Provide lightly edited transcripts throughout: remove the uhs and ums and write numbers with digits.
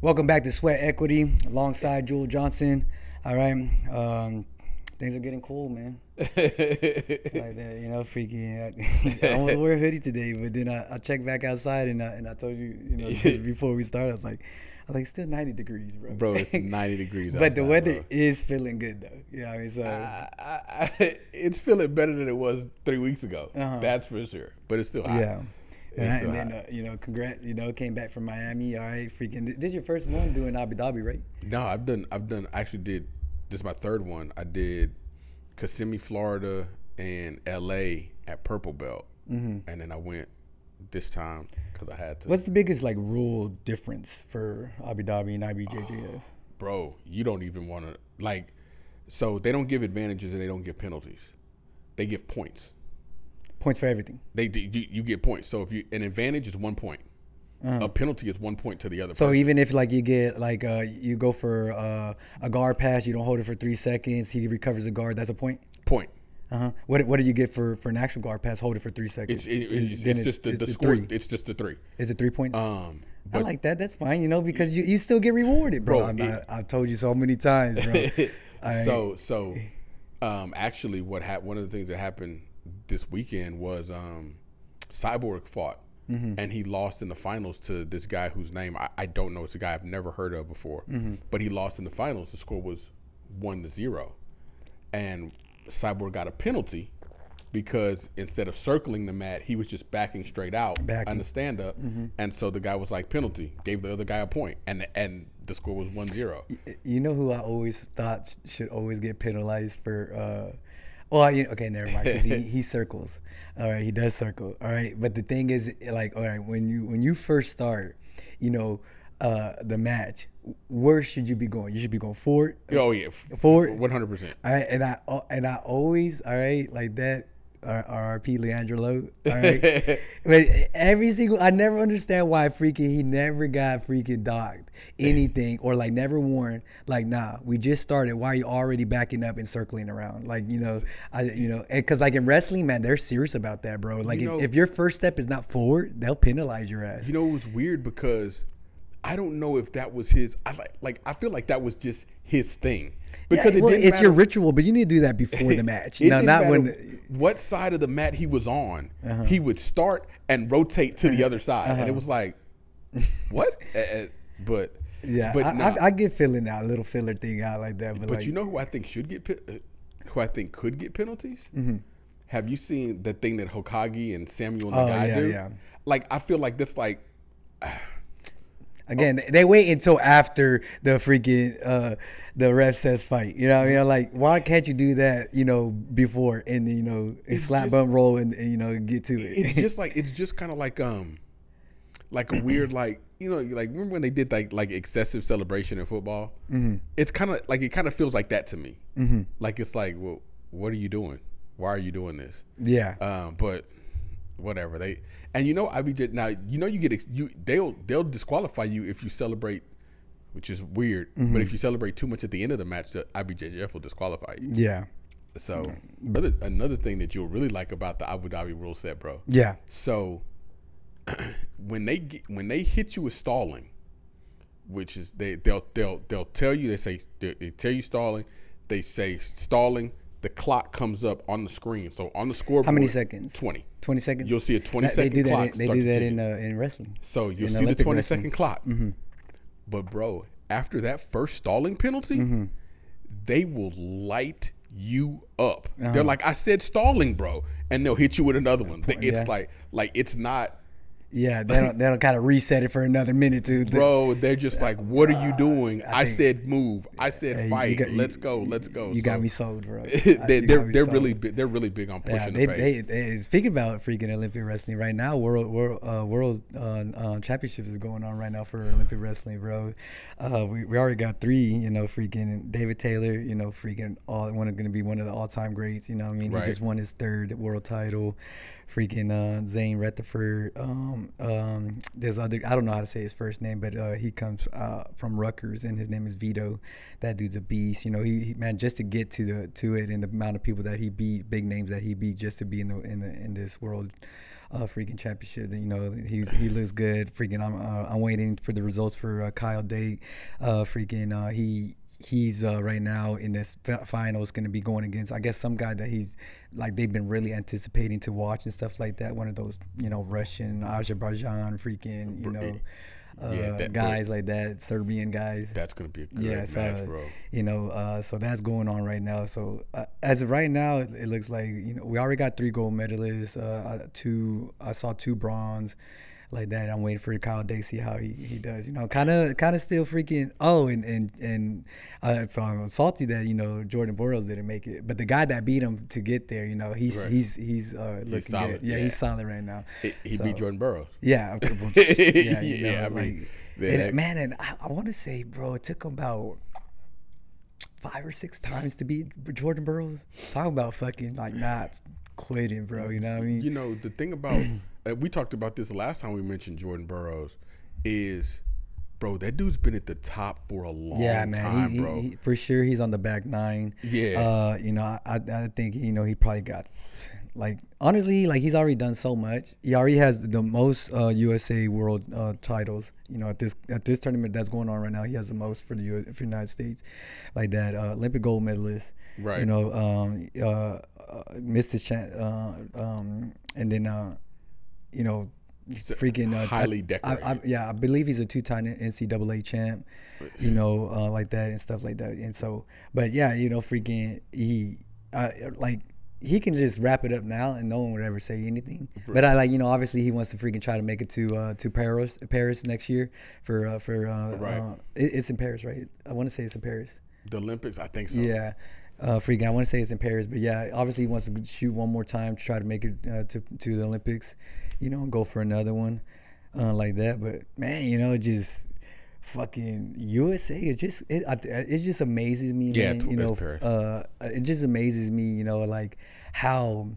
Welcome back to Sweat Equity alongside Jules Johnson. All right. Things are getting cool, man. Like that, freaking. I almost wore a hoodie today, but then I checked back outside and I told you, just before we started, I was like, still 90 degrees, bro. Bro, it's 90 degrees outside, but the weather bro. is feeling good, though. So it's feeling better than it was 3 weeks ago. That's for sure. But it's still hot. Yeah. And then, congrats, came back from Miami. All right, freaking. This is your first one doing Abu Dhabi, right? No, I actually did, this is my third one. I did Kissimmee, Florida, and LA at Purple Belt. And then I went this time because I had to. What's the biggest, rule difference for Abu Dhabi and IBJJF? Bro, you don't even want to, so they don't give advantages and they don't give penalties. They give points. Points for everything. You get points. So if an advantage is 1 point, a penalty is 1 point to the other. So person. even if you get you go for a guard pass, you don't hold it for 3 seconds, he recovers the guard, that's a point. Point. What do you get for an actual guard pass? Hold it for 3 seconds. It's just the score. Three. It's just the 3. Is it 3 points? I like that. That's fine. Because you still get rewarded, bro. I've told you so many times, bro. Actually, one of the things that happened this weekend was Cyborg fought and he lost in the finals to this guy whose name I don't know. It's a guy I've never heard of before, but he lost in the finals. The score was 1-0, and Cyborg got a penalty because instead of circling the mat, he was just backing straight out on the stand up, and so the guy was like, penalty, gave the other guy a point, and the score was 1-0. You know who I always thought should always get penalized for okay, never mind, because he circles. All right, he does circle. All right, but the thing is, all right, when you first start, the match, where should you be going? You should be going forward. Oh yeah, forward, 100%. All right, and I always, all right, like that. RP Leandro Lowe. All right, but I never understand why he never got docked anything or never warned. Nah, we just started. Why are you already backing up and circling around? Because in wrestling, man, they're serious about that, bro. If your first step is not forward, they'll penalize your ass. It was weird because I don't know if that was his. I feel like that was just his thing. Because it's your ritual, but you need to do that before the match. Not when. What side of the mat he was on, he would start and rotate to the other side, and it was like, what? But yeah, I get filling out a little filler thing out like that. But you know who I think could get penalties? Have you seen the thing that Hokage and Samuel Nagai do? Yeah. I feel like this Again, they wait until after the freaking the ref says fight. You know what I mean? Why can't you do that? Before and then slap bump roll and get to it. It's just kind of like a weird remember when they did excessive celebration in football? It's kind of it kind of feels like that to me. It's well, what are you doing? Why are you doing this? Yeah. But. Whatever IBJ now they'll disqualify you if you celebrate, which is weird. But if you celebrate too much at the end of the match, the IBJJF will disqualify you. Yeah. So another thing that you'll really like about the Abu Dhabi rule set, bro. Yeah. So when they hit you with stalling, which is they'll tell you they tell you stalling, they say stalling. The clock comes up on the screen. So on the scoreboard. How many seconds? 20. 20 seconds? You'll see a 20-second clock. They do that in wrestling. So you'll see the 20-second clock. But, bro, after that first stalling penalty, they will light you up. They're like, I said stalling, bro. And they'll hit you with another one. It's it's not. Yeah, they don't kind of reset it for another minute too. Bro, they're just like, what are you doing? I said move. I said fight. Let's go. You got me sold, bro. They're really big on pushing the pace. They speaking about freaking Olympic wrestling right now. World championships is going on right now for Olympic wrestling, bro. We already got 3. Freaking David Taylor. Freaking going to be one of the all-time greats. You know what I mean? Right. He just won his 3rd world title. Freaking Zane Rutherford. There's other. I don't know how to say his first name, but he comes from Rutgers, and his name is Vito. That dude's a beast. He man, just to get to it, and the amount of people that he beat, big names that he beat, just to be in this world freaking championship. You know, he looks good. Freaking, I'm waiting for the results for Kyle Dake. He's right now in this finals going to be going against, I guess, some guy that he's like they've been really anticipating to watch and stuff like that. One of those, you know, Russian, Azerbaijan, freaking, you know, guys like that, Serbian guys. That's going to be a good match, bro. You know, so that's going on right now. So as of right now, it looks like, you know, we already got 3 gold medalists. I saw 2 bronze. Like that, I'm waiting for Kyle Day to see how he does. You know, kind of still freaking. Oh, so I'm salty that, you know, Jordan Burroughs didn't make it, but the guy that beat him to get there, you know, he's looking solid. good. Yeah, he's solid right now. He beat Jordan Burroughs. Yeah, yeah, you know, I mean, and I want to say, bro, it took him about 5 or 6 times to beat Jordan Burroughs. Talking about fucking like not quitting, bro. You know what I mean? You know, the thing about we talked about this last time we mentioned Jordan Burroughs is, bro, that dude's been at the top for a long time, bro. He, for sure, he's on the back 9. Yeah. You know, I think, you know, he probably got, like, honestly, like, he's already done so much. He already has the most USA World titles. You know, at this tournament that's going on right now, he has the most for the United States, like that. Olympic gold medalist. Right. You know, missed his chance, and then. You know, freaking highly decorated. I believe he's a 2-time NCAA champ. You know, like that and stuff like that. And so, but yeah, you know, freaking he can just wrap it up now and no one would ever say anything. Right. But I like, you know, obviously he wants to freaking try to make it to Paris next year for right. It's in Paris, right? I want to say it's in Paris. The Olympics, I think so. Yeah. Freaking, I want to say it's in Paris, but yeah, obviously he wants to shoot one more time to try to make it to the Olympics, you know, and go for another one like that. But man, you know, it just fucking USA. It just amazes me, man. You know, it just amazes me, you know, like how,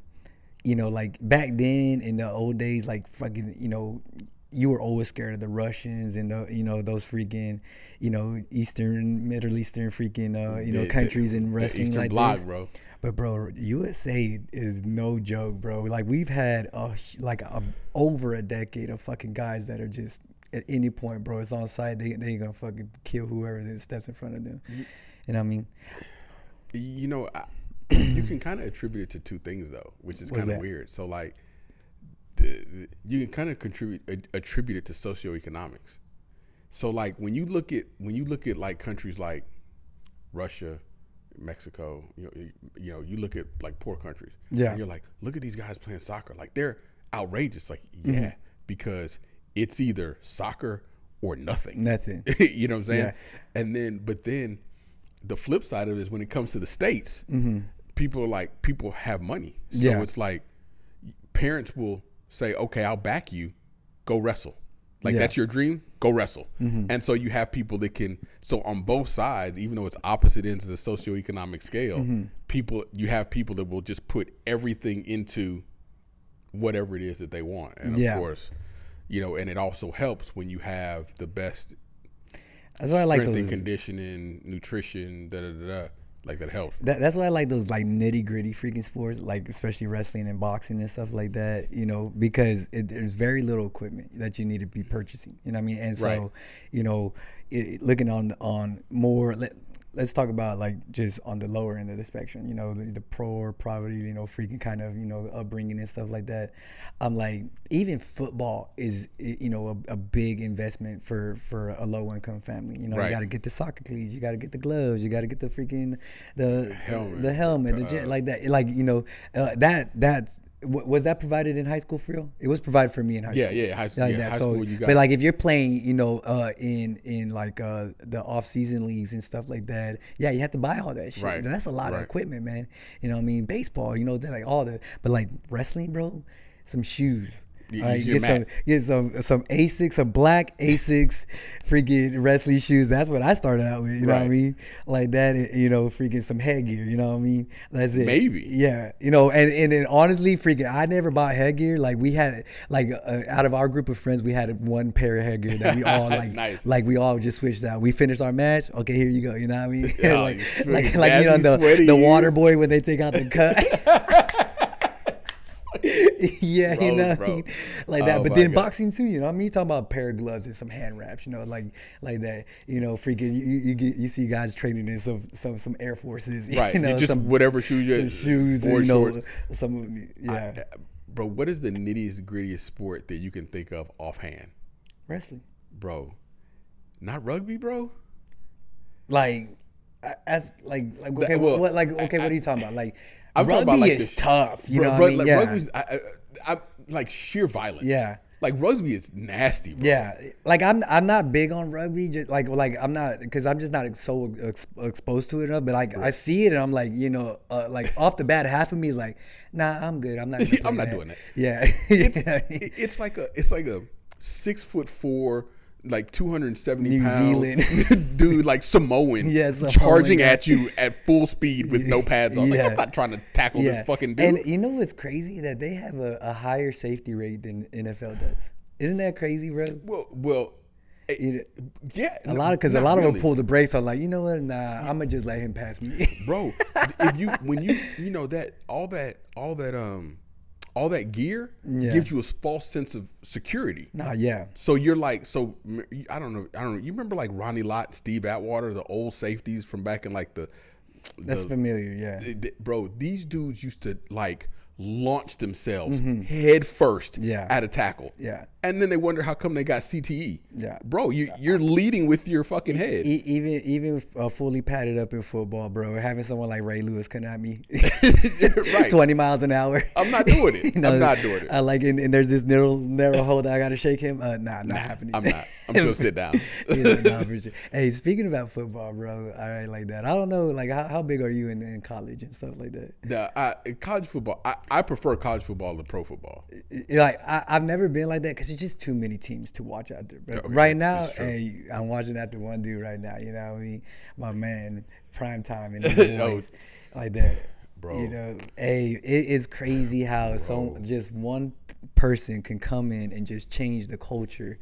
you know, like back then in the old days, like fucking, you know, you were always scared of the Russians and the, you know, those freaking, you know, Middle Eastern freaking, you know, countries in wrestling Eastern like bloc, this. Bro. But bro, USA is no joke, bro. Like we've had over a decade of fucking guys that are just at any point, bro, it's on site. They gonna fucking kill whoever that steps in front of them. You know what I mean? You know, you can kind of attribute it to 2 things though, which is kind of weird. So like, you can kind of attribute it to socioeconomics. So like when you look at like countries like Russia, Mexico, you know, you look at like poor countries. Yeah. And you're like, look at these guys playing soccer. Like they're outrageous. Like, yeah, because it's either soccer or nothing. Nothing. You know what I'm saying? Yeah. But then the flip side of it is when it comes to the States, people have money. So it's like parents will say, okay, I'll back you, go wrestle. Like that's your dream, go wrestle. And so you have people that can, so on both sides, even though it's opposite ends of the socioeconomic scale, you have people that will just put everything into whatever it is that they want. And of course, you know, and it also helps when you have the best strength and conditioning, nutrition, like that helps. That's why I like those like nitty gritty freaking sports, like especially wrestling and boxing and stuff like that, you know, because there's very little equipment that you need to be purchasing, you know what I mean? And so, you know, looking on more, let's talk about like just on the lower end of the spectrum, you know, the poor poverty, you know, freaking kind of, you know, upbringing and stuff like that. I'm like, even football is, you know, a big investment for a low income family. You know, you got to get the soccer cleats, you got to get the gloves, you got to get the freaking the helmet, like that. Like, you know, that's. Was that provided in high school for you? It was provided for me in high school. Yeah, high school. Like that. High school, you got. But like if you're playing, you know, in like the off-season leagues and stuff like that, yeah, you have to buy all that shit. Right. That's a lot of equipment, man. You know what I mean? Baseball, you know, like all the, but like wrestling, bro, some shoes. Get some Asics, some black Asics freaking wrestling shoes. That's what I started out with, you know what I mean? Like that, you know, freaking some headgear, you know what I mean? That's it. Maybe. Yeah, you know, and then honestly, freaking, I never bought headgear. Like we had, like out of our group of friends, we had one pair of headgear that we all like, nice. Like we all just switched out. We finished our match. Okay, here you go. You know what I mean? Oh, like you know, the water boy when they take out the cut. Yeah, you know, bro. like that. Oh But my then God. boxing too, you know what I mean? You talking about a pair of gloves and some hand wraps, you know, like that. You know, freaking you see guys training in some Air Forces, Right. you You know, just whatever shoes some shoes, or you know, shorts. some yeah, Bro, what is the nittiest grittiest sport that you can think of offhand? wrestling. Bro, not rugby, bro. Like as like okay, Well, what like okay, what are you talking about? Like I'm talking about rugby like is tough, you know what I mean? like Yeah, rugby's I like sheer violence. Yeah. Like rugby is nasty, bro. yeah. Like I'm not big on rugby, just like I'm not because I'm just not so exposed to it enough. But like I see it and I'm like, you know, like off the bat, half of me is like, nah, I'm good. I'm not. Gonna play I'm not that. doing that. Yeah, It's like a 6'4", like 270 New pound Zealand. dude, like Samoan, Yeah, Samoan charging guy. at you at full speed with no pads on. Like, Yeah. I'm not trying to tackle Yeah, this fucking dude. and you know what's crazy that they have a higher safety rate than NFL does. Isn't that crazy, bro? Well, You know, yeah, a lot of not them really. pull the brakes on like, you know what? Nah, I'm gonna just let him pass me. Bro. When you know that all that gear Yeah. gives you a false sense of security. Nah, yeah. So you're like, I don't know. You remember like Ronnie Lott, Steve Atwater, the old safeties from back in like That's familiar, yeah. bro, these dudes used to like launch themselves head first Yeah. at a tackle. Yeah. And then they wonder how come they got CTE. Yeah. Bro, you're leading with your fucking head. Even fully padded up in football, bro. Having someone like Ray Lewis come at me, Right. 20 miles an hour. I'm not doing it. You know, I'm not doing it. I like, and there's this narrow hole that I gotta shake him. Not happening. I'm not. I'm just gonna sit down. Nah, for sure. Hey, speaking about football, bro. All right, like that. I don't know, like how big are you in college and stuff like that? College football, I prefer college football to pro football. Like I've never been like that because it's just too many teams to watch out there, bro. Okay, Right now, that's true. hey, I'm watching after one dude right now. You know what I mean? My man, prime time and the boys like that, Bro. You know, hey, it is crazy how just one person can come in and just change the culture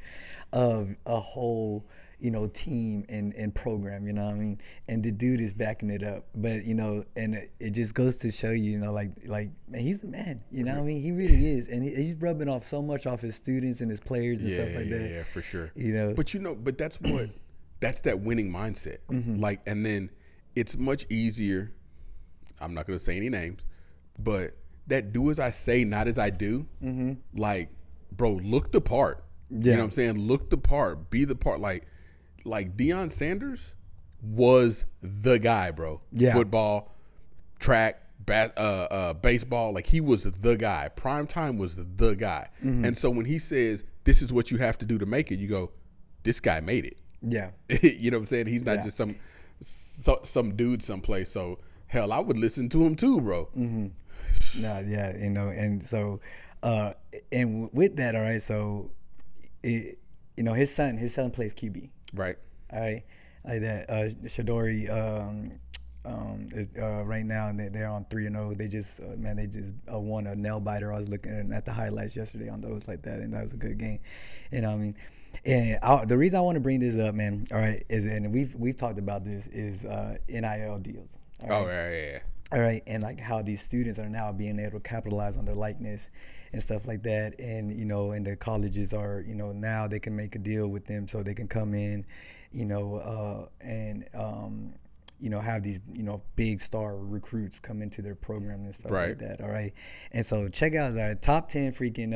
of a whole, you know, team and program, you know what I mean? And the dude is backing it up. But, you know, and it just goes to show you, you know, like man, he's the man, you know what I mean? He really is. And he's rubbing off so much off his students and his players and stuff like that. Yeah, for sure. You know? But that's that's that winning mindset. Mm-hmm. Like, and then it's much easier. I'm not going to say any names, but that do as I say, not as I do. Mm-hmm. Like, bro, look the part. Yeah. You know what I'm saying? Look the part, be the part. Like Deion Sanders was the guy, bro. Yeah. Football, track, baseball, like he was the guy. Primetime was the guy. Mm-hmm. And so when he says, this is what you have to do to make it, you go, this guy made it. Yeah. You know what I'm saying? He's not just some dude someplace. So hell, I would listen to him too, bro. Mm-hmm. No, yeah, you know, and so, and with that, all right, so, you know, his son plays QB. Right. All right, like that. Shadori is right now, and they're on 3-0. They just won a nail biter. I was looking at the highlights yesterday on those like that, and that was a good game. You know what I mean? And the reason I want to bring this up, man, all right, is, and we've talked about this, is NIL deals. All right? Oh yeah. All right, and like how these students are now being able to capitalize on their likeness and stuff like that, and you know, and the colleges are, you know, now they can make a deal with them so they can come in, you know, and you know, have these, you know, big star recruits come into their program and stuff like that. All right, and so check out our top 10 freaking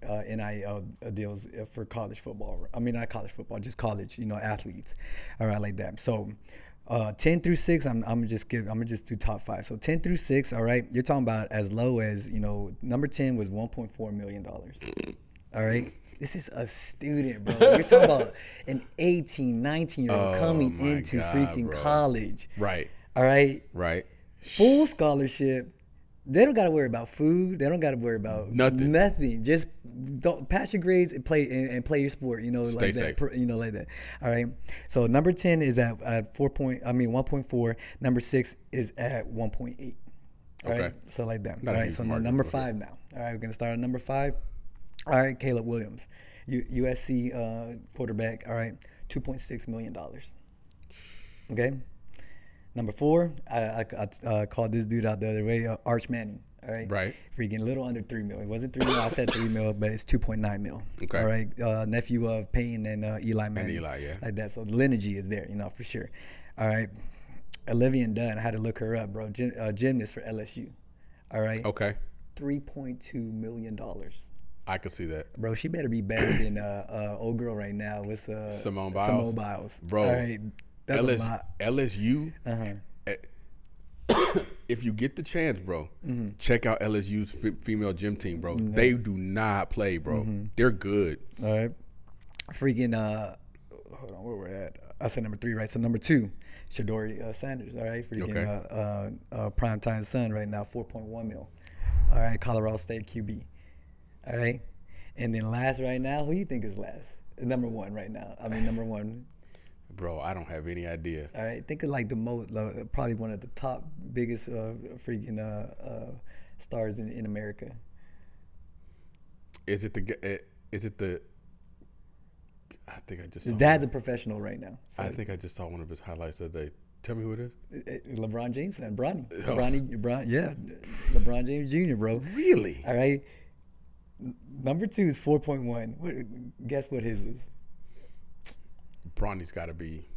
NIL deals for college football. I mean, not college football, just college, you know, athletes. All right, like that. So. 10 through 6, I'm gonna just do top 5. So 10 through 6, all right, you're talking about as low as, you know, number 10 was $1.4 million. All right, this is a student, bro. We're talking about an 18, 19-year-old coming into freaking college. Right. All right. Right. Full scholarship. They don't got to worry about food. They don't got to worry about nothing. Just don't pass your grades and play your sport. You know, Stay like safe. that. You know, like that. All right. So number 10 is at 1.4. Number 6 is at 1.8. All right. Okay. So like that. Not all a right. huge So margin. number Okay. 5 now. All right. We're gonna start at number 5. All right. Caleb Williams, USC quarterback. All right. $2.6 million. Okay. Number 4, I called this dude out the other way, Arch Manning. All right. Right. Freaking little under 3 mil. It wasn't 3 mil. I said 3 mil, but it's 2.9 mil. Okay. All right. Nephew of Payne and Eli Manning. And Eli, yeah. Like that. So the lineage is there, for sure. All right. Olivia Dunn, I had to look her up, bro. Gymnast for LSU. All right. Okay. $3.2 million. I could see that. Bro, she better be better than old girl right now. What's Simone Biles? Simone Biles. Bro, all right, that's a lot. LSU, if you get the chance, bro, check out LSU's female gym team, bro. Mm-hmm. They do not play, bro. Mm-hmm. They're good. All right. Freaking, hold on, where we're at? I said number 3, right? So number 2, Shadori Sanders, all right? Freaking primetime son right now, 4.1 mil. All right, Colorado State QB. All right. And then last right now, who do you think is last? Number 1 right now. I mean, number 1. Bro, I don't have any idea. All right. Think of like the most, probably one of the top biggest freaking stars in America. Is it the, I think I just His dad's a professional right now. So. I think I just saw one of his highlights that day. Tell me who it is. LeBron James and Bronny. Yeah. LeBron James Jr., bro. Really? All right. Number 2 is 4.1. Guess what his is? Bronny's got to be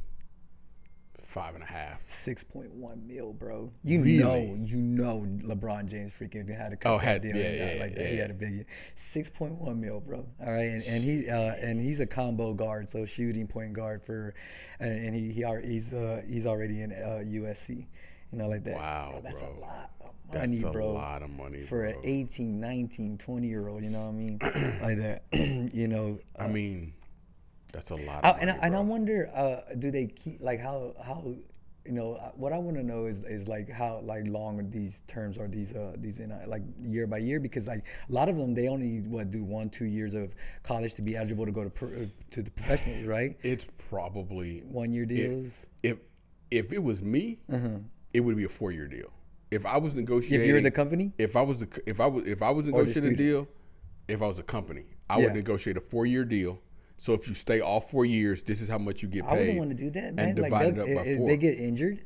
5.5. 6.1 mil, bro. You know, LeBron James freaking had a deal. He had a big 6.1 mil, bro. All right, and he's a combo guard, so shooting point guard and he's already in USC, like that. Wow, bro, that's bro. A lot of money, that's bro. a lot of money for an 18, 19, 20-year-old. You know what I mean? Like that. I mean. That's a lot of money, and I wonder, do they keep like how what I want to know is like how like long are these terms or these like year by year, because like a lot of them they only do 1-2 years of college to be eligible to go to the professionals, right? It's probably 1-year deals. If it was me, it would be a 4-year deal. If I was negotiating, if you were the company, if I was negotiating a deal, if I was a company, I would negotiate a 4-year deal. So if you stay all 4 years, this is how much you get paid. I wouldn't want to do that, man. And divide it up by 4. They get injured.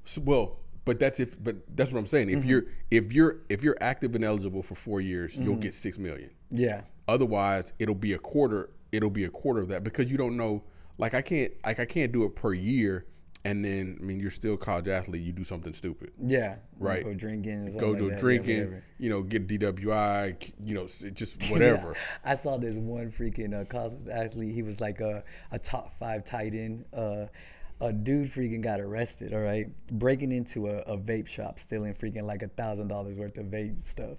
So, but that's what I'm saying. If you're active and eligible for 4 years, you'll get $6 million. Yeah. Otherwise, it'll be a quarter. It'll be a quarter of that, because you don't know. Like I can't do it per year. And then, I mean, you're still a college athlete. You do something stupid. Yeah. Right. Go drinking. Drinking. Get DWI. Just whatever. Yeah. I saw this one freaking college athlete. He was like a top 5 tight end. A dude freaking got arrested. All right, breaking into a vape shop, stealing freaking like $1,000 worth of vape stuff.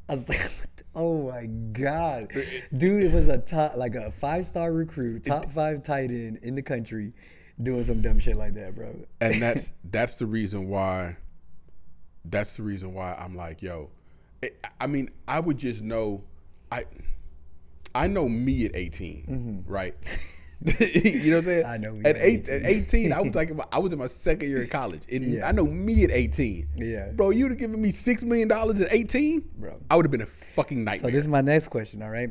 I was like, oh my God, dude! It was a 5-star recruit, top 5 tight end in the country, doing some dumb shit like that, bro. And that's the reason why. That's the reason why I'm like, yo. I mean, I would just know. I know me at 18, right? You know what I'm saying? I know. At 18, I was in my second year of college, and I know me at 18. Yeah, bro, you'd have given me $6 million at 18, bro. I would have been a fucking nightmare. So this is my next question. All right.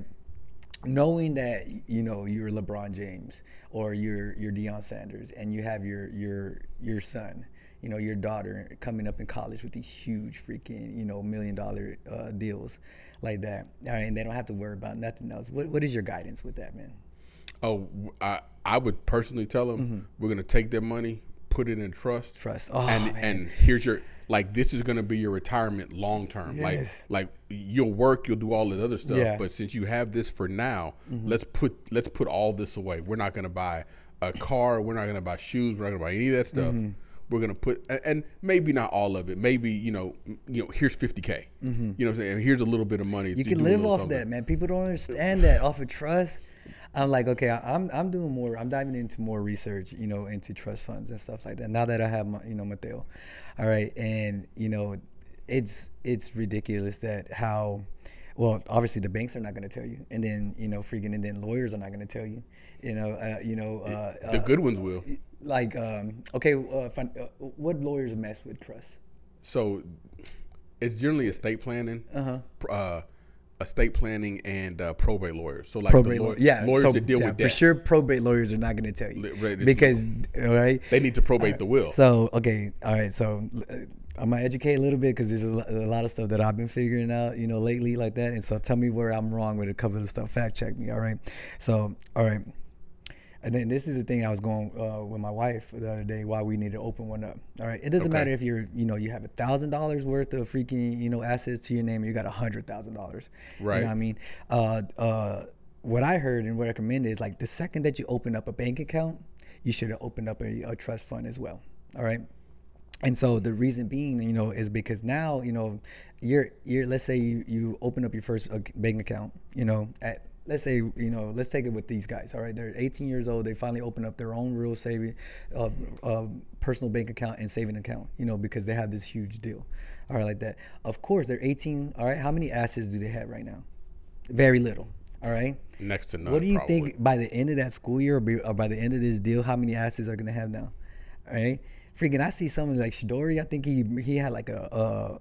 Knowing that you're LeBron James or you're Deion Sanders, and you have your son, your daughter coming up in college with these huge freaking $1 million deals like that, all right, and they don't have to worry about nothing else. What is your guidance with that, man? Oh, I would personally tell them, we're gonna take their money, put it in trust. Oh, and here's your, like, this is gonna be your retirement long term. Yes. Like you'll work, you'll do all the other stuff, yeah. but since you have this for now, let's put all this away. We're not gonna buy a car, we're not gonna buy shoes, we're not gonna buy any of that stuff. We're gonna put, and maybe not all of it. Maybe here's $50K. You know what I'm saying? Here's a little bit of money. You can live off that, man. People don't understand that, off of trust. I'm like, okay, I'm doing more. I'm diving into more research, into trust funds and stuff like that. Now that I have my, Mateo, all right, and it's ridiculous that how, well, obviously the banks are not going to tell you, and then and then lawyers are not going to tell you, the good ones will. Like, what lawyers mess with trust? So, it's generally estate planning. Estate planning and probate lawyers. So like probate lawyers that deal with that. For sure, probate lawyers are not going to tell you, because they need to probate the will. So okay, all right. So I'm gonna educate a little bit because there's a lot of stuff that I've been figuring out, lately like that. And so tell me where I'm wrong with a couple of stuff. Fact check me, all right? So, all right. And then this is the thing I was going with my wife the other day why we need to open one up. All right. It doesn't matter if you're, you have $1,000 worth of freaking, assets to your name and you got $100,000. Right. You know what I mean? What I heard and recommended is like the second that you open up a bank account, you should have opened up a trust fund as well. All right. And so the reason being, is because now, you're let's say you open up your first bank account, at, let's say, let's take it with these guys. All right. They're 18 years old. They finally open up their own real saving, personal bank account and saving account, because they have this huge deal. All right. Like that. Of course, they're 18. All right. How many assets do they have right now? Very little. All right. Next to none. What do you probably. think by the end of that school year or by the end of this deal, how many assets are going to have now? All right. Freaking, I see someone like Shidori. I think he had like a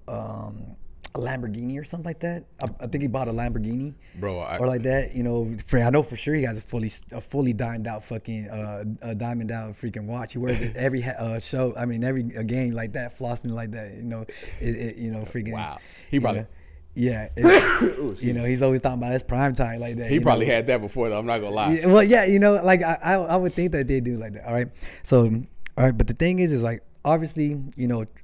Lamborghini or something like that. I think he bought a Lamborghini, bro, or like that. I know for sure he has a fully diamond out fucking diamond out freaking watch. He wears it every show. I mean, every game like that, flossing like that. Freaking. Wow. He probably. Yeah, he's always talking about his prime time like that. He probably had that before, though. I'm not gonna lie. Yeah, well, yeah, like I would think that they do like that. All right, so all right, but the thing is like obviously,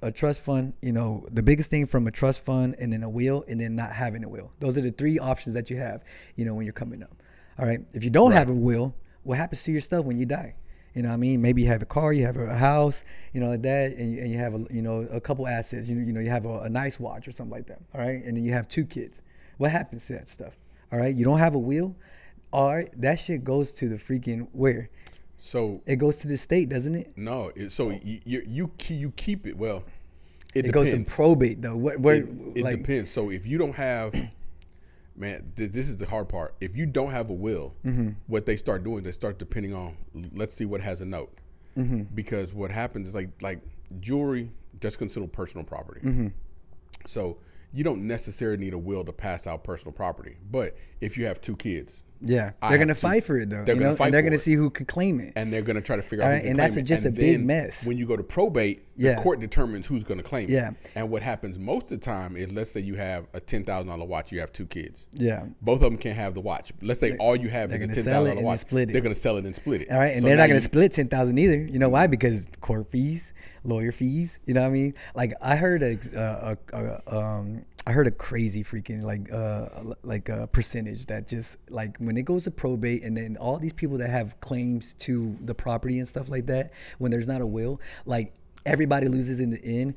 a trust fund. The biggest thing from a trust fund and then a will and then not having a will. Those are the three options that you have. When you're coming up. All right, if you don't have a will, what happens to your stuff when you die? You know what I mean? Maybe you have a car, you have a house, like that, and you have a couple assets. You have a nice watch or something like that. All right, and then you have 2 kids. What happens to that stuff? All right, you don't have a will. All right, that shit goes to the freaking where? So it goes to the state, doesn't it? No. You keep it. Well, it depends. Goes to probate though. It depends. So if you don't have. Man, this is the hard part. If you don't have a will, what they start doing is they start depending on, let's see what has a note. Because what happens is like jewelry, that's considered personal property. So you don't necessarily need a will to pass out personal property. But if you have 2 kids. Yeah, they're going to fight for it though. They're going to fight. They're going to see who can claim it. And they're going to try to figure out who can claim it. And that's just a big mess. When you go to probate, the court determines who's going to claim it. Yeah. And what happens most of the time is, let's say you have a $10,000 watch, you have 2 kids. Yeah. Both of them can't have the watch. Let's say all you have is a $10,000 watch. They're going to sell it and split it. All right, and they're not going to split $10,000 either. You know why? Because court fees, lawyer fees. You know what I mean? Like I heard a crazy freaking like a percentage that just like when it goes to probate and then all these people that have claims to the property and stuff like that, when there's not a will, like everybody loses in the end,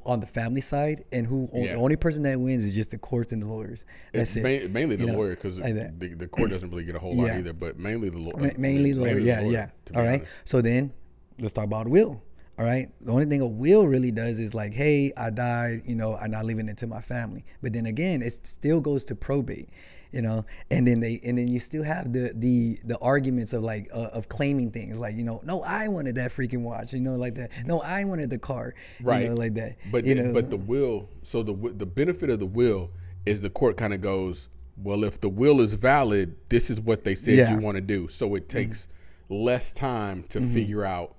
on the family side, and the only person that wins is just the courts and the lawyers. That's it. Mainly the lawyer, because the court doesn't really get a whole lot either, but mainly the lawyer. Mainly the lawyer, yeah. All right, so then let's talk about will. All right. The only thing a will really does is like, hey, I died, I'm not leaving it to my family. But then again, it still goes to probate, and then you still have the arguments of like of claiming things like, no, I wanted that freaking watch, like that. No, I wanted the car, right? Like that. But but the will, so the benefit of the will is the court kind of goes, well, if the will is valid, this is what they said you want to do. So it takes less time to figure out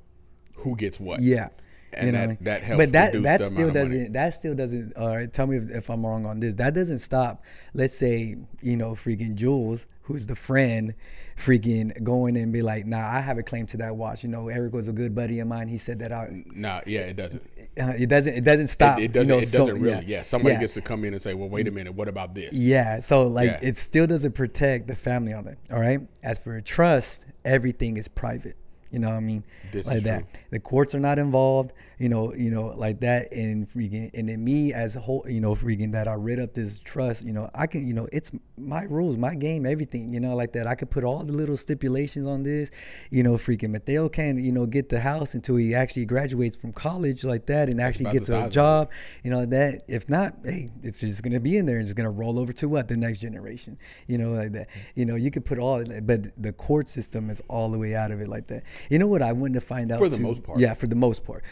who gets what. Yeah. And that helps. But that still doesn't all right, tell me if I'm wrong on this. That doesn't stop, let's say, freaking Jules, who's the friend, freaking going and be like, nah, I have a claim to that watch. Eric was a good buddy of mine. He said that out. Nah, yeah, it doesn't. It doesn't stop. It doesn't really. Yeah. Somebody gets to come in and say, well, wait a minute, what about this? Yeah. So it still doesn't protect the family on it. All right. As for a trust, everything is private. You know what I mean? This like is that. True. The courts are not involved, like that. And freaking, and then me as a whole, freaking that I read up this trust, I can, it's my rules, my game, everything, like that. I could put all the little stipulations on this, freaking Mateo can't, get the house until he actually graduates from college like that and actually gets a job, that. If not, hey, it's just going to be in there and it's going to roll over to what? The next generation, like that. You could put all, but the court system is all the way out of it like that. You know what I wanted to find out for the most part. Yeah, for the most part.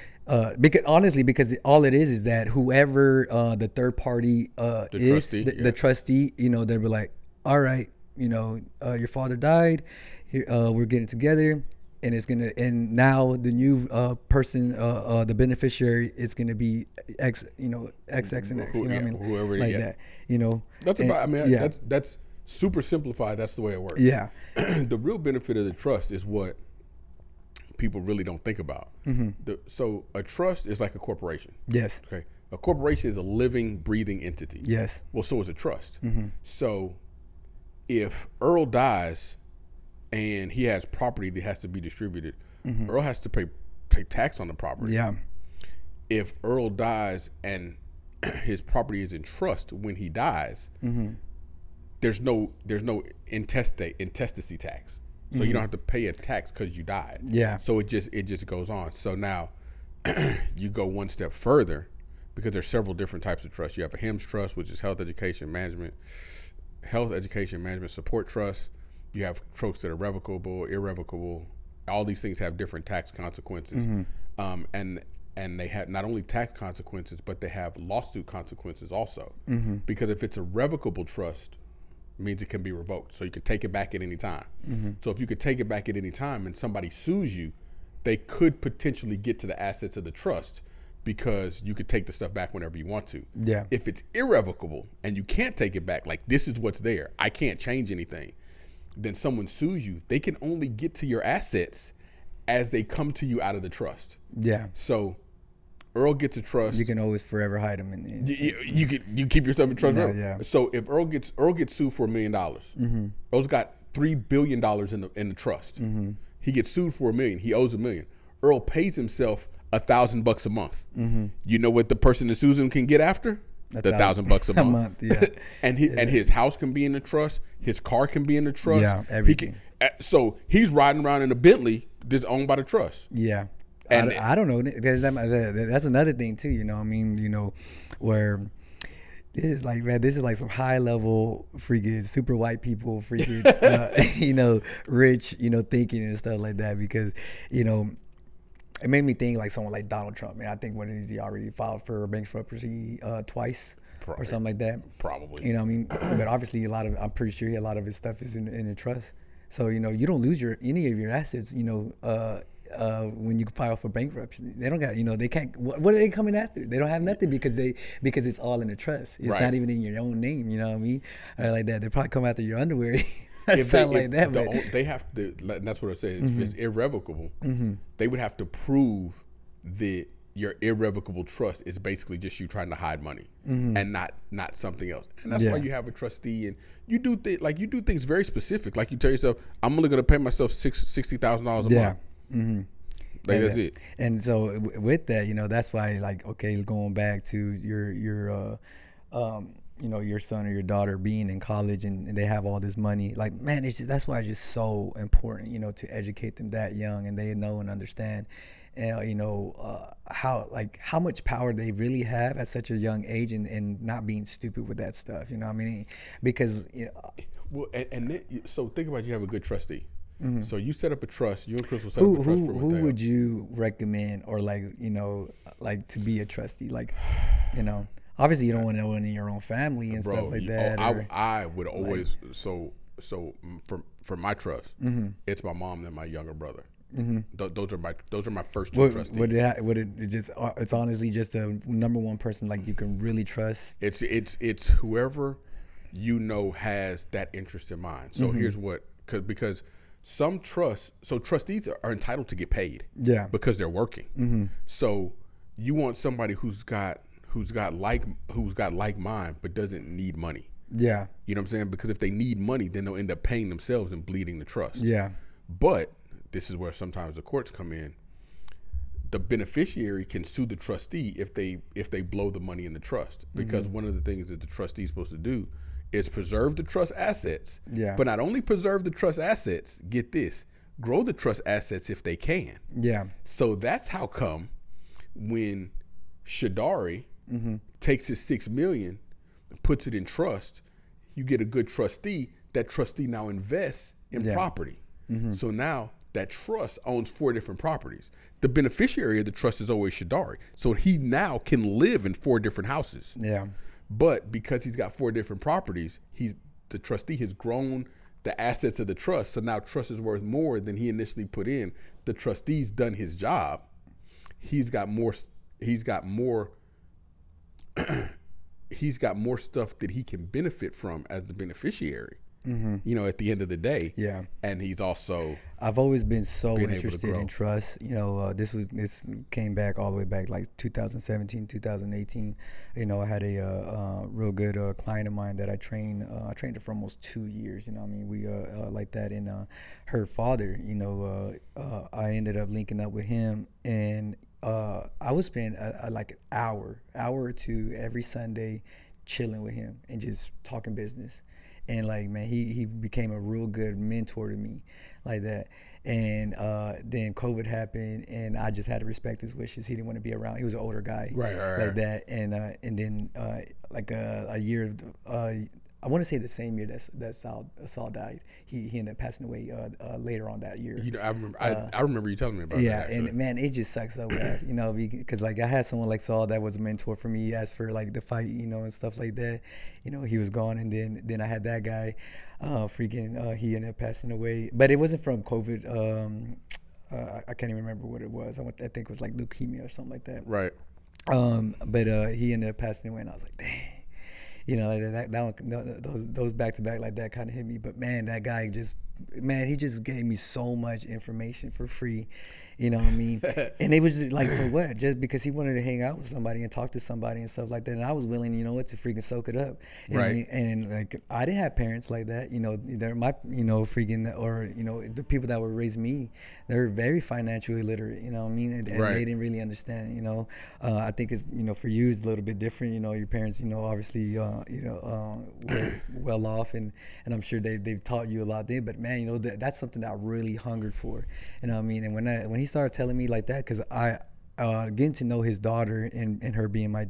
Because all it is that whoever the third party the trustee, they were like, all right, your father died. Here, we're getting together. and it's gonna, and now the new person, the beneficiary, is gonna be X, XX and X, you know what I mean, whoever like that, That's and, about. I mean, that's super simplified. That's the way it works. Yeah. The real benefit of the trust is what people really don't think about. So a trust is like a corporation. Yes. Okay. A corporation is a living, breathing entity. Yes. Well, so is a trust. So if Earl dies and he has property that has to be distributed, Earl has to pay tax on the property. Yeah. If Earl dies and his property is in trust when he dies, there's no intestacy tax. So you don't have to pay a tax because you died. Yeah. So it just goes on. So now you go one step further, because there's several different types of trust. You have a HEMS trust, which is health education management support trust. You have trusts that are revocable, irrevocable. All these things have different tax consequences. And they have not only tax consequences, but they have lawsuit consequences also. Because if it's a revocable trust, it means it can be revoked. So you could take it back at any time. So if you could take it back at any time and somebody sues you, they could potentially get to the assets of the trust, because you could take the stuff back whenever you want to. Yeah. If it's irrevocable and you can't take it back, like this is what's there, I can't change anything, then someone sues you, they can only get to your assets as they come to you out of the trust. Yeah. So Earl gets a trust. You can always forever hide them in you keep your stuff in trust forever. Yeah. So if Earl gets sued for $1 million, Earl's got $3 billion in the trust. He gets sued for $1 million. He owes $1 million. Earl pays himself $1,000 a month. You know what the person that sues him can get after? $1,000 a month. Yeah. And his house can be in the trust. His car can be in the trust. Yeah, everything. So he's riding around in a Bentley that's owned by the trust. Yeah. And I don't know. That's another thing too. I mean, where this is like, man, this is like some high level freaking super white people freaking, rich, thinking and stuff like that, because, it made me think like someone like Donald Trump. Man, I think one of these he already filed for bankruptcy twice. Or something like that. Probably. You know what I mean? But obviously I'm pretty sure a lot of his stuff is in a trust. So, you don't lose any of your assets, when you file for bankruptcy. They don't got, they can't, what are they coming after? They don't have nothing because it's all in a trust. It's not even in your own name, you know what I mean? Or like that. They probably come after your underwear. They have to, and that's what I said. If it's irrevocable, they would have to prove that your irrevocable trust is basically just you trying to hide money and not something else. And that's why you have a trustee, and you do things very specific. Like you tell yourself, I'm only going to pay myself $60,000 a month. Like that's it. And so with that, that's why, like, okay, going back to your your son or your daughter being in college and they have all this money, like, man, that's why it's just so important, to educate them that young, and they know and understand, how much power they really have at such a young age, and not being stupid with that stuff, what I mean? Because, well, and then, so think about, you have a good trustee. So you set up a trust. You and Chris will set up a trust for who would you recommend, or like to be a trustee? Like, obviously you don't want no one in your own family and stuff like that. I would always for my trust, it's my mom and my younger brother. Those are my first two trustees. It's honestly just a number one person like you can really trust. It's whoever has that interest in mind. So here's what, because some trustees are entitled to get paid. Yeah. Because they're working. So you want somebody who's got like mind but doesn't need money. Yeah. You know what I'm saying? Because if they need money, then they'll end up paying themselves and bleeding the trust. Yeah. But this is where sometimes the courts come in. The beneficiary can sue the trustee if they blow the money in the trust, because one of the things that the trustee is supposed to do is preserve the trust assets. Yeah. But not only preserve the trust assets, get this, grow the trust assets if they can. Yeah. So that's how come when Shadari takes his $6 million, puts it in trust, you get a good trustee. That trustee now invests in property. So now that trust owns 4 different properties. The beneficiary of the trust is always Shadari. So he now can live in 4 different houses. Yeah. But because he's got 4 different properties, the trustee has grown the assets of the trust. So now trust is worth more than he initially put in. The trustee's done his job. He's got more he's got more stuff that he can benefit from as the beneficiary. You know, at the end of the day. Yeah. And he's also I've always been so interested in trust. You know, this came back all the way back like 2017, 2018. You know, I had a real good client of mine that I trained. I trained her for almost 2 years. You know, I mean, we like that. And her father, you know, I ended up linking up with him, and I would spend like an hour or two every Sunday chilling with him and just talking business. And like, man, he became a real good mentor to me, like that. And then COVID happened, and I just had to respect his wishes. He didn't want to be around. He was an older guy, right. like that. And then like a year, I want to say the same year that Saul died. He ended up passing away later on that year. You know, I remember you telling me about that. Yeah, and man, it just sucks so bad, you know, because like I had someone like Saul that was a mentor for me as for like the fight, you know, and stuff like that. You know, he was gone, and then I had that guy, he ended up passing away, but it wasn't from COVID. I can't even remember what it was. I think it was like leukemia or something like that. Right. But he ended up passing away, and I was like, dang. You know, those back to back like that kind of hit me. But man, that guy he just gave me so much information for free. You know what I mean? And it was just like, for what? Just because he wanted to hang out with somebody and talk to somebody and stuff like that. And I was willing, you know what, to freaking soak it up. And, right. And like, I didn't have parents like that. You know, they're my, you know, freaking, or, you know, the people that were raised me, they're very financially illiterate, you know what I mean? And right. They didn't really understand, you know. I think it's, you know, for you, it's a little bit different. You know, your parents, you know, obviously, were well off, and I'm sure they've taught you a lot there. But man, you know, that's something that I really hungered for. You know what I mean? And when he started telling me like that, because I getting to know his daughter and her being my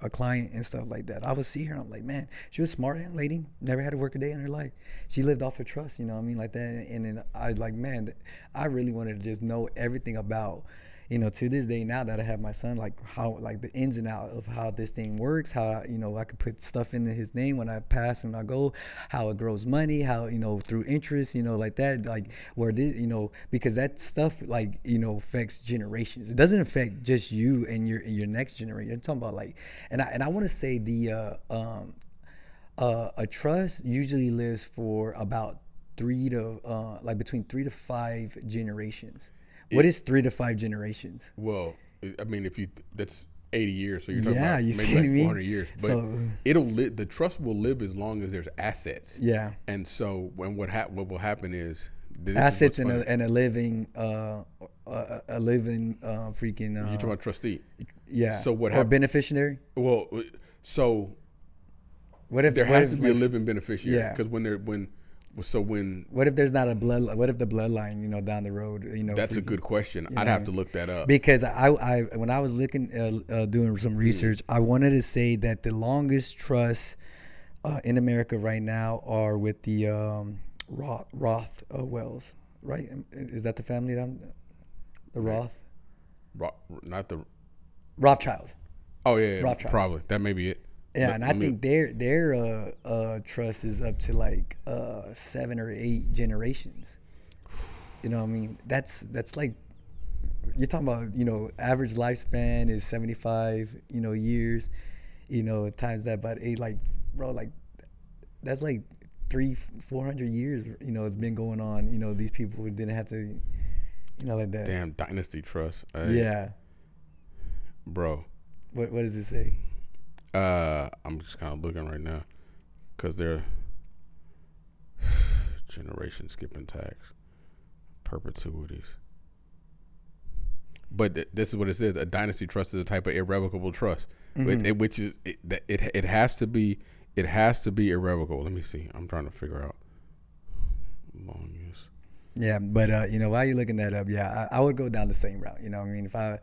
a client and stuff like that, I would see her and I'm like, man, she was a smart young lady, never had to work a day in her life. She lived off her trust, you know what I mean, like that. And then I was like, man, I really wanted to just know everything about, you know, to this day now that I have my son, like how, like the ins and outs of how this thing works, how, you know, I could put stuff into his name when I pass and I go, how it grows money, how, you know, through interest, you know, like that, like where this, you know, because that stuff, like, you know, affects generations. It doesn't affect just you and your next generation. I'm talking about like, and I want to say a trust usually lives for about between 3 to 5 generations. What is 3 to 5 generations? Well, I mean, that's 80 years, so you're talking about maybe like 400 years. But so, the trust will live as long as there's assets. Yeah. And so what will happen is assets and a living freaking. You're talking about trustee. Yeah. So what or beneficiary? Well, so what if there has to be a living beneficiary? Yeah. Because what if there's not a blood? What if the bloodline, you know, down the road, you know? That's a good question. I'd have to look that up. Because I when I was looking doing some research, I wanted to say that the longest trusts in America right now are with the Roth Wells, right? Is that the family the Roth? Not the Rothschilds. Oh yeah, Rothschilds. Probably that may be it. Yeah, and I think their trust is up to like 7 or 8 generations. You know what I mean? That's like, you're talking about, you know, average lifespan is 75, you know, years, you know, times that by 8, like, bro, like that's like 300-400 years, you know, it's been going on. You know, these people didn't have to, you know, like that. Damn dynasty trust. Yeah. Bro. What does it say? I'm just kind of looking right now because they're generation skipping tax, perpetuities. But this is what it says: a dynasty trust is a type of irrevocable trust, which is it has to be irrevocable. Let me see. I'm trying to figure out long use. Yeah, but you know, while you're looking that up, yeah, I would go down the same route. You know what I mean? If I,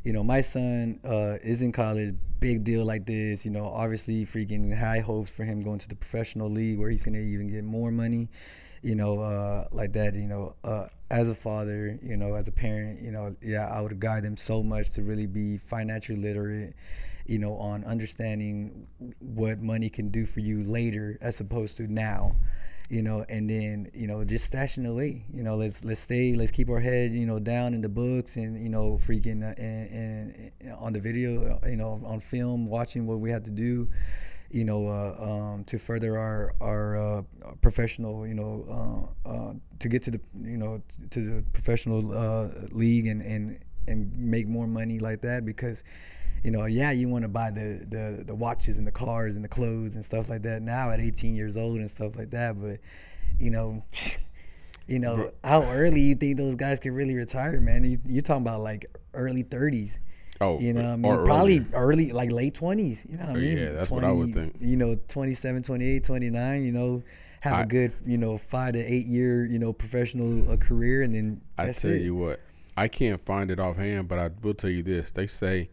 you know, my son is in college, big deal like this, you know, obviously freaking high hopes for him going to the professional league where he's going to even get more money, you know, like that, you know, as a father, you know, as a parent, you know, yeah, I would guide them so much to really be financially literate, you know, on understanding what money can do for you later as opposed to now. You know, and then, you know, just stashing away. You know, let's keep our head, you know, down in the books and, you know, freaking and on the video, you know, on film, watching what we have to do, you know, to further our professional, you know, to get to the, you know, to the professional league and make more money like that. Because, you know, yeah, you want to buy the watches and the cars and the clothes and stuff like that now at 18 years old and stuff like that. But, you know, how early you think those guys can really retire, man? You're talking about like early 30s. Oh, you know what I mean? Probably early, like late 20s. You know what I mean? Yeah, that's 20, what I would think. You know, 27, 28, 29, you know, have a good, you know, 5 to 8 year, you know, professional career. And then I tell you what, I can't find it offhand, but I will tell you this. They say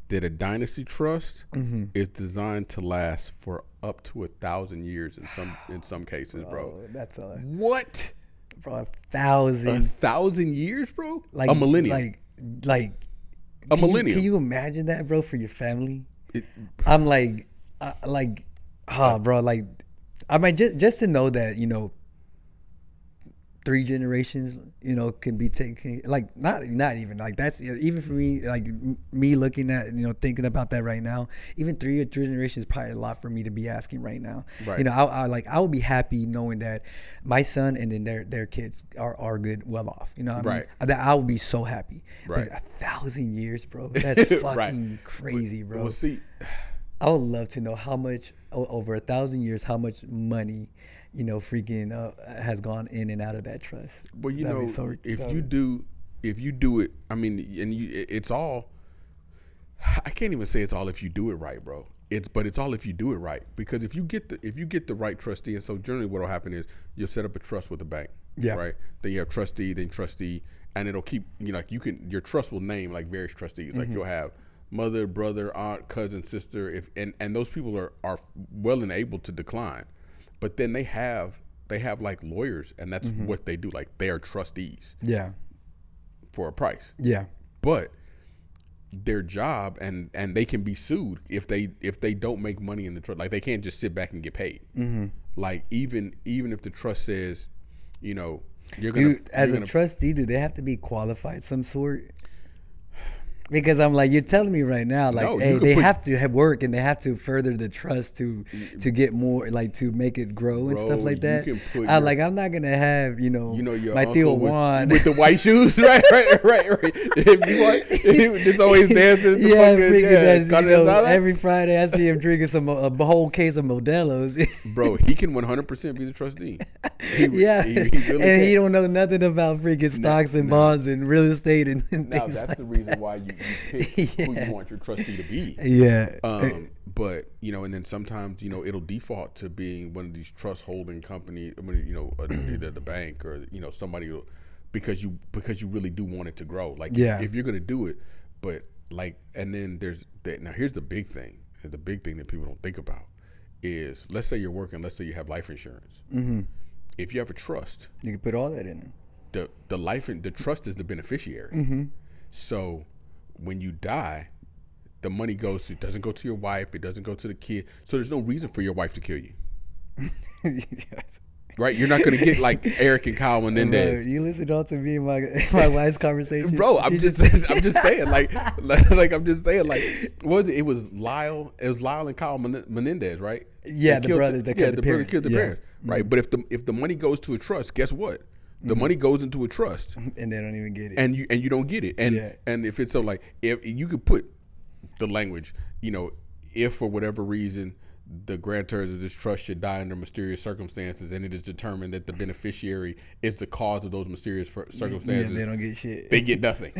that a dynasty trust is designed to last for up to 1,000 years in some cases, bro. That's what? Bro, 1,000. 1,000 years, bro? Like a millennium. Like a millennium. Can you imagine that, bro, for your family? I'm like, bro, like, I mean, just to know that, you know, 3 generations, you know, can be taken, like, not even, like, that's, even for me, like, me looking at, you know, thinking about that right now, even 3 generations is probably a lot for me to be asking right now. Right. You know, I would be happy knowing that my son and then their kids are good, well off. You know what I mean? That I would be so happy. Right. But 1,000 years, bro, that's fucking crazy, bro. Well, see, I would love to know how much, over 1,000 years, how much money, you know, freaking has gone in and out of that trust. Well, you know, if you do it, I mean, and it's all, I can't even say it's all if you do it right, bro. But it's all if you do it right. Because if you get the right trustee, and so generally what will happen is you'll set up a trust with a bank. Yeah. Right. Then you have trustee, and it'll keep, you know, like your trust will name like various trustees. Like you'll have mother, brother, aunt, cousin, sister, and those people are well and able to decline. But then they have like lawyers, and that's what they do. Like, they are trustees. Yeah. For a price. Yeah. But their job, and they can be sued if they don't make money in the trust. Like, they can't just sit back and get paid. Like, even if the trust says, you know, as a trustee, do they have to be qualified some sort? Because I'm like, you're telling me right now, like, no, hey, they have to have work and they have to further the trust to get more, like, to make it grow and stuff like that. I'm not gonna have, you know my Theo Juan with the white shoes, right. If you want, it's always dancing. Every Friday I see him drinking a whole case of Modelo's. Bro, he can 100% be the trustee. He really he don't know nothing about freaking stocks and bonds and real estate and things that's like the reason why you pick who you want your trustee to be. Yeah. But, you know, and then sometimes, you know, it'll default to being one of these trust holding companies, you know, either the bank or, you know, somebody, because you really do want it to grow. Like, if you're going to do it, but like, and then there's that. Now, here's the big thing. The big thing that people don't think about is, let's say you're working, let's say you have life insurance. If you have a trust, you can put all that in there. The trust is the beneficiary. So when you die, the money doesn't go to your wife, it doesn't go to the kid. So there's no reason for your wife to kill you. Yes. Right? You're not going to get like Eric and Kyle Menendez. Bro, you listen all to me and my wife's conversation. Bro, I'm just saying, I'm just saying, like, what was it? It was Lyle and Kyle Menendez, right? Yeah, the brothers that killed the parents. Killed the parents, right? But if the money goes to a trust, guess what? The money goes into a trust, and they don't even get it, and you don't get it, and if it's so, like, if you could put the language, you know, if for whatever reason the grantors of this trust should die under mysterious circumstances, and it is determined that the beneficiary is the cause of those mysterious circumstances, they don't get shit. They get nothing.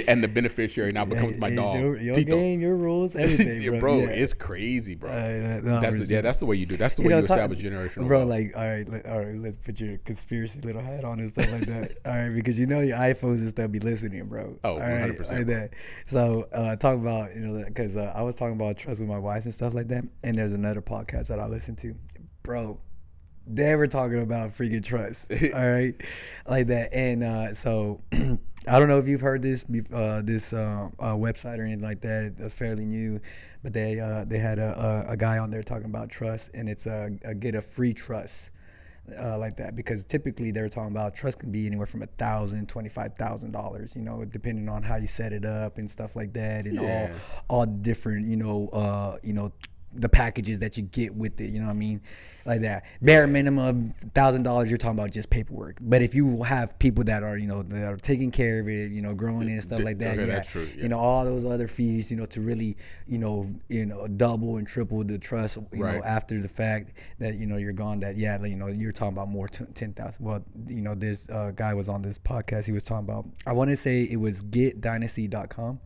And the beneficiary now becomes my dog. Your game, your rules, everything, bro. It's crazy, bro. That's the way you do. That's the way you establish generational. Bro, like, all right, let's put your conspiracy little hat on and stuff like that. All right, because you know your iPhones and stuff be listening, bro. Oh, 100%. Like that. So talk about, you know, because I was talking about trust with my wife and stuff like that. And there's another podcast that I listen to, bro. They were talking about freaking trust, all right, like that. And so I don't know if you've heard this website or anything like that. It's fairly new, but they had a guy on there talking about trust, and it's a get a free trust. Like that, because typically they're talking about trust can be anywhere from $1,000, $25,000, you know, depending on how you set it up and stuff like that, and all different, the packages that you get with it, you know what I mean, like that. Bare minimum $1,000, you're talking about just paperwork. But if you have people that are, that are taking care of it, growing it and stuff like that, that's true. Yeah. All those other fees, to really, double and triple the trust, after the fact that you're gone. That you're talking about more 10,000. Well, this guy was on this podcast. He was talking about, I want to say it was getdynasty.com.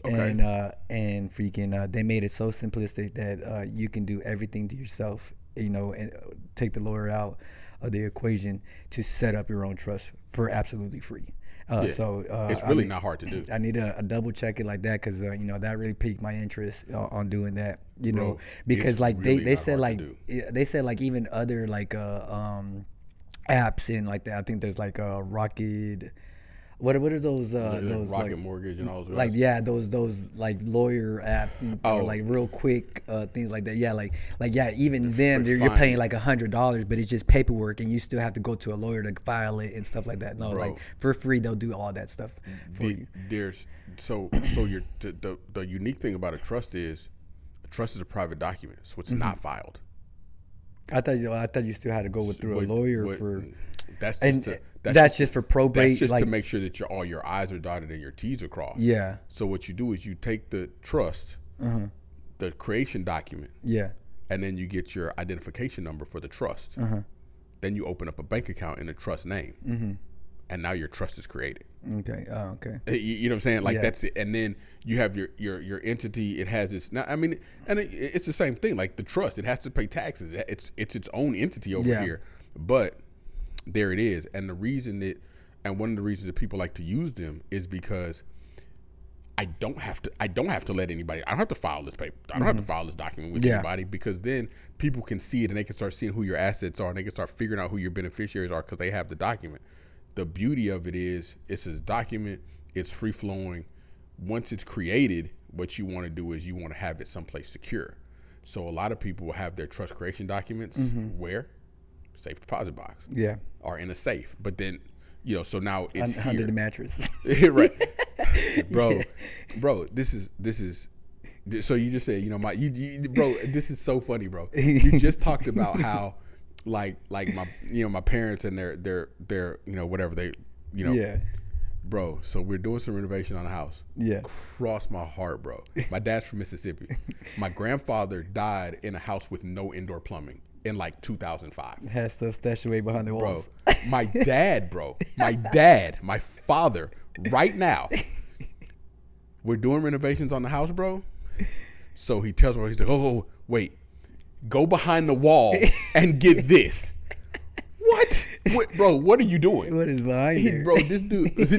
Okay. And freaking they made it so simplistic that you can do everything to yourself, and take the lawyer out of the equation to set up your own trust for absolutely free. So it's really not hard to do. I need a double check it like that, because that really piqued my interest on doing that. Bro, because like really they said like even other like apps and like that. I think there's like a Rocket. What are those Rocket like Mortgage and all those like those like lawyer app or like real quick things like that, even them you're paying like $100, but it's just paperwork and you still have to go to a lawyer to file it and stuff like that. No, like for free they'll do all that stuff for you. There's the unique thing about a trust is a private document, so it's not filed. I thought you still had to go through a lawyer for. That's just for probate. That's just to make sure that all your I's are dotted and your T's are crossed. Yeah. So what you do is you take the trust, the creation document. Yeah. And then you get your identification number for the trust. Then you open up a bank account in the trust name. And now your trust is created. Okay. Oh, okay. You know what I'm saying? Like that's it. And then you have your entity. It has this. Now, I mean, and it's the same thing. Like the trust, it has to pay taxes. It's its own entity over here. But there it is. And one of the reasons that people like to use them is because I don't have to let anybody. I don't have to file this paper. I don't have to file this document with anybody, because then people can see it and they can start seeing who your assets are and they can start figuring out who your beneficiaries are because they have the document. The beauty of it is it's a document. It's free flowing. Once it's created, what you want to do is you want to have it someplace secure. So a lot of people will have their trust creation documents where? Safe deposit box. Yeah. Or in a safe. But then, so now it's under the mattress. Right. Bro, this is so you just said, bro, this is so funny, bro. You just talked about how like my parents and their whatever they bro, so we're doing some renovation on the house. Yeah. Cross my heart, bro. My dad's from Mississippi. My grandfather died in a house with no indoor plumbing in like 2005. Has stuff stashed away behind the walls. Bro, my father, right now, we're doing renovations on the house, bro. So he tells me, he's like, oh, wait, go behind the wall and get this. What? Bro, what are you doing? What is behind here? Bro, this dude just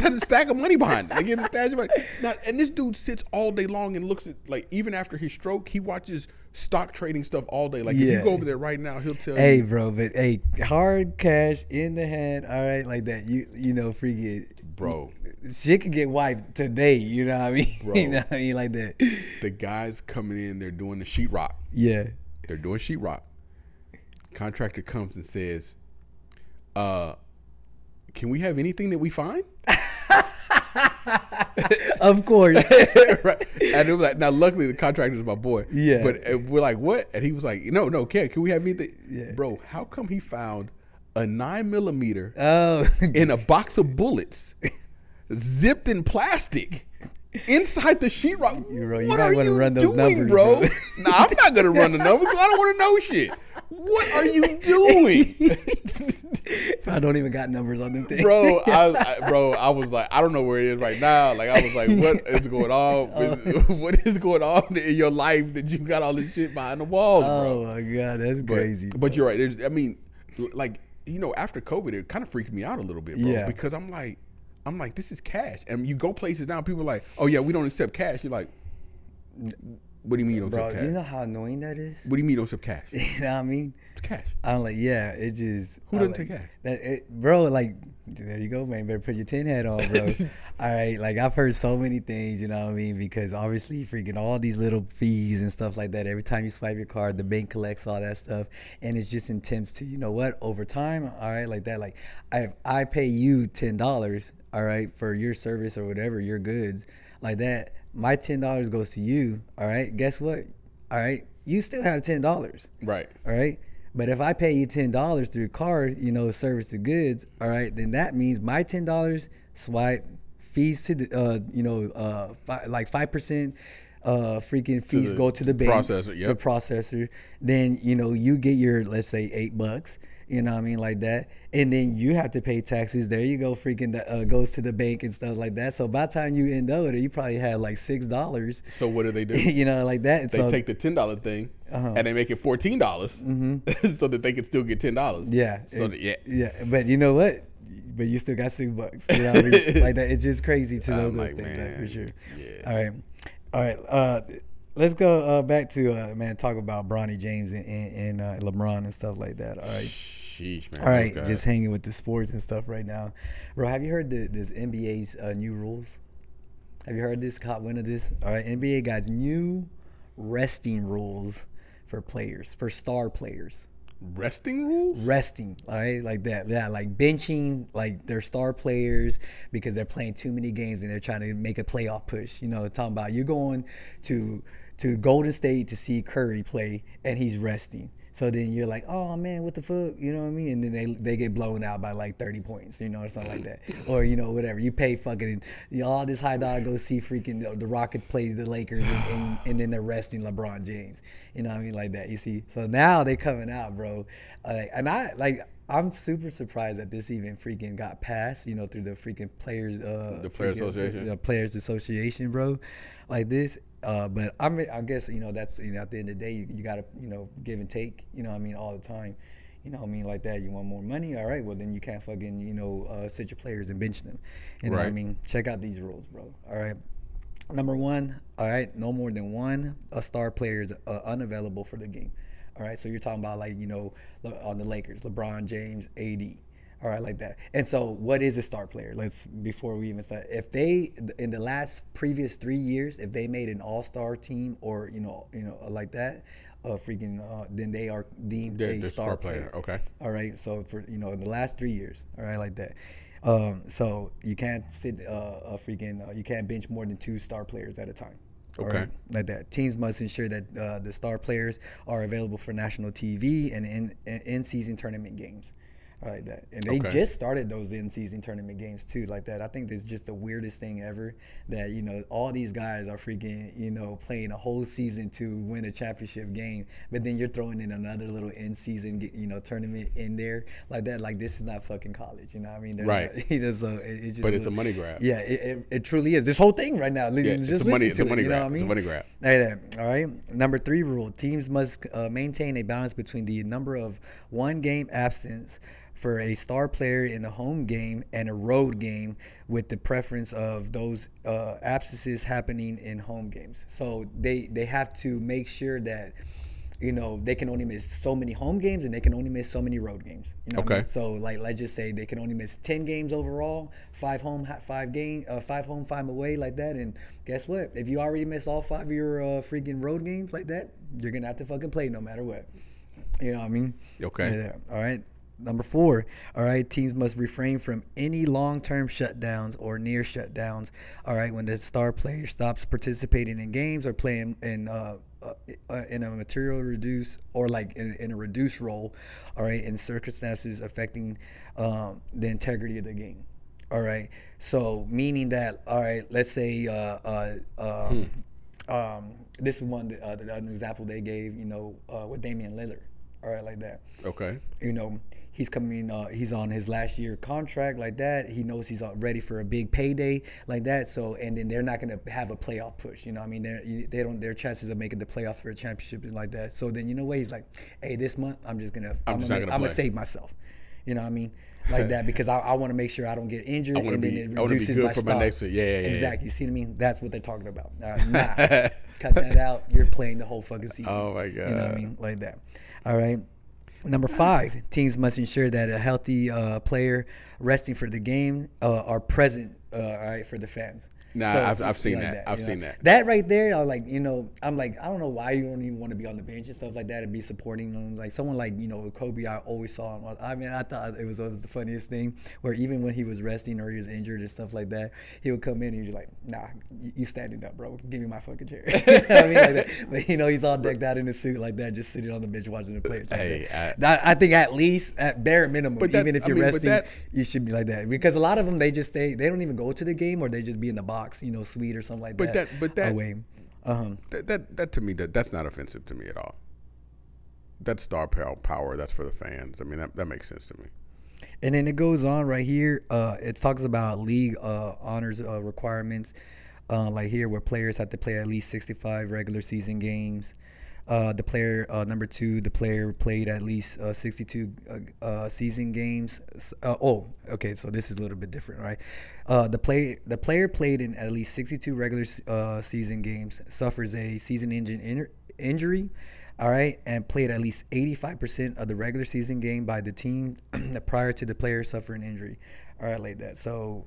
had a stack of money behind it. Like, he had a stash of money. Now, and this dude sits all day long and looks at, like, even after his stroke, he watches stock trading stuff all day. Like, if you go over there right now, he'll tell you. Hey, bro, but hey, hard cash in the hand, all right, like that. Freaking. Bro. Shit could get wiped today, you know what I mean? Bro. You know what I mean? Like that. The guys coming in, they're doing the sheetrock. Yeah. They're doing sheetrock. Contractor comes and says, can we have anything that we find? Of course. Right. And it was like, now luckily the contractor is my boy. Yeah. But we're like, what? And he was like, no, can we have anything? Yeah. Bro, how come he found a 9mm in a box of bullets zipped in plastic inside the sheetrock? You might want to run those numbers, bro. Nah, I'm not going to run the numbers because I don't want to know shit. What are you doing? I don't even got numbers on them things. Bro, I was like, I don't know where it is right now. Like, I was like, what is going on? What is going on in your life that you got all this shit behind the walls, bro? Oh, my God. That's crazy. But you're right. After COVID, it kind of freaked me out a little bit, bro. Yeah. Because I'm like, this is cash. And you go places now, people are like, oh, yeah, we don't accept cash. You're like, what do you mean you don't accept cash? You know how annoying that is? What do you mean you don't accept cash? You know what I mean? It's cash. I'm like, yeah, it just. Who doesn't take cash? Bro, like, There you go, man. Better put your tin hat on, bro. All right, like I've heard so many things, you know what I mean? Because obviously, freaking all these little fees and stuff like that. Every time you swipe your card, the bank collects all that stuff, and it's just attempts to, you know what? Over time, all right, like that. Like I pay you $10, all right, for your service or whatever, your goods, like that. My $10 goes to you, all right. Guess what? All right, you still have $10, Right. all right. But if I pay you $10 through card, you know, service to goods, all right, then that means my $10 swipe fees to the, you know, like 5%, freaking fees go to the bank, processor, the processor. Then you know you get your, let's say, $8. You know what I mean, like that, and then you have to pay taxes. There you go, freaking goes to the bank and stuff like that. So by the time you end up with it, you probably have like $6. So what do? You know, like that. They take the $10 thing and they make it $14 so that they can still get $10. Yeah. So yeah. But you know what? But you still got $6. You know what I mean? Like that. It's just crazy to know those things, like, for sure. Yeah. All right. Let's go back to man. Talk about Bronny James and LeBron and stuff like that. All right. Sheesh, man. All right, just hanging with the sports and stuff right now, bro. Have you heard this NBA's new rules? Have you heard this? Caught wind of this? All right, NBA got new resting rules for players, for star players. Resting rules? Resting, all right, like that. Yeah, like benching, like their star players because they're playing too many games and they're trying to make a playoff push. You know, talking about you're going to Golden State to see Curry play and he's resting. So then you're like, oh man, what the fuck, you know what I mean? And then they get blown out by like 30 points, you know, or something like that, or you know, whatever. You pay fucking all this high dollar go see freaking the Rockets play the Lakers, and then they're resting LeBron James, you know what I mean, like that. You see, so now they coming out, bro, and I'm super surprised that this even freaking got passed, you know, through the freaking players, the Players Association, the Players Association, bro, like this. But I guess, you know, that's, you know, at the end of the day, you got to, you know, give and take, you know what I mean, all the time. You know what I mean, like that. You want more money? All right, well, then you can't fucking, you know, sit your players and bench them. You know what I mean? Check out these rules, bro. All right. Number one, all right, no more than one star player is unavailable for the game. All right, so you're talking about, like, you know, on the Lakers, LeBron James, AD. All right, like that. And so what is a star player? Before we even start, if they, in the last previous 3 years, if they made an all-star team or, you know, like that, then they are deemed a star player. Okay. All right. So for, you know, in the last 3 years, all right, like that. So you can't you can't bench more than 2 star players at a time. Okay. Right? Like that. Teams must ensure that the star players are available for national TV and in-season tournament games. Like that. And they just started those in-season tournament games too, like that. I think that's just the weirdest thing ever, that, you know, all these guys are freaking, you know, playing a whole season to win a championship game, but then you're throwing in another little in-season, you know, tournament in there, like that. Like, this is not fucking college, you know what I mean? Right. So it's just, but it's a money grab. Yeah, it truly is. This whole thing right now. Yeah, just it's a money you know grab. what I mean? It's a money grab. Like that. All right. Number 3 rule: teams must maintain a balance between the number of one-game absence for a star player in a home game and a road game, with the preference of those absences happening in home games. So they have to make sure that, you know, they can only miss so many home games and they can only miss so many road games. You know what I mean? So, like, let's just say they can only miss 10 games overall, 5 home, 5 home, 5 away, like that. And guess what? If you already miss all 5 of your freaking road games like that, you're gonna have to fucking play no matter what. You know what I mean? Okay. Yeah. All right. Number 4, all right, teams must refrain from any long-term shutdowns or near shutdowns, all right, when the star player stops participating in games or playing in a material reduce or like in a reduced role, all right, in circumstances affecting the integrity of the game. All right, so meaning that, all right, let's say this is an example they gave, you know, with Damian Lillard. All right, like that. Okay. You know, he's coming. He's on his last year contract, like that. He knows he's ready for a big payday, like that. So, and then they're not gonna have a playoff push. You know, what I mean, they don't. Their chances of making the playoffs for a championship and like that. So then, you know what? He's like, hey, this month I'm gonna save myself. You know what I mean? Like that, because I want to make sure I don't get injured, and then it reduces my stock. Exactly. You see what I mean? That's what they're talking about. Nah, cut that out. You're playing the whole fucking season. Oh my god. You know what I mean? Like that. All right. Number 5, teams must ensure that a healthy player resting for the game are present, all right, for the fans. Nah, So, I've seen like that. I've seen that. That right there, I'm like, I don't know why you don't even want to be on the bench and stuff like that and be supporting them. Like someone like, Kobe, I always saw him. I mean, I thought it was the funniest thing where even when he was resting or he was injured and stuff like that, he would come in and he's like, nah, you standing up, bro. Give me my fucking chair. You know what I mean? Like that. But, he's all decked out in a suit like that, just sitting on the bench watching the players. Like I think at least, at bare minimum, even if you're resting, you should be like that. Because a lot of them, they don't even go to the game or they just be in the box, suite or something like that. But that away. That to me, that's not offensive to me at all. That's star power. That's for the fans. I mean, that makes sense to me. And then it goes on right here. It talks about league honors requirements, like here where players have to play at least 65 regular season games. The player number 2, the player played at least 62 season games. Okay, so this is a little bit different, right? The player played in at least 62 regular season games, suffers a season-ending injury, all right, and played at least 85% of the regular season game by the team prior to the player suffering injury. All right, like that. So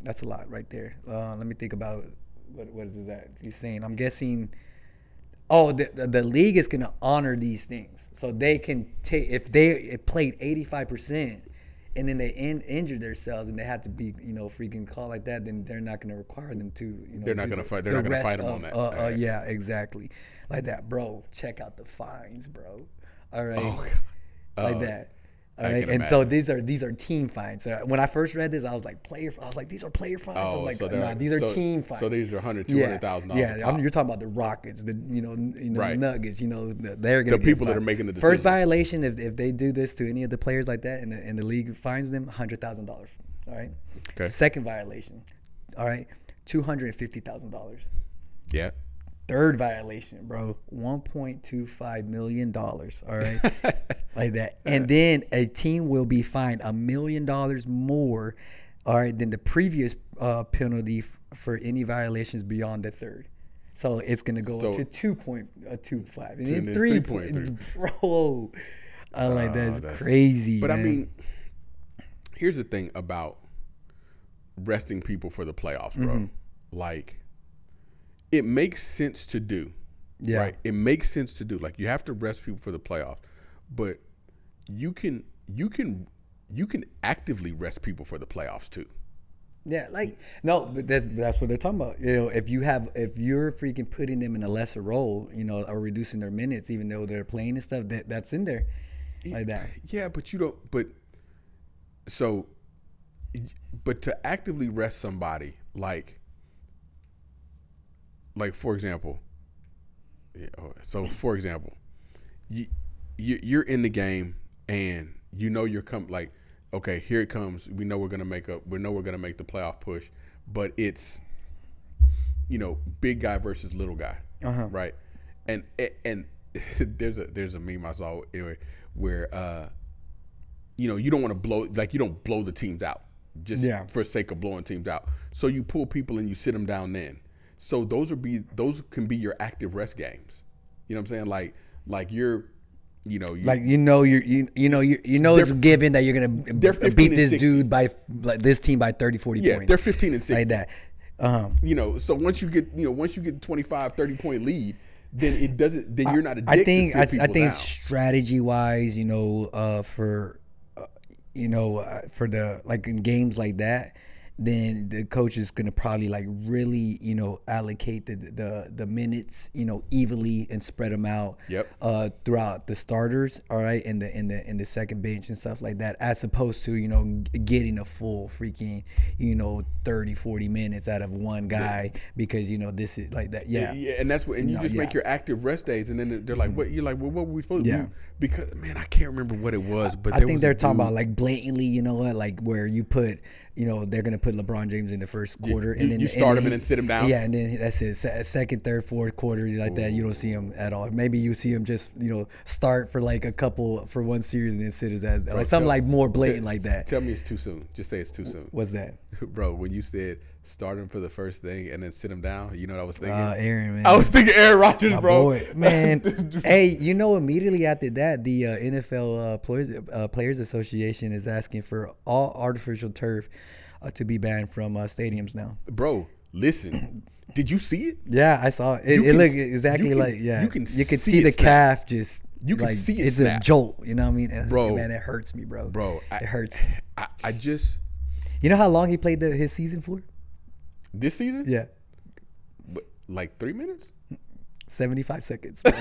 that's a lot right there. Let me think about what is that he's saying. I'm guessing. Oh, the league is going to honor these things. So they can take, if they played 85% and then they injured themselves and they had to be, freaking called like that, then they're not going to require them to, They're not going to fight. They're not going to fight them on that. Yeah, exactly. Like that, bro. Check out the fines, bro. All right. Like that. All right, and so these are team fines. So when I first read this, I was like, these are player fines. I was like, so nah, these are team fines. So these are $100,000, $200,000. Yeah, you're talking about the Rockets, the right. Nuggets. They're gonna the people that are making the decision. First violation if they do this to any of the players like that, and the league fines them $100,000. All right. Okay. Second violation, all right, $250,000. Yeah. Third violation, bro, $1.25 million. All right, like that. And then a team will be fined $1 million more, all right, than the previous penalty for any violations beyond the third. So it's gonna go to 2.25 and then 3.3. Bro, I'm like that's crazy. But man. I mean, here's the thing about resting people for the playoffs, bro. Mm-hmm. Like, it makes sense to do, right? It makes sense to do. Like, you have to rest people for the playoffs, but you can actively rest people for the playoffs too. Yeah, like no, but that's what they're talking about. If you're freaking putting them in a lesser role, or reducing their minutes, even though they're playing and stuff, that's in there, like that. Yeah, but you don't. But to actively rest somebody, like for example, you're in the game and you're like, okay, here it comes. We know we're gonna make the playoff push, but it's big guy versus little guy, right? And there's a meme I saw anyway where you don't want to blow, like, you don't blow the teams out just for sake of blowing teams out. So you pull people and you sit them down then. So those can be your active rest games. You know what I'm saying? Like you're it's given that you're gonna beat this dude by this team by 30, 40 points. Yeah, they're 15 and 16. Like that. So once you get 25, 30 point lead, then it doesn't. Then you're not addicted. I think strategy wise, for the like in games like that, then the coach is gonna probably like really allocate the minutes evenly and spread them out throughout the starters, all right, and the second bench and stuff like that, as opposed to getting a full freaking 30, 40 minutes out of one guy because this is like that. Yeah, and that's what, and you just make your active rest days, and then they're like, what? You're like, well, what were we supposed to do? Because I can't remember what it was, but I think they're talking about like blatantly, like where you put. They're going to put LeBron James in the first quarter. And then you start him and then sit him down? Yeah, and then that's it. Second, third, fourth quarter, like that, you don't see him at all. Maybe you see him just, start for like for one series and then sit his ass down. Like something like more blatant like that. Tell me it's too soon. Just say it's too soon. What's that? Bro, when you said start him for the first thing and then sit him down? You know what I was thinking? Aaron, man. I was thinking Aaron Rodgers, My bro. boy, man. Hey, immediately after that, the NFL Players Association is asking for all artificial turf to be banned from stadiums now. Bro, listen. Did you see it? Yeah, I saw it. It looked exactly like You can see the calf just. You can see it. It's snap. a jolt. You know what I mean? Bro, man, it hurts me, bro. Bro, it hurts. I just. You know how long he played his season for? This season? Yeah. But like 3 minutes? 75 seconds, bro.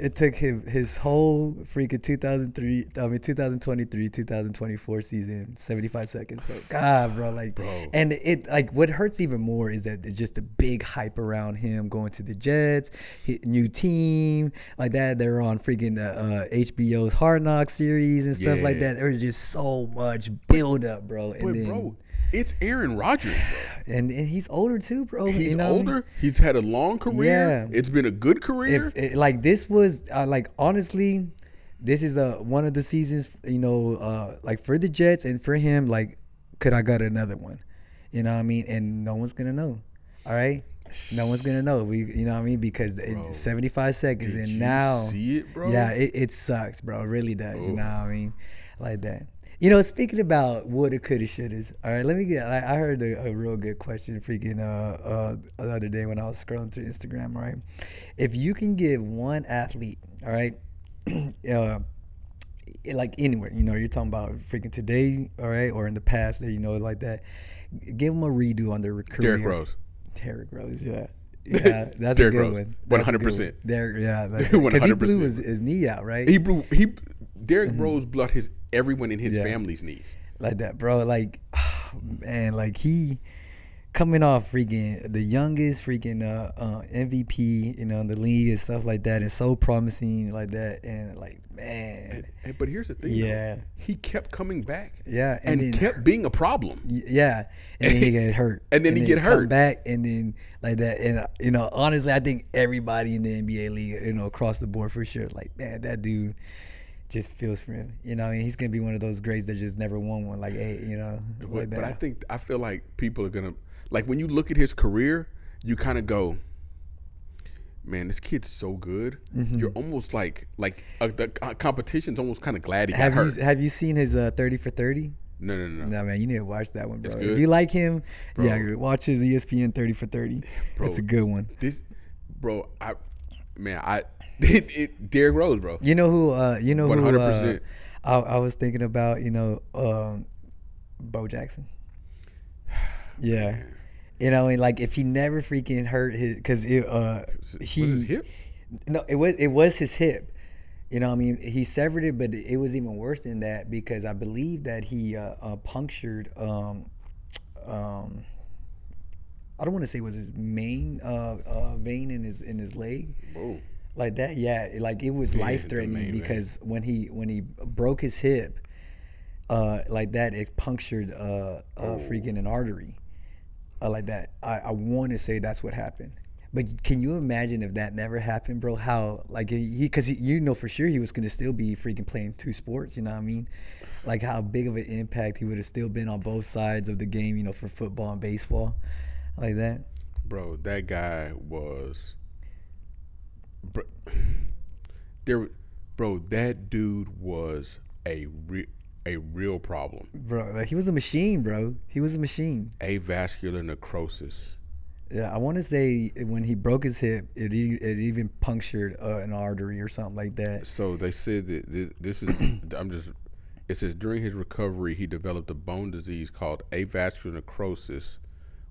It took him his whole freaking 2023, 2024 season, 75 seconds, bro. God, bro, and it what hurts even more is that it's just the big hype around him going to the Jets, new team, like that. They're on freaking HBO's Hard Knocks series and stuff like that. There's just so much build up, bro. And then, bro, it's Aaron Rodgers, bro. And he's older too, bro. He's older. He's had a long career. Yeah. It's been a good career. This was honestly, this is one of the seasons, for the Jets and for him, could I got another one? You know what I mean? And no one's gonna know. All right? No one's gonna know. You know what I mean? Because it's 75 seconds and now see it, bro? Yeah, it sucks, bro. It really does. You know what I mean? Like that. Speaking about woulda, coulda, shouldas. All right, let me get. I heard a real good question freaking the other day when I was scrolling through Instagram. Right, if you can give one athlete, all right, like anywhere, you're talking about freaking today, all right, or in the past, like that, give them a redo on their career. Derrick Rose, yeah. Yeah, that's a good one. 100%. Because he blew his knee out, right? Derrick Rose blew everyone in his family's knees. Like that, bro. Man, he coming off freaking the youngest freaking MVP, in the league and stuff like that, and so promising like that, and man. But here's the thing, though. He kept coming back. Yeah, and then kept being a problem. Yeah, and then he get hurt. and then he get hurt. Come back, and then like that, and honestly, I think everybody in the NBA league, across the board for sure, man, that dude just feels for him. He's gonna be one of those greats that just never won one. But I feel like people are gonna when you look at his career, you kind of go, man, this kid's so good. Mm-hmm. You're almost the competition's almost kind of glad he got hurt. Have you seen his 30 for 30? No. No, man, you need to watch that one, bro. It's good. If you like him, watch his ESPN 30 for 30. Bro, it's a good one. Derrick Rose, bro. You know who? 100%. I was thinking about, Bo Jackson. Yeah. If he never freaking hurt because was his hip? No, it was his hip. He severed it, but it was even worse than that because I believe that he punctured. I don't want to say it was his main vein in his leg. Whoa. Like that, yeah. It was life threatening because when he broke his hip, like that, it punctured freaking an artery. Like that. I want to say that's what happened. But can you imagine if that never happened, bro? How because for sure he was gonna still be freaking playing two sports. You know what I mean? How big of an impact he would have still been on both sides of the game. For football and baseball, like that. Bro, that guy was. Bro, that dude was a real problem. Bro, he was a machine, bro. He was a machine. Avascular necrosis. Yeah, I want to say when he broke his hip, it even punctured an artery or something like that. So they said that this is it says during his recovery he developed a bone disease called avascular necrosis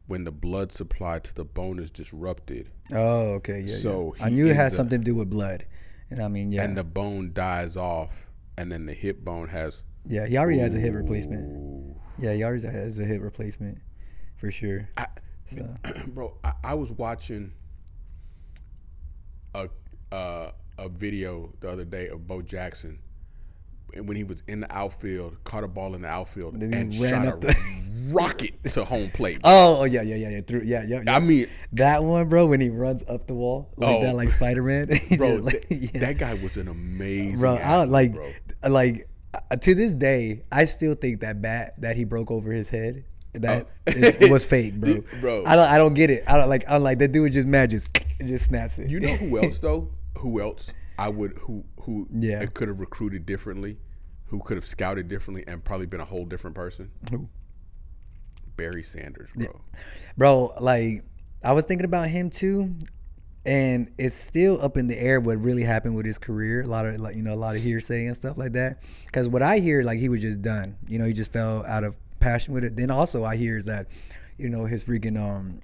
when the blood supply to the bone is disrupted. Oh, okay, yeah. So I knew it had something to do with blood, and and the bone dies off, and then the hip bone has. Yeah, he already has a hip replacement. Yeah, he already has a hip replacement, for sure. Bro, I was watching a video the other day of Bo Jackson when he was in the outfield, caught a ball in the outfield, and shot a rocket to home plate. Oh yeah. Yeah. I mean, that one, bro, when he runs up the wall that, like Spider-Man. Bro, that guy was an amazing bro. Athlete, To this day, I still think that bat that he broke over his head, that was fake, bro. Bro. I don't get it. I'm like that dude just mad, just snaps it. You know who else though? Who else I would who Yeah. it could have recruited differently, who could have scouted differently and probably been a whole different person? Who? Barry Sanders, bro. Yeah. Bro, like I was thinking about him too, and it's still up in the air what really happened with his career. A lot of hearsay and stuff like that. Because what I hear, like he was just done. You know, he just fell out of passion with it. Then also I hear is that, you know, his freaking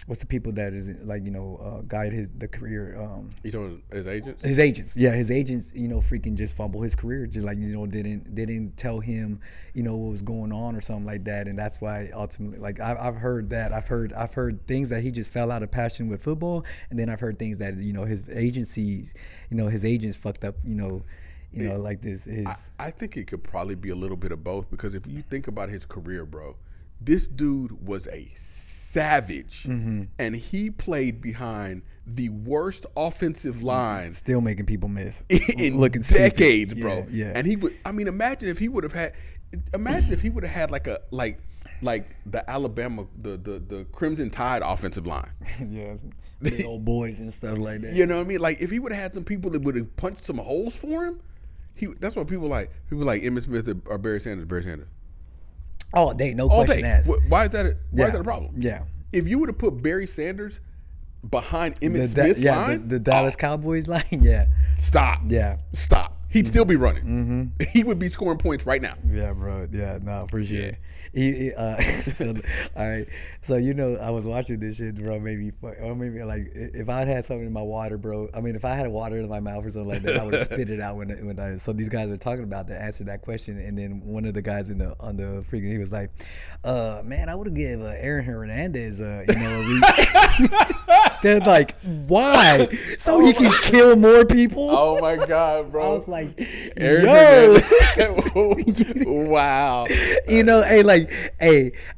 what's the people that is like, you know, guide the career. You talking his agents? His agents, yeah, his agents, you know, freaking just fumble his career, just like, you know, didn't tell him, you know, what was going on or something like that, and that's why ultimately, like I've heard that, I've heard things that he just fell out of passion with football, and then I've heard things that, you know, his agency, you know, his agents fucked up, you know, like this is. I think it could probably be a little bit of both, because if you think about his career, bro, this dude was a savage, and he played behind the worst offensive line, still making people miss in looking decades, stupid. bro. Yeah. And he would, I mean, imagine if he would have had like a like the Alabama, the Crimson Tide offensive line. Yeah, big old boys and stuff like that. You know what I mean? Like if he would have had some people that would have punched some holes for him, that's what people like Emmitt Smith or Barry Sanders. All day, no question asked. Why is that a problem? Yeah. If you would have put Barry Sanders behind Emmitt Smith's line, the Dallas Cowboys line, yeah. Stop. Yeah. Stop. He'd still be running. He would be scoring points right now. Yeah, bro. Yeah, no, for sure. So, all right. So, you know, I was watching this shit, bro. Maybe like if I had something in my water, bro. I mean, if I had water in my mouth or something like that, I would have spit it out when I. So these guys are talking about to answer that question, and then one of the guys on the freaking, he was like, man, I would have give Aaron Hernandez, you know, they're like, why? So he can kill more people? Oh my God, bro. I was like, Aaron wow. You know,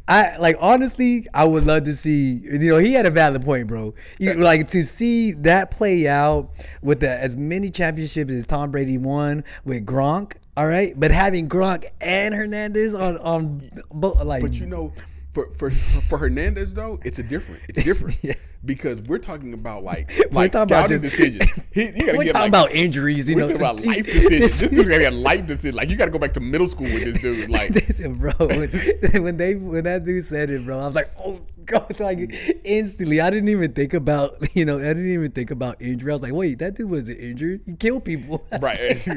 I honestly, I would love to see, you know, he had a valid point, bro. Like to see that play out with as many championships as Tom Brady won with Gronk, all right? But having Gronk and Hernandez on both, like. But you know, for Hernandez though, it's different. Yeah. Because we're talking about like scouting decisions. We're talking about injuries, you know. We're talking about life decisions. This dude got a life decision. Like you got to go back to middle school with this dude. Like, bro, when that dude said it, bro, I was like, oh God, like instantly. I didn't even think about, you know, injury. I was like, wait, that dude wasn't injured. He killed people. Right.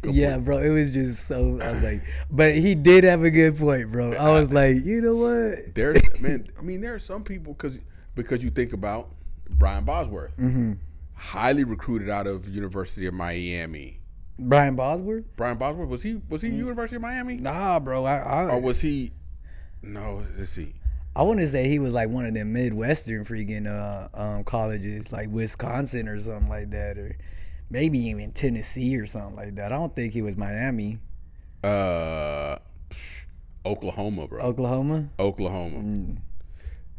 Yeah, bro. It was just so. I was like, but he did have a good point, bro. I was like, you know what? There are some people because you think about Brian Bosworth, highly recruited out of University of Miami. Brian Bosworth? Was he University of Miami? Nah, bro. Or was he? No, let's see. I want to say he was like one of them Midwestern freaking colleges, like Wisconsin or something like that, or maybe even Tennessee or something like that. I don't think he was Miami. Oklahoma, bro. Oklahoma.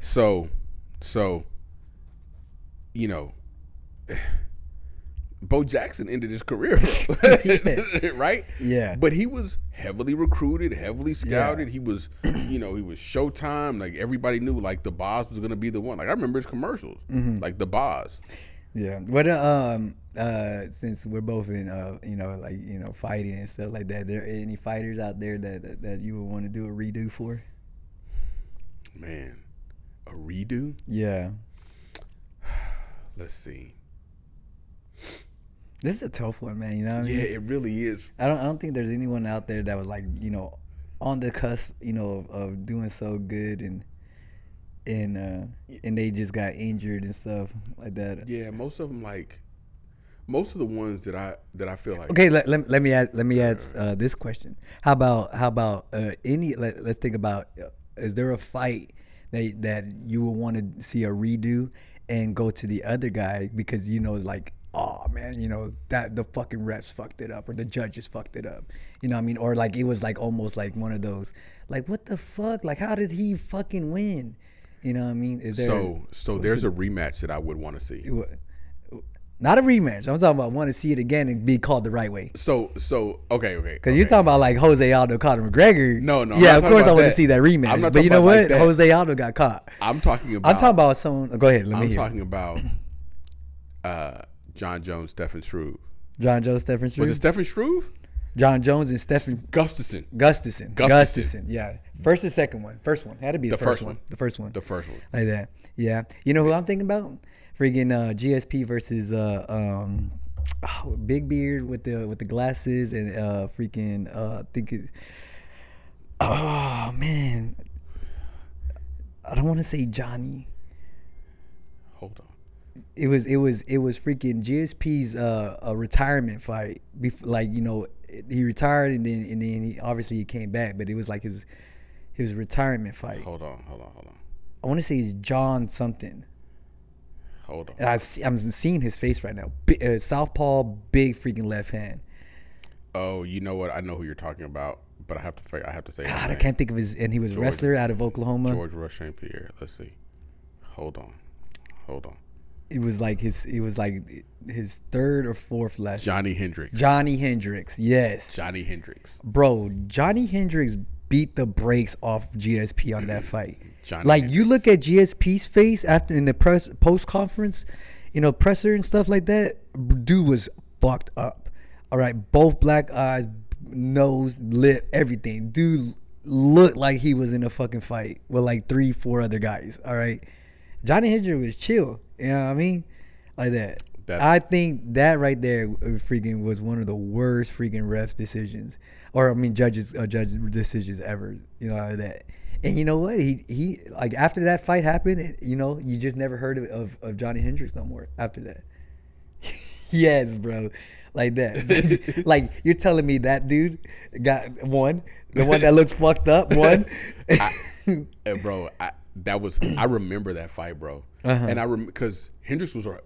So, you know, Bo Jackson ended his career, right? Yeah. But he was heavily recruited, heavily scouted. Yeah. He was, you know, he was Showtime. Like everybody knew, like the Boz was gonna be the one. Like I remember his commercials, like the Boz. Yeah. But since we're both in, you know, like, you know, fighting and stuff like that, there any fighters out there that you would want to do a redo for? Man, a redo? Yeah. Let's see. This is a tough one, man. You know what I mean? Yeah, it really is. I don't think there's anyone out there that was like, you know, on the cusp, you know, of doing so good and they just got injured and stuff like that. Yeah, most of the ones that I feel like. Okay, let me ask this question. How about let's think about, is there a fight that you would want to see a redo and go to the other guy because, you know, like, oh man, you know, that the fucking refs fucked it up or the judges fucked it up, you know what I mean? Or like it was like almost like one of those, like, what the fuck, like how did he fucking win, you know what I mean? Is there so there's a rematch that I would want to see. Not a rematch. I'm talking about want to see it again and be called the right way. So okay. Because you're talking about like Jose Aldo, Conor McGregor. No. Yeah, of course I want to see that rematch. But you know what? Like Jose Aldo got caught. I'm talking about someone. Go ahead. Let me hear. I'm talking about John Jones, Stephen Struve. John Jones, Stephen Struve. Was it Stephen Struve? John Jones and Stephen Gustafson. Yeah. First or second one? First one. Had to be the first one. The first one. Like that. Yeah. You know who I'm thinking about? Freaking GSP versus Big Beard with the glasses and oh man. I don't want to say Johnny. Hold on. It was freaking GSP's a retirement fight. Like, you know, he retired and then he obviously he came back, but it was like his retirement fight. Hold on. I want to say it's John something. Hold on. And I'm seeing his face right now. Southpaw, big freaking left hand. Oh, you know what? I know who you're talking about, but I have to say. God, I can't think of his. And he was wrestler out of Oklahoma. George Rush St. Pierre. Let's see. Hold on. It was like his third or fourth last. Johnny Hendricks. Yes. Johnny Hendricks. Bro, Johnny Hendricks beat the brakes off GSP on that fight. You look at GSP's face after in the post conference, you know, presser and stuff like that. Dude was fucked up. All right, both black eyes, nose, lip, everything. Dude looked like he was in a fucking fight with like 3-4 other guys. All right, Johnny Hendricks was chill. You know what I mean? Like that. I think that right there freaking was one of the worst freaking refs decisions, or I mean judges decisions ever. You know, like that. And you know what? He like after that fight happened, you know, you just never heard of Johnny Hendricks no more after that. Yes, bro. Like that. Like you're telling me that dude got one, the one that looks fucked up, one. Bro, I remember that fight, bro. And because Hendricks was a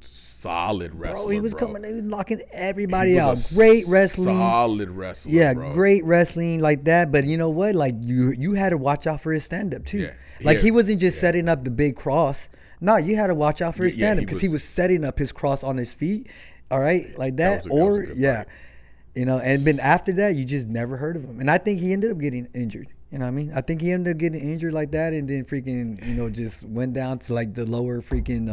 solid wrestler. Bro, he was coming in knocking everybody out. Great wrestling. Solid wrestler. Yeah, bro. Great wrestling like that. But you know what? Like you had to watch out for his stand up too. Yeah. Like he wasn't just setting up the big cross. No, you had to watch out for his stand up because he was setting up his cross on his feet. All right, like that. Fight. You know, and then after that, you just never heard of him. And I think he ended up getting injured. You know what I mean? I think he ended up getting injured like that, and then freaking, you know, just went down to like the lower freaking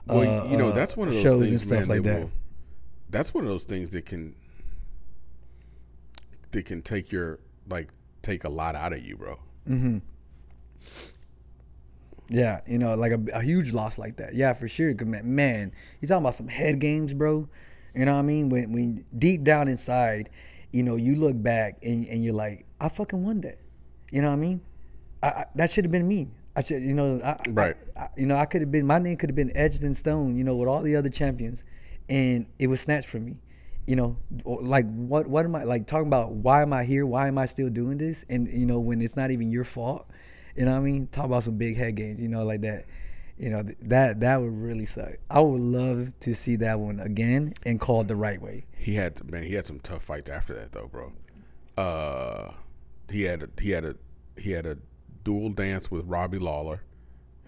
well, you know, that's one of those shows things, and stuff man, like that. That's one of those things that can take take a lot out of you, bro. Mm-hmm. Yeah, you know, like a huge loss like that. Yeah, for sure. Man, you talking about some head games, bro. You know what I mean? When deep down inside, you know, you look back and you're like, I fucking won that. You know what I mean? That should have been me. I should, you know, I could have been, my name could have been etched in stone, you know, with all the other champions, and it was snatched from me. You know, like what am I like talking about? Why am I here? Why am I still doing this? And you know, when it's not even your fault. You know what I mean? Talk about some big head games, you know, like that. You know, that would really suck. I would love to see that one again and called the right way. He had some tough fights after that though, bro. He had a dual dance with Robbie Lawler,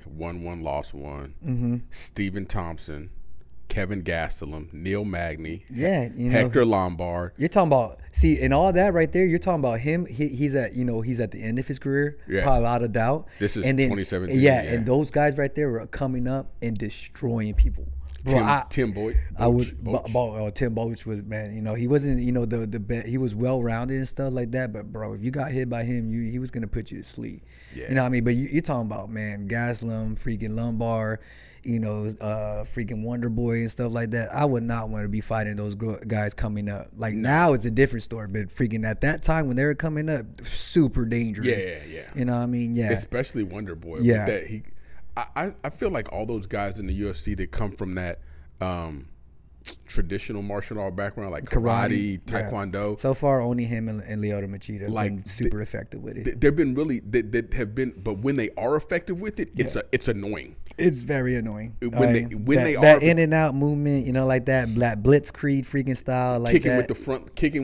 won one, lost one. Mm-hmm. Stephen Thompson, Kevin Gastelum, Neil Magny, you know, Hector Lombard. You're talking about and all that right there. You're talking about him. He's at the end of his career, probably a lot of doubt. This is and then, 2017. Yeah, and those guys right there were coming up and destroying people. Bro, Tim Boych. Tim Boych was, man. You know, he wasn't, you know, the he was well rounded and stuff like that. But bro, if you got hit by him, he was gonna put you to sleep. Yeah. You know what I mean? But you're talking about, man, Gaslam, freaking Lombard, you know, freaking Wonder Boy and stuff like that. I would not want to be fighting those guys coming up. Like now, it's a different story. But freaking at that time when they were coming up, super dangerous. Yeah. You know what I mean? Yeah. Especially Wonder Boy. Yeah. I feel like all those guys in the UFC that come from that traditional martial art background, like karate, taekwondo. Yeah. So far, only him and Lyoto Machida have been super effective with it. They've been really, that have been, but when they are effective with it, it's annoying. It's very annoying. When they that are in and out movement, you know, like that blitzkrieg freaking style, like kicking that.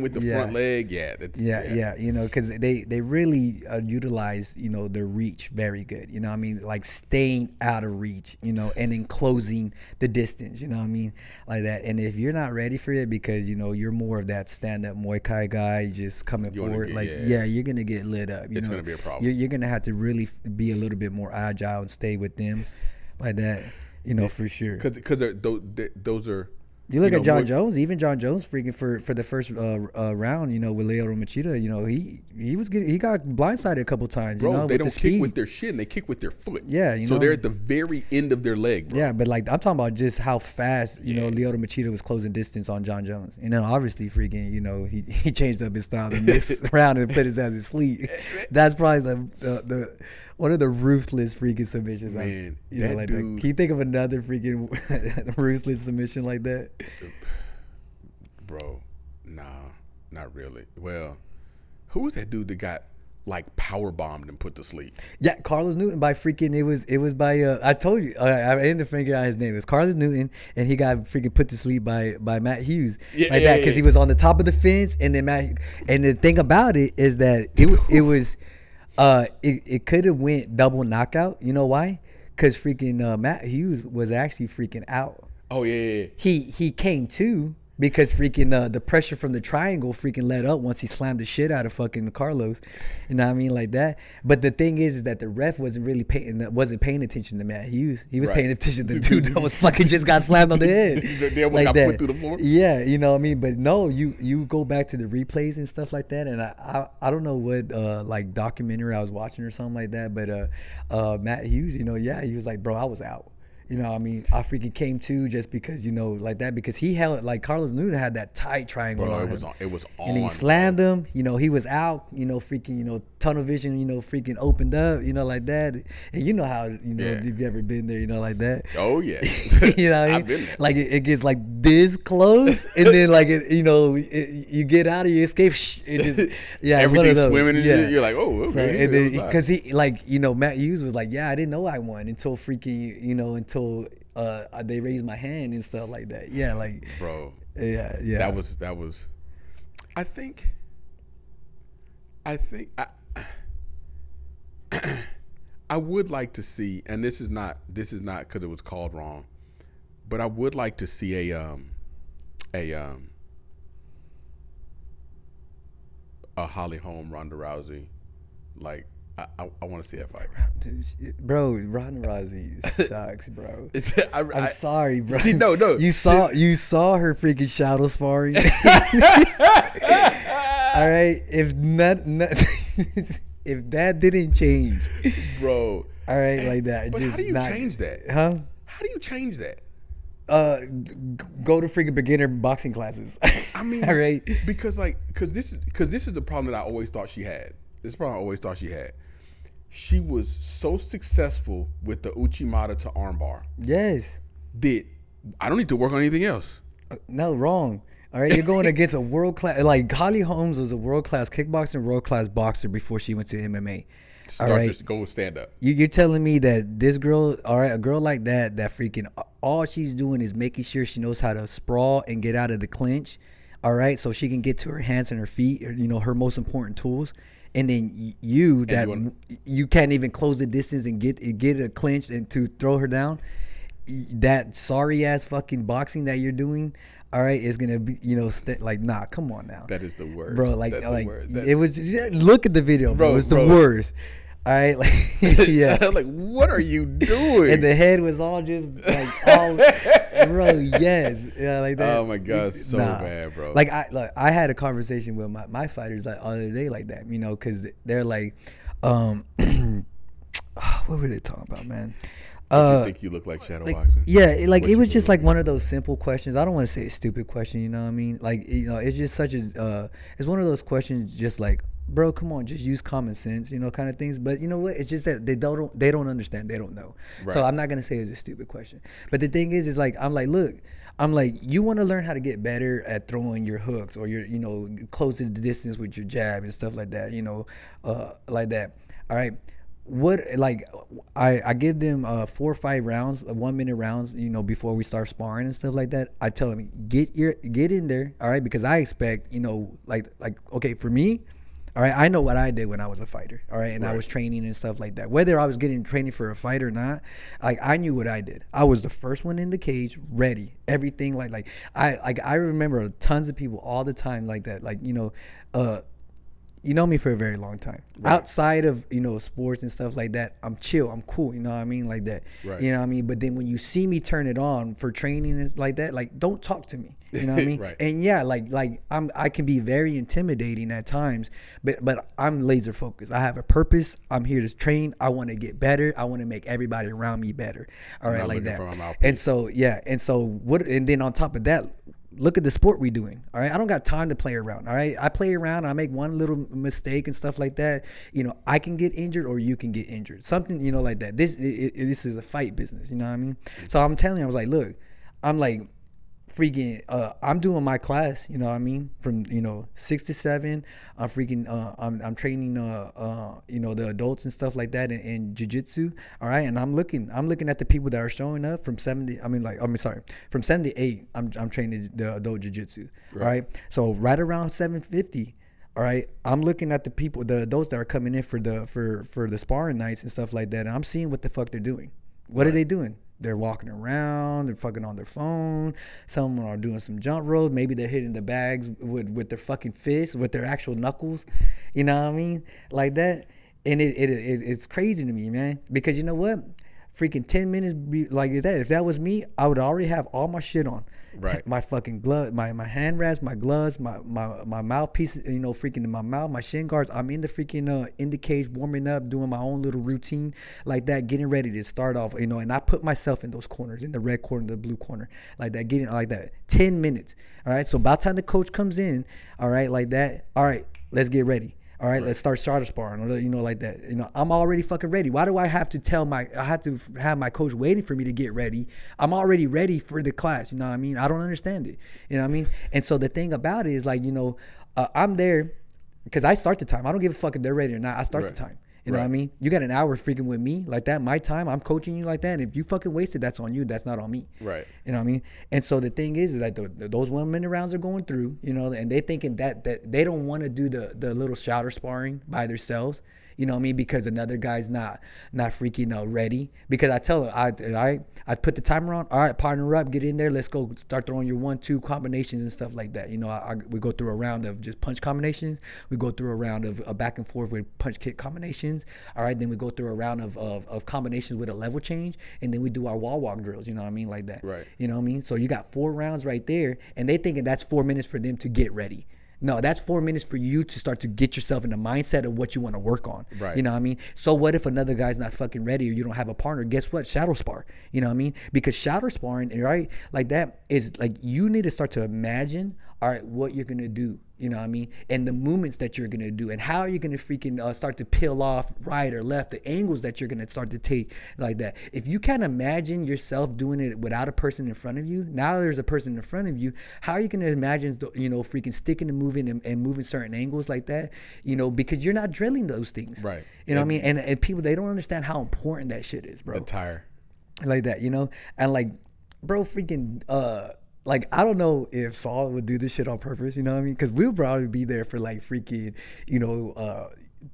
with the front leg, you know, because they really utilize, you know, their reach very good. You know what I mean? Like staying out of reach, you know, and then closing the distance. You know what I mean? Like that. And if you're not ready for it because, you know, you're more of that stand-up Muay Thai guy, just coming forward, you're gonna get lit up. It's gonna be a problem. You're gonna have to really be a little bit more agile and stay with them. Like that, you know, for sure. Because those are. You look at John Jones. Even John Jones, freaking for the first round, you know, with Lyoto Machida, you know, he got blindsided a couple times. Bro, you know, they don't kick with their shin; they kick with their foot. Yeah, you know, so they're at the very end of their leg. Bro. Yeah, but like I'm talking about just how fast, you know, Lyoto Machida was closing distance on John Jones, and then obviously, freaking, you know, he changed up his style the next round and put his ass to sleep. That's probably the one of the ruthless freaking submissions. Man, like that. Can you think of another freaking ruthless submission like that? Bro, nah, not really. Well, who was that dude that got like power bombed and put to sleep? Yeah, Carlos Newton by freaking it was by I told you I ended up figuring out his name. It was Carlos Newton, and he got freaking put to sleep by Matt Hughes that because he was on the top of the fence, and then and the thing about it is that it was. It could have went double knockout. You know why? Because freaking Matt Hughes was actually freaking out. Oh yeah. He came to because freaking the pressure from the triangle freaking let up once he slammed the shit out of fucking Carlos. You know what I mean, like that. But the thing is that the ref wasn't paying attention to Matt Hughes. He was paying attention to the dude that was fucking just got slammed on the head. They almost got put through the floor. Yeah, you know what I mean. But no, you go back to the replays and stuff like that, and I don't know what like documentary I was watching or something like that. But Matt Hughes, you know, he was like, bro, I was out. You know what I mean? I freaking came to just because, you know, like that, because he held, like Carlos Newton had that tight triangle on him. It was on. And he slammed him, you know, he was out, you know, freaking, you know, tunnel vision, you know, freaking opened up, you know, like that. And you know how, you know, if you've ever been there, you know, like that. Oh, yeah. You know what I mean? I've been there. Like it gets like this close, and then like, you know, you get out of your escape, it just, everything's swimming in you. You're like, oh, okay. So, and then, because he, like, you know, Matt Hughes was like, I didn't know I won until freaking, you know, until they raised my hand and stuff like that. Yeah, like, bro. Yeah. That was. I think. I would like to see, and this is not because it was called wrong, but I would like to see a Holly Holm Ronda Rousey, like. I want to see that fight, bro. Ronda Rousey sucks, bro. I'm sorry, bro. No. You saw her freaking shadow sparring. All right, if if that didn't change, bro. All right, like that. But just how do you change that? Huh? How do you change that? Go to freaking beginner boxing classes. I mean, all right, because this is the problem that I always thought she had. This problem I always thought she had. She was so successful with the Uchimata to armbar. Yes. I don't need to work on anything else. No, wrong. All right, you're going against a world class. Like Holly Holmes was a world class kickboxer, world class boxer before she went to MMA. Just go stand up. You're telling me that this girl, all right, a girl like that freaking all she's doing is making sure she knows how to sprawl and get out of the clinch. All right, so she can get to her hands and her feet, you know, her most important tools. And then you can't even close the distance and get a clinch and to throw her down. That sorry ass fucking boxing that you're doing, all right, is gonna be, you know, like, nah, come on now. That is the worst, bro. Like it was. Look at the video, bro. It's the worst. All right, like yeah. Like, what are you doing? And the head was all just like all, bro. Yes, yeah, like that. Oh my god, so bad, bro. Like I had a conversation with my fighters like other day like that, you know, because they're like, what were they talking about, man? You think you look like shadow boxing? Yeah, like it was just like one of those simple questions. I don't want to say a stupid question, you know what I mean? Like, you know, it's just such a it's one of those questions just like, bro, come on, just use common sense, you know, kind of things. But you know what? It's just that they don't understand. They don't know. Right. So I'm not gonna say it's a stupid question. But the thing is like, I'm like, look, I'm like, you want to learn how to get better at throwing your hooks or your, closing the distance with your jab and stuff like that, like that. All right. What, like, I give them 4 or 5 rounds, 1 minute rounds, before we start sparring and stuff like that. I tell them, get in there. All right. Because I expect, like, okay, for me, all right, I know what I did when I was a fighter, all right, and I was training and stuff like that. Whether I was getting training for a fight or not, like, I knew what I did. I was the first one in the cage, ready, everything. I remember tons of people all the time like that, like, you know me for a very long time. Right. Outside of, sports and stuff like that, I'm chill, I'm cool, you know what I mean, like that. Right. You know what I mean? But then when you see me turn it on for training and like that, like, don't talk to me. You know what I mean? Right. And yeah, like I can be very intimidating at times, but I'm laser focused. I have a purpose. I'm here to train. I want to get better. I want to make everybody around me better. All right, like that. And so and then on top of that, look at the sport we doing. All right, I don't got time to play around. All right, I play around. I make one little mistake and stuff like that. I can get injured or you can get injured. Something like that. This is a fight business. You know what I mean? So I'm telling you, I was like, look, I'm like, freaking I'm doing my class, you know what I mean, from 6 to 7. I'm freaking I'm training the adults and stuff like that in jiu-jitsu. All right, and I'm looking at the people that are showing up from 7 to 8. I'm training the adult jiu-jitsu. Right. All right, so right around 7:50, all right, I'm looking at the people, the adults that are coming in for the sparring nights and stuff like that, and I'm seeing what the fuck they're doing. What are they doing? They're walking around, they're fucking on their phone. Some are doing some jump ropes. Maybe they're hitting the bags with their fucking fists, with their actual knuckles. You know what I mean? Like that. And it's crazy to me, man. Because you know what? Freaking 10 minutes like that. If that was me, I would already have all my shit on. Right. My fucking glove, my hand wraps, my gloves, my mouthpiece, freaking in my mouth, my shin guards. I'm in the freaking in the cage, warming up, doing my own little routine like that, getting ready to start off, and I put myself in those corners, in the red corner, the blue corner, like that, getting like that. 10 minutes. All right. So by the time the coach comes in, all right, like that, all right, let's get ready. All right, let's start starter sparring, or like that. I'm already fucking ready. Why do I have to have my coach waiting for me to get ready? I'm already ready for the class. You know what I mean? I don't understand it. You know what I mean? And so the thing about it is, like, I'm there because I start the time. I don't give a fuck if they're ready or not. I start the time. You know what I mean? You got an hour freaking with me like that, my time. I'm coaching you like that. And if you fucking wasted, that's on you. That's not on me. Right. You know what I mean? And so the thing is that those 1 minute rounds are going through, and they thinking that they don't want to do the little shouter sparring by themselves. You know what I mean? Because another guy's not freaking ready. Because I tell them, I put the timer on. All right, partner up, get in there. Let's go start throwing your 1-2 combinations and stuff like that. We go through a round of just punch combinations. We go through a round of a back and forth with punch kick combinations. All right, then we go through a round of combinations with a level change, and then we do our wall walk drills. You know what I mean, like that. Right. You know what I mean? So you got 4 rounds right there, and they thinking that's 4 minutes for them to get ready. No, that's 4 minutes for you to start to get yourself in the mindset of what you want to work on. Right. You know what I mean? So what if another guy's not fucking ready or you don't have a partner? Guess what? Shadow spar. You know what I mean? Because shadow sparring, right, like that is like you need to start to imagine, all right, what you're going to do. You know what I mean? And the movements that you're going to do and how are you going to freaking start to peel off right or left, the angles that you're going to start to take like that. If you can't imagine yourself doing it without a person in front of you, now there's a person in front of you, how are you going to imagine, freaking sticking and moving and moving certain angles like that, because you're not drilling those things. Right. You know what I mean? And people, they don't understand how important that shit is, bro. The tire. Like that, and like, bro, freaking, like, I don't know if Saul would do this shit on purpose, you know what I mean? Because we'll probably be there for like freaking,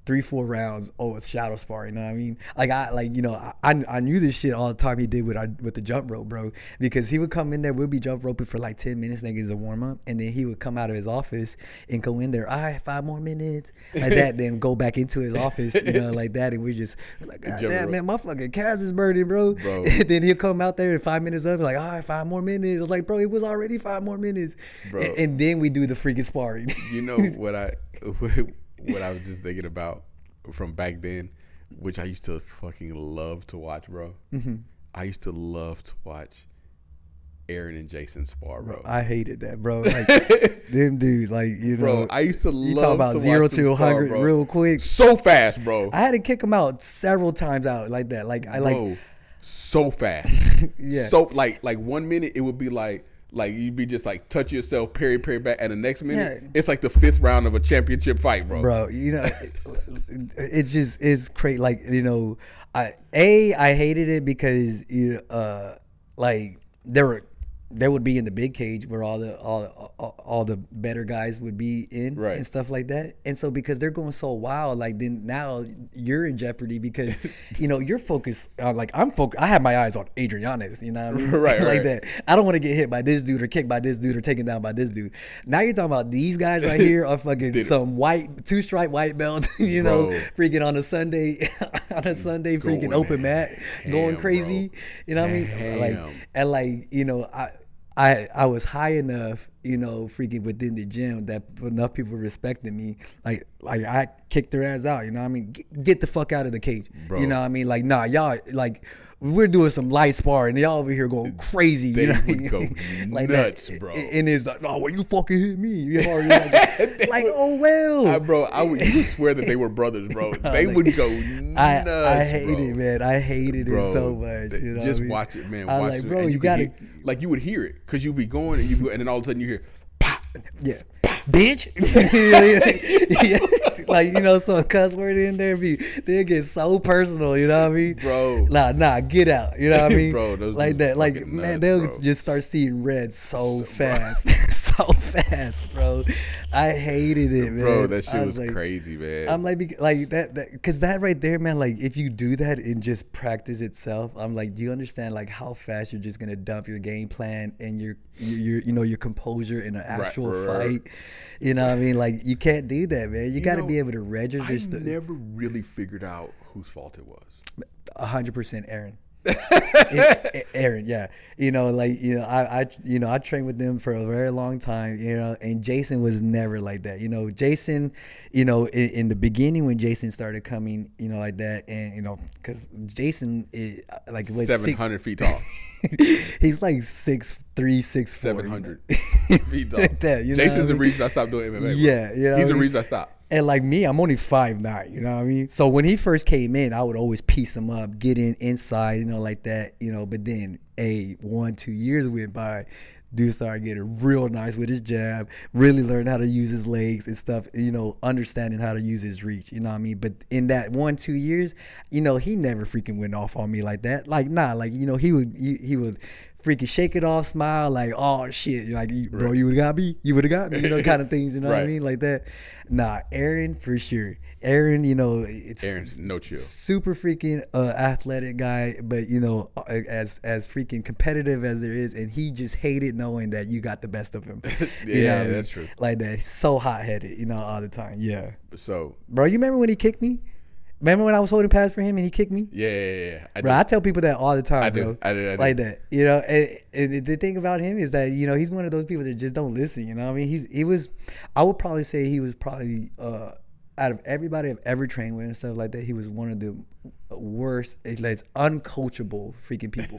3-4 rounds shadow sparring, you know what I mean? Like I knew this shit all the time he did with the jump rope, bro, because he would come in there, we'll be jump roping for like 10 minutes, like as a warm up, and then he would come out of his office and go in there, all right, 5 more minutes, like that, then go back into his office, like that, and we just like, God damn, man, my fucking calves is burning, bro. And then he'll come out there and 5 minutes up, like, all right, 5 more minutes. I was like, bro, it was already 5 more minutes, bro. And then we do the freaking sparring. What I was just thinking about from back then, which I used to fucking love to watch, bro. Mm-hmm. I used to love to watch Aaron and Jason spar, bro. I hated that, bro. Like them dudes, like bro. I used to love. You talk about 0 to 100 real quick, so fast, bro. I had to kick them out several times out like that. Like I like so fast. Yeah. So like 1 minute it would be like, Like you'd be just like touch yourself, parry back, and the next minute it's like the 5th round of a championship fight, bro. Bro, it's just it's crazy. Like I hated it because like they would be in the big cage where all the better guys would be in and stuff like that. And so because they're going so wild, like then now you're in jeopardy because you're focused on like I have my eyes on Adriana's, you know what I mean? Like that. I don't want to get hit by this dude or kicked by this dude or taken down by this dude. Now you're talking about these guys right here are fucking some white 2-stripe white belt, freaking on a Sunday freaking open mat going crazy. Bro. You know what I mean? I was high enough, freaking within the gym that enough people respected me. Like I kicked their ass out, you know what I mean? Get the fuck out of the cage. Bro. You know what I mean? Like, nah, y'all, like, we're doing some light sparring and y'all over here going crazy. They would go like nuts, that. Bro. And it's like, no, well, you fucking hit me. You oh, well. You would swear that they were brothers, bro. They would go nuts, I hate it, man. I hated it so much. Just watch it, man. Watch it. Bro, you gotta... Like, you would hear it because you'd be going and and then all of a sudden you hear, pop. Yeah. Bitch. Like, some cuss word in there, they get so personal, you know what I mean? Bro. Nah, get out, you know what I mean? Bro, those like that. Like, man, they'll just start seeing red so fast. So fast, bro. I hated it, man. Bro, that shit was crazy, man. I'm like that because that right there, man, like if you do that and just practice itself, I'm like, do you understand like how fast you're just gonna dump your game plan and your composure in an actual fight? You know what I mean? Like, you can't do that, man. You got to be able to register. I never really figured out whose fault it was. 100% Aaron. Aaron, yeah. I trained with them for a very long time, and Jason was never like that. Jason, in the beginning when Jason started coming, like that, and, because Jason is like 700 feet tall. He's like 6'3", 6'4". 700 feet tall. Like that, Jason's the reason I stopped doing MMA. Yeah, he's the reason I stopped. And like me, I'm only 5'9", you know what I mean? So when he first came in, I would always piece him up, get inside, like that, but then 1-2 years went by, dude started getting real nice with his jab, really learned how to use his legs and stuff, understanding how to use his reach, you know what I mean? But in that 1-2 years, he never freaking went off on me like that. Like, nah, like, he would freaking shake it off, smile, like, oh shit, like, bro, you would've got me, kind of things, you know what I mean? Like that. Nah, Aaron for sure. Aaron, Aaron's no chill. Super freaking athletic guy, but as freaking competitive as there is, and he just hated knowing that you got the best of him. Yeah, that's true. Like that, so hot headed, all the time. Yeah. So, bro, you remember when he kicked me? Remember when I was holding pads for him and he kicked me? Yeah. I tell people that all the time, bro. I did. Like that, and the thing about him is that, he's one of those people that just don't listen, you know what I mean? I would probably say he was probably, out of everybody I've ever trained with and stuff like that, he was one of the worst, like, uncoachable freaking people.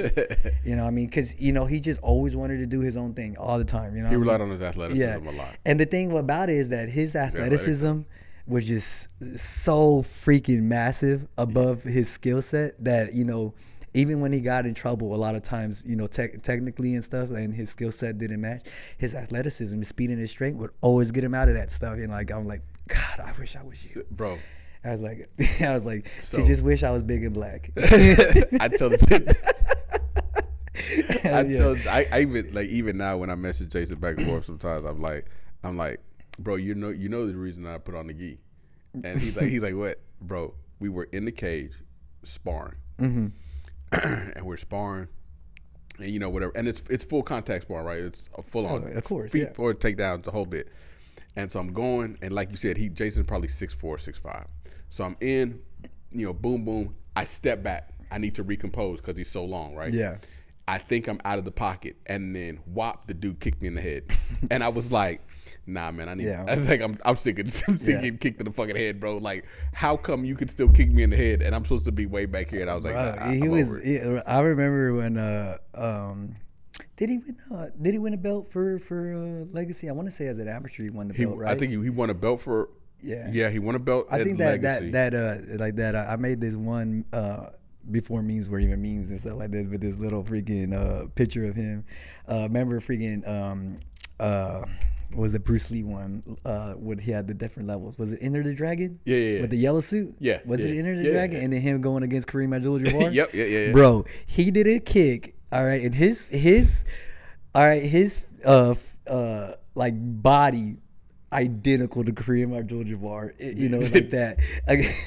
You know what I mean? Because, he just always wanted to do his own thing all the time, He relied on his athleticism a lot. And the thing about it is that his athleticism was just so freaking massive above his skill set that, even when he got in trouble a lot of times, technically and stuff, and his skill set didn't match, his athleticism, his speed and his strength would always get him out of that stuff. And like, I'm like, God, I wish I was you. Bro. I was like, so just wish I was big and black. I tell the I even now when I message Jason back and forth sometimes, I'm like, bro, you know the reason I put on the gi. And he's like, what? Bro, we were in the cage sparring. Mm-hmm. And we're sparring, and whatever, and it's full contact sparring, right? It's a full on, of course, feet or takedowns, the whole bit. And so I'm going, and like you said, Jason's probably 6'4", 6'5". So I'm in, boom, boom. I step back. I need to recompose because he's so long, right? Yeah. I think I'm out of the pocket, and then whop, the dude kicked me in the head, and I was like, nah, man, I was like, I'm sick of getting kicked in the fucking head, bro. Like, how come you could still kick me in the head and I'm supposed to be way back here? And I was like, I remember when did he win a belt for Legacy? I want to say as an amateur he won the belt, right? I think he won a belt for he won a belt. I think Legacy. that I made this one before memes were even memes and stuff like this, with this little freaking picture of him. Remember freaking was the Bruce Lee one? When he had the different levels. Was it Enter the Dragon? Yeah. With the yellow suit. Yeah. Was it Enter the Yeah. Dragon? And then him going against Kareem Abdul-Jabbar. Yep. Yeah. Bro, he did a kick. All right, and his like body identical to Kareem Abdul-Jabbar, you know, like that,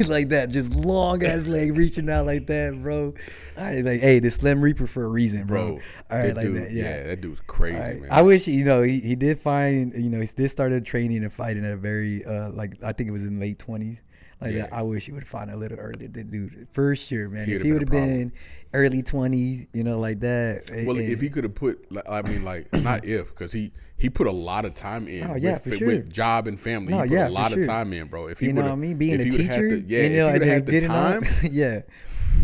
like that, just long ass leg reaching out like that, bro. All right, like, hey, the Slim Reaper for a reason, bro. All right, like dude, that, yeah. That dude's crazy, Right. man. I wish, you know, he did find, you know, he did started training and fighting at a very, like, I think it was in late 20s. Like that. I wish he would have found it a little earlier. Dude, for sure, man. If he would have been early 20s, you know, like that. Well, if he could have put, I mean, like, not if, because he put a lot of time in with job and family. He put a lot of time in, bro. If he you know what I mean? Being a teacher, if he would have had the time.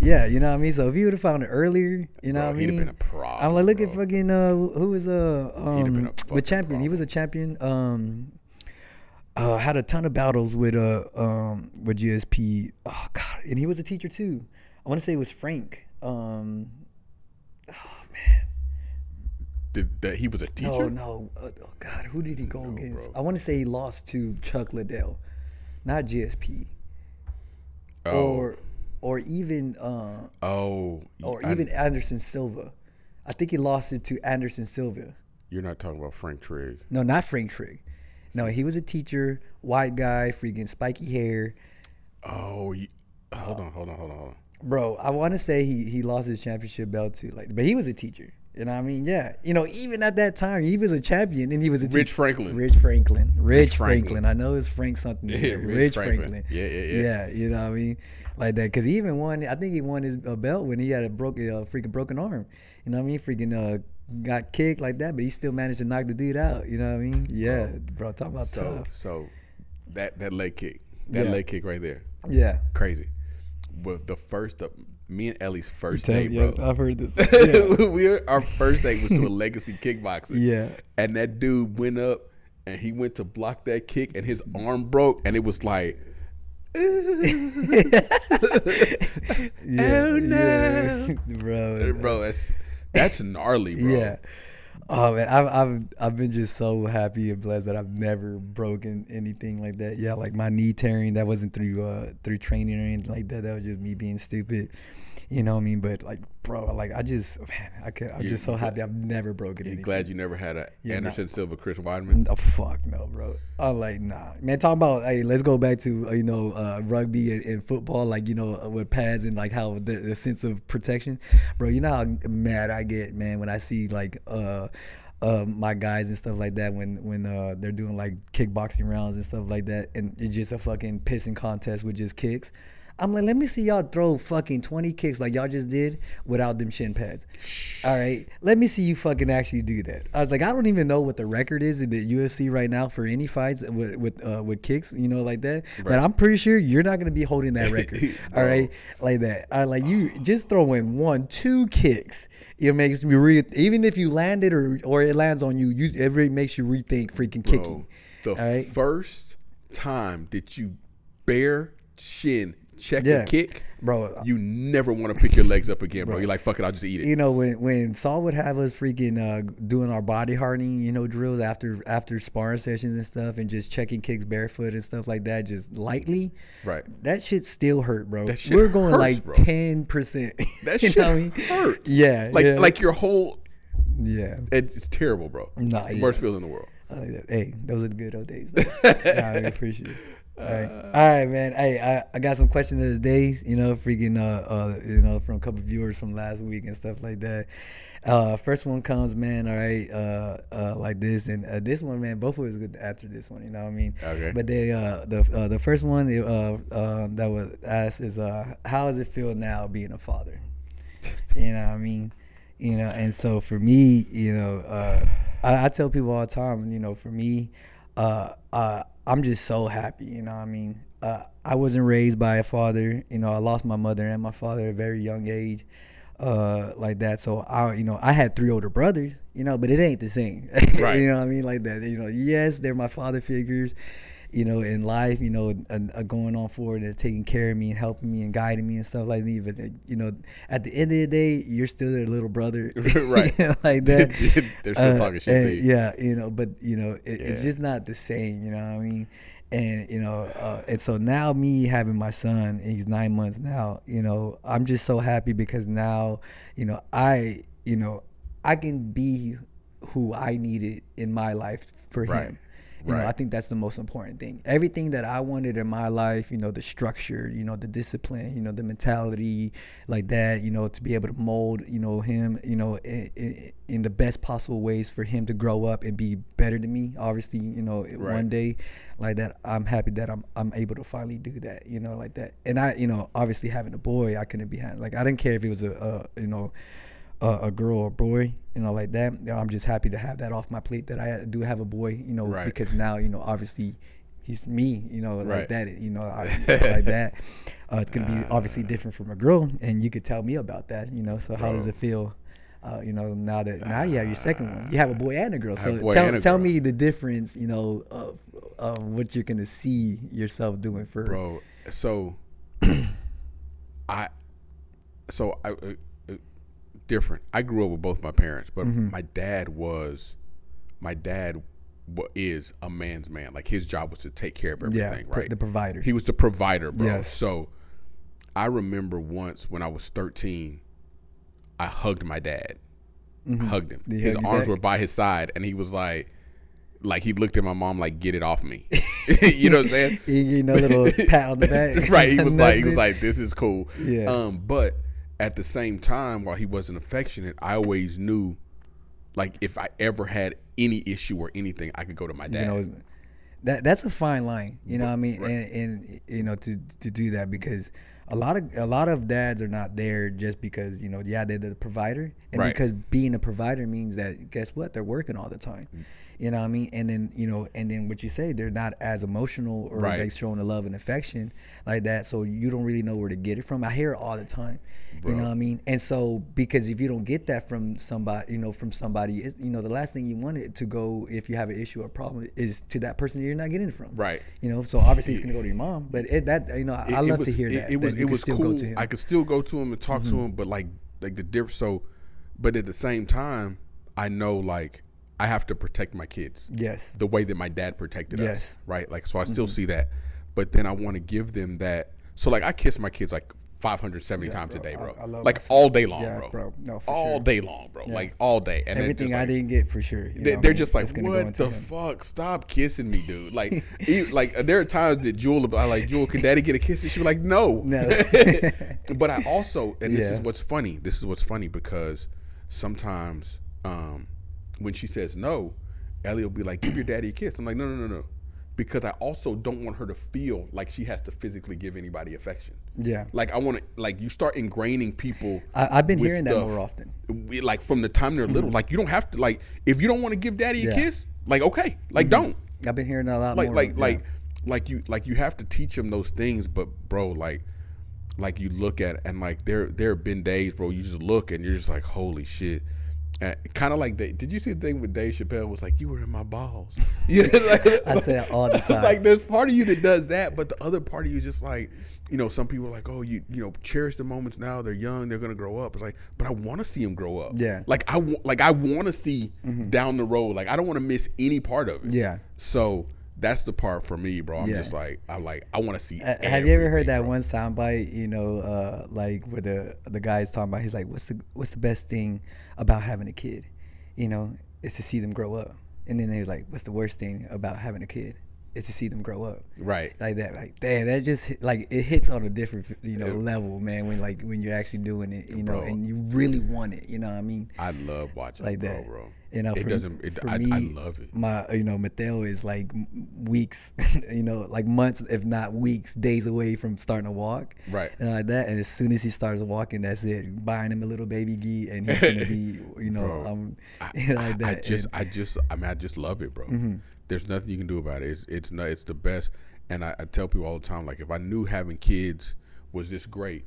Yeah, you know what I mean? So if he would have found it earlier, you know what I mean? He'd have been a problem. I'm like, look at fucking, who was with champion. He was a champion. Had a ton of battles with GSP. Oh God, and he was a teacher too. I want to say it was Frank. Oh man, that he was a teacher? No. Oh God, who did he go against? Bro. I want to say he lost to Chuck Liddell, not GSP. Or even even Anderson Silva. I think he lost it to Anderson Silva. You're not talking about Frank Trigg? No, not Frank Trigg. No, he was a teacher, white guy, freaking spiky hair. Oh, hold on. Bro, I want to say he lost his championship belt too, like, but he was a teacher. You know what I mean? Yeah. You know, even at that time, he was a champion and he was a teacher. Rich Franklin. I know it's Frank something. Yeah, Rich Franklin. Yeah. You know what I mean? Like that, because he even won. I think he won his belt when he had a freaking broken arm. You know what I mean? Freaking got kicked like that, but he still managed to knock the dude out. You know what I mean? Yeah, bro. Talk about tough. So that leg kick, leg kick right there. Yeah, crazy. But me and Ellie's first day, bro. I've heard this. Our first day was to a legacy kickboxing. Yeah, and that dude went up and he went to block that kick, and his arm broke, and it was like. Oh no, bro, that's gnarly, bro. Yeah. Oh man, I've been just so happy and blessed that I've never broken anything like that. Yeah, like my knee tearing, that wasn't through training or anything like that. That was just me being stupid. You know what I mean? But like, bro, like I'm just so happy I've never broken anything. You glad you never had a Anderson Silva, Chris Weidman? Oh, fuck no, bro. I'm like, nah, man. Talking about, hey, let's go back to rugby and football, like, you know, with pads and like how the sense of protection, bro. You know how mad I get, man, when I see like my guys and stuff like that when they're doing like kickboxing rounds and stuff like that, and it's just a fucking pissing contest with just kicks. I'm like, let me see y'all throw fucking 20 kicks like y'all just did without them shin pads. All right, let me see you fucking actually do that. I was like, I don't even know what the record is in the UFC right now for any fights with kicks, you know, like that. Right. But I'm pretty sure you're not gonna be holding that record. All right, like that. I like you just throwing 1-2 kicks. It makes me even if you land it or it lands on you, it makes you rethink freaking kicking. The first time that you bare shin check a kick, bro, you never want to pick your legs up again, bro. You're like, fuck it, I'll just eat it. You know, when Saul would have us freaking doing our body hardening, you know, drills after sparring sessions and stuff, and just checking kicks barefoot and stuff like that, just lightly. Right. That shit still hurt, bro. That shit We're going hurts, like bro. 10%. That shit hurts. Yeah. Like your whole. Yeah. It's terrible, bro. Nah, it's the worst feeling in the world. Hey, those are the good old days. I appreciate it. All right, man. Hey, I got some questions of the days, you know, freaking, you know, from a couple of viewers from last week and stuff like that. First one comes, man. All right, like this, and this one, man. Both of us good to answer this one. You know what I mean? Okay. But they, the first one that was asked is, how does it feel now being a father? You know what I mean? You know, and so for me, you know, I tell people all the time, you know, for me, I'm just so happy, you know what I mean? I wasn't raised by a father. You know, I lost my mother and my father at a very young age, like that. So, I had 3 older brothers, you know, but it ain't the same. Right. You know what I mean? Like that. You know, yes, they're my father figures, in life, going on forward and taking care of me and helping me and guiding me and stuff like that. But at the end of the day, you're still their little brother, right? Like that. They're still talking shit to you. Yeah, but it's just not the same. You know what I mean? And and so now me having my son, and he's 9 months now. I'm just so happy because now, I can be who I needed in my life for him. I think that's the most important thing. Everything that I wanted in my life, the structure, the discipline, the mentality, like that, to be able to mold, him, in the best possible ways for him to grow up and be better than me, obviously, one day, like that. I'm happy that I'm able to finally do that, like that. And I, obviously having a boy, I couldn't be like, I didn't care if it was a girl or boy, like that. I'm just happy to have that off my plate, that I do have a boy, because now, obviously he's me, like that, like that. It's going to be obviously different from a girl, and you could tell me about that, so how does it feel, now you have your second one, you have a boy and a girl, so tell me the difference, of what you're going to see yourself doing for bro. So I different. I grew up with both my parents, but my dad is a man's man. Like, his job was to take care of everything, right? The provider. He was the provider, bro. Yes. So I remember once when I was 13, I hugged my dad. I hugged him. His arms were by his side, and he was like he looked at my mom like, "Get it off me." You know what I'm saying? A little pat on the back. Right. He was like, "This is cool." Yeah. But at the same time, while he wasn't affectionate, I always knew, like, if I ever had any issue or anything, I could go to my dad. That's a fine line, what I mean, Right. and to do that, because a lot of dads are not there just because they're the provider, and Right. because being a provider means that, guess what, they're working all the time. You know what I mean? And then what you say, they're not as emotional or Right. like showing the love and affection like that. So you don't really know where to get it from. I hear it all the time. Bro. You know what I mean? And so, because if you don't get that from somebody, the last thing you want it to go, if you have an issue or problem, is to that person you're not getting it from. Right. So obviously it's gonna go to your mom. But I love to hear that. It was still cool. Go to him. I could still go to him and talk to him, but like the difference. So, but at the same time, I know, like, I have to protect my kids. Yes. The way that my dad protected Yes. us, right? Like, so I still see that, but then I want to give them that. So, like, I kiss my kids like 570 times a day, bro. I love like myself. all day long, Yeah, bro. bro. No, for all sure. day long, bro. Yeah. Like all day. And everything I like, didn't get, for sure. they're just like, it's gonna go what into the him. fuck? Stop kissing me, dude. Like, like there are times that Jewel, can Daddy get a kiss? And she was like, no. But I also, and this is what's funny. This is what's funny, because sometimes when she says no, Ellie will be like, give your daddy a kiss. I'm like, no. Because I also don't want her to feel like she has to physically give anybody affection. Yeah. Like, I want to, like, you start ingraining people. I've been with hearing stuff, that more often. Like, from the time they're little. Like, you don't have to, like, if you don't want to give daddy a kiss, like, okay. Like, don't. I've been hearing that a lot Like, more. like you have to teach them those things. But, bro, like you look at it, and, like, there have been days, bro, you just look and you're just like, holy shit. Kind of like, did you see the thing with Dave Chappelle was like, you were in my balls? Yeah, like, I say it all the time. Like, there's part of you that does that, but the other part of you is just like, some people are like, oh, you cherish the moments now. They're young. They're gonna grow up. It's like, but I want to see them grow up. Yeah. Like, I want to see down the road. Like, I don't want to miss any part of it. Yeah. So that's the part for me, bro. I'm just like, I want to see. Have you ever heard that one soundbite? Like, where the guy's talking about, he's like, what's the best thing about having a kid? Is to see them grow up. And then he was like, what's the worst thing about having a kid? Is to see them grow up. Right. Like that. Like, damn, that just, like, it hits on a different, level, man, when you're actually doing it, Bro. and you really want it, you know what I mean? I love watching like it, that. bro. I love it. My, Mateo is like weeks, like months, if not weeks, days away from starting to walk. Right. And like that. And as soon as he starts walking, that's it. Buying him a little baby gi, and he's gonna be, Bro, like that. I just love it, bro. There's nothing you can do about it. It's the best. And I tell people all the time, like, if I knew having kids was this great,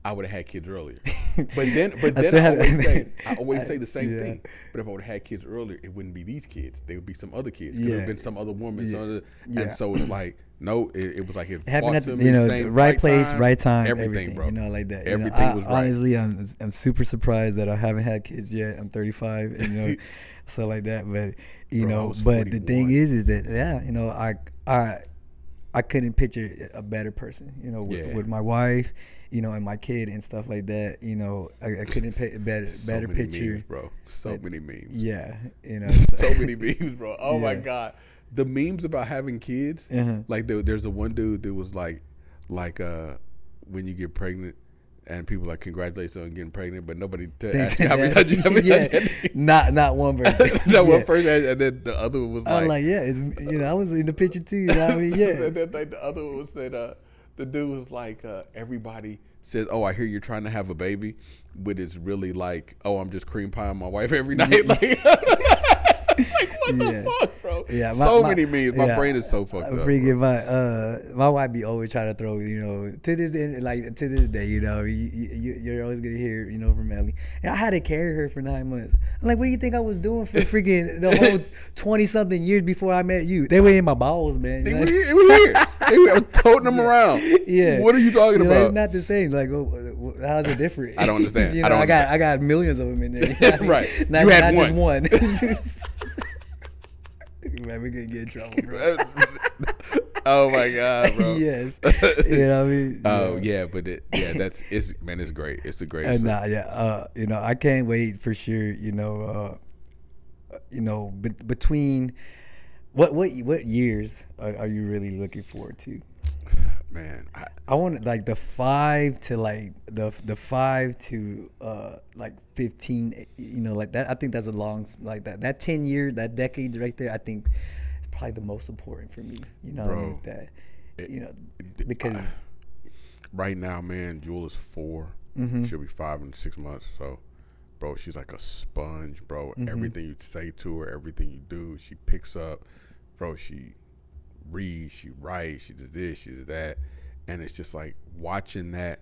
I would have had kids earlier. I always say the same thing. But if I would have had kids earlier, it wouldn't be these kids. They would be some other kids. It would have been some other woman. And so it's like, no, it was like it happened at the right place, right time, everything, bro. Like that. Everything was right. Honestly, I'm super surprised that I haven't had kids yet. I'm 35, and stuff like that. But but the thing is that I couldn't picture a better person, with my wife, and my kid and stuff like that. I couldn't pay better picture, memes, bro. So many memes. Yeah, so many memes, bro. Oh my God, the memes about having kids. Like there's the one dude that was like when you get pregnant. And people like congratulations on getting pregnant, but nobody asked you how many times you had. Not one person. One person, and then the other one was like, I was like, it's I was in the picture too. And then like the other one said, the dude was like, everybody says, oh, I hear you're trying to have a baby, but it's really like, oh, I'm just cream pieing my wife every night. Like, what the fuck, bro? Yeah, so many memes. My brain is so fucked up. Freaking my wife be always trying to throw, to this day, you're always gonna hear, from Ellie. And I had to carry her for 9 months. I'm like, what do you think I was doing for freaking the whole 20-something years before I met you? They were in my balls, man. They were here. They were toting them around. Yeah. What are you talking about? It's not the same. Like, how's it different? I don't understand. I got millions of them in there. Right. Not just one. Man, we're gonna get in trouble, bro. Oh my God, bro. Yes. You know what I mean? Oh yeah, but it's great. It's a great. I can't wait for sure. Between what years are you really looking forward to? Man, I want like the 5 to like the 5 to like 15, like that. I think that's a long, like that 10 year, that decade right there. I think it's probably the most important for me. Bro, because right now, man, Jules is 4. She'll be 5 in 6 months. So, bro, she's like a sponge, bro. Everything you say to her, everything you do, she picks up. Bro, she reads, she writes, she does this, she does that, and it's just like watching that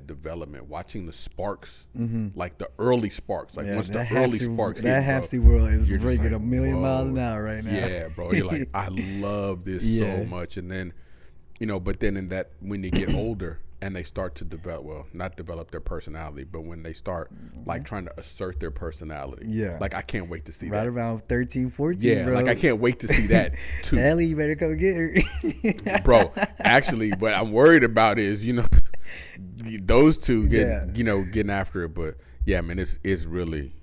development, watching the sparks, like the early sparks, like once the early sparks hit, that Half-C world is breaking like, 1,000,000 miles an hour right now. Yeah, bro, you're like, I love this so much. And then but then in that, when they get older and they start to not develop their personality, but when they start like trying to assert their personality. Yeah. Like I can't wait to see that. Right around 13, 14, yeah, bro. Like I can't wait to see that too. Ellie, you better come get her. Bro, actually, what I'm worried about is, those two getting after it. But yeah, man, it's great,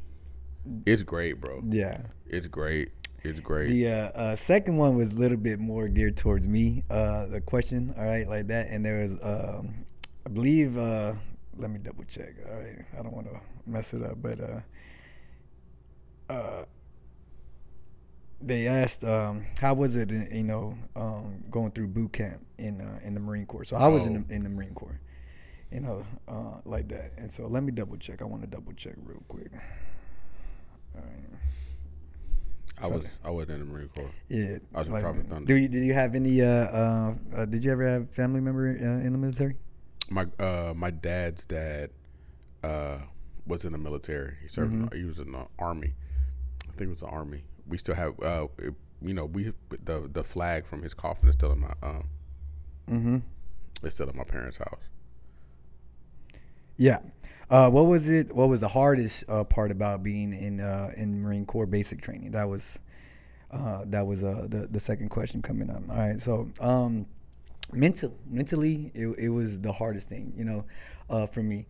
bro. Yeah. It's great. It's great. The second one was a little bit more geared towards me, the question, all right, like that. And there was, I believe, let me double check, all right? I don't want to mess it up, but they asked, how was it, going through boot camp in the Marine Corps? So I was in the Marine Corps, like that. And so let me double check. I want to double check real quick. All right. I was in the Marine Corps. Yeah, I was in Tropic Thunder. Did you have any? Did you ever have a family member in the military? My dad's dad was in the military. He served. He was in the Army. I think it was the Army. We still have. The flag from his coffin is still in my. It's still in my parents' house. Yeah. What was the hardest part about being in Marine Corps basic training? That was the second question coming up. All right, so mentally, it was the hardest thing, for me.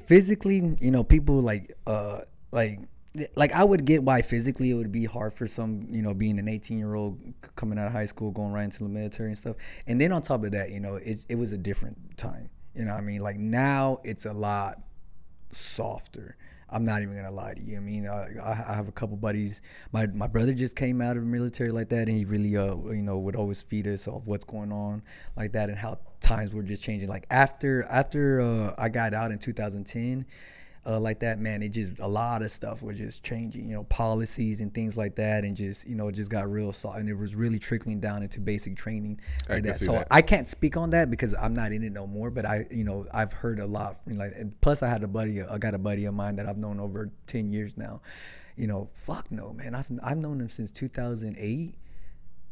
Physically, people like I would get why physically it would be hard for some, being an 18-year-old coming out of high school, going right into the military and stuff. And then on top of that, it was a different time. You know what I mean? Like now it's a lot softer. I'm not even gonna lie to you. I mean, I have a couple buddies. My brother just came out of the military like that, and he really would always feed us of what's going on like that and how times were just changing. Like after I got out in 2010, like that, man, it just, a lot of stuff was just changing, you know, policies and things like that, and just, you know, it just got real soft, and it was really trickling down into basic training like that. So I can't speak on that because I'm not in it no more, but I, you know, I've heard a lot, like, and plus I got a buddy of mine that I've known over 10 years now. You know, fuck no, man, I've known him since 2008.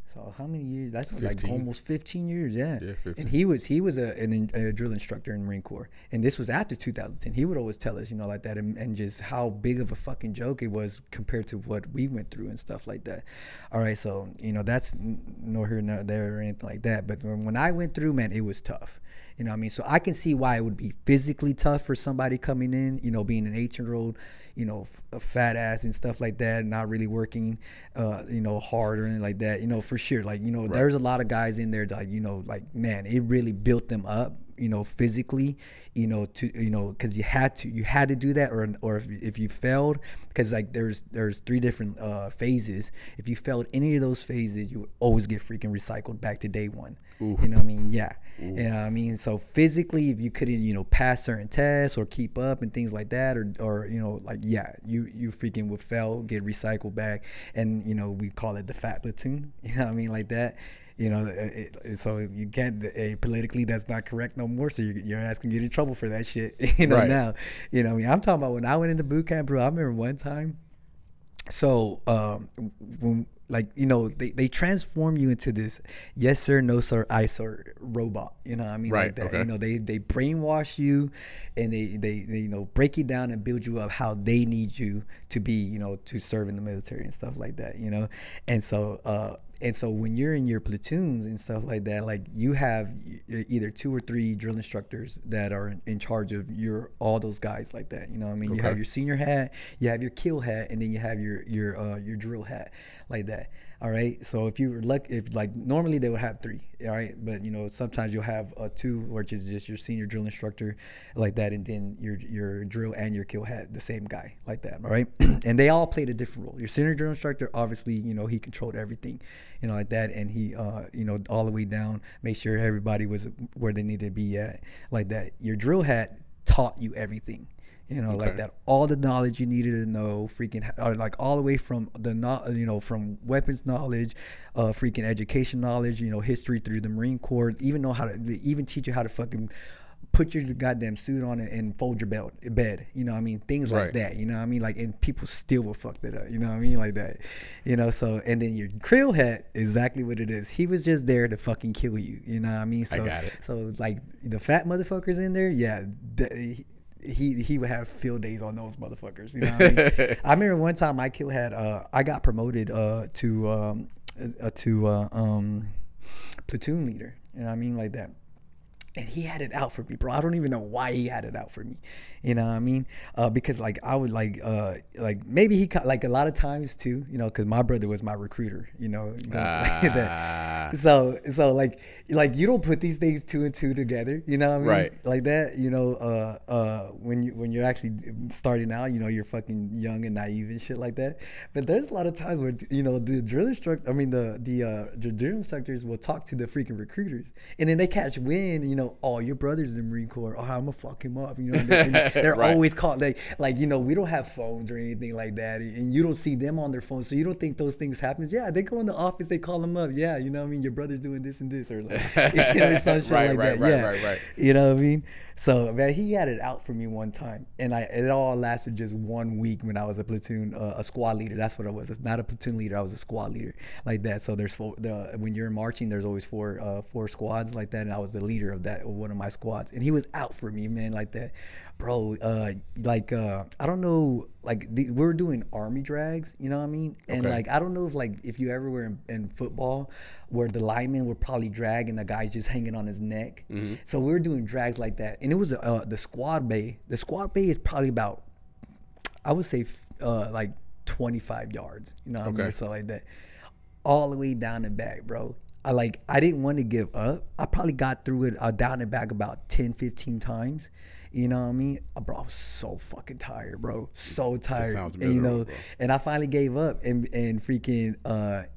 So how many years? That's 15. Like almost 15 years, yeah. 15. And he was a drill instructor in the Marine Corps, and this was after 2010. He would always tell us, you know, like that, and just how big of a fucking joke it was compared to what we went through and stuff like that. All right, so you know that's no here nor there or anything like that. But when I went through, man, it was tough. You know what I mean? So I can see why it would be physically tough for somebody coming in, you know, being an 18-year-old, you know, a fat ass and stuff like that, not really working, you know, hard or anything like that, you know, for sure. Like, you know, right. There's a lot of guys in there that, like, you know, like, man, it really built them up, you know, physically, you know, to, you know, because you had to do that, or if you failed, because like there's 3 different phases. If you failed any of those phases, you would always get freaking recycled back to day one. Ooh. You know what I mean? Yeah. Ooh. You know what I mean? So physically, if you couldn't, you know, pass certain tests or keep up and things like that, or you know, like, yeah, you freaking would fail, get recycled back, and you know, we call it the fat platoon. You know what I mean? Like that. You know, so you can't, politically that's not correct no more. So your ass can get in trouble for that shit. You know, right. Now, you know, I mean, I'm talking about when I went into boot camp, bro. I remember one time. So, when, like, you know, they transform you into this yes sir, no sir, I sir robot. You know what I mean? Right. Like that. Okay. You know, they brainwash you, and they you know, break you down and build you up how they need you to be, you know, to serve in the military and stuff like that. You know, and so when you're in your platoons and stuff like that, like you have either 2 or 3 drill instructors that are in charge of all those guys like that. You know what I mean? Okay. You have your senior hat, you have your kill hat, and then you have your drill hat like that. All right. So if normally they would have 3, all right, but you know, sometimes you'll have 2, which is just your senior drill instructor like that, and then your drill and your kill hat, the same guy like that. All right. And they all played a different role. Your senior drill instructor, obviously, you know, he controlled everything, you know, like that, and he you know, all the way down, make sure everybody was where they needed to be at like that. Your drill hat taught you everything. You know, okay. Like that, all the knowledge you needed to know, freaking, like all the way from you know, from weapons knowledge, freaking education knowledge, you know, history through the Marine Corps, even teach you how to fucking put your goddamn suit on and fold your bed, you know what I mean? Things right. Like that, you know what I mean? Like, and people still will fuck that up, you know what I mean? Like that, you know, so, and then your krill hat, exactly what it is. He was just there to fucking kill you, you know what I mean? So, I got it. So, like, the fat motherfuckers in there, yeah, he would have field days on those motherfuckers, you know what I mean? I remember one time my kill had, I got promoted to platoon leader, you know what I mean? Like that. And he had it out for me, bro. I don't even know why he had it out for me. You know what I mean? Because like I would like maybe he like a lot of times too, you know, because my brother was my recruiter, you know. Like that. So like you don't put these things 2 and 2 together, you know what I mean? Right. Like that, you know, when you're actually starting out, you know, you're fucking young and naive and shit like that. But there's a lot of times where, you know, the drill instructor, I mean the drill instructors will talk to the freaking recruiters, and then they catch wind, you know. Oh, your brother's in the Marine Corps. Oh, I'm gonna fuck him up. You know, they're right. Always called like you know, we don't have phones or anything like that, and you don't see them on their phones, so you don't think those things happen. Yeah, they go in the office, they call them up. Yeah, you know what I mean? Your brother's doing this and this, or like, you know, some shit like that. Right. You know what I mean? So man, he had it out for me one time, and it all lasted just 1 week when I was a platoon, a squad leader. That's what I was. It's not a platoon leader. I was a squad leader like that. So there's when you're marching, there's always four squads like that, and I was the leader of one of my squads, and he was out for me, man, like that, bro. I don't know, like we were doing army drags, you know what I mean? And like I don't know if you ever were in football where the lineman would probably drag and the guy's just hanging on his neck. Mm-hmm. So we were doing drags like that, and it was the squad bay. The squad bay is probably about, I would say, like 25 yards, you know what I mean? So like that, all the way down and back, bro. I didn't want to give up. I probably got through it down and back about 10, 15 times. You know what I mean? Bro, I was so fucking tired, bro. So tired. sounds And, you know, miserable, bro. and I finally gave up. And freaking,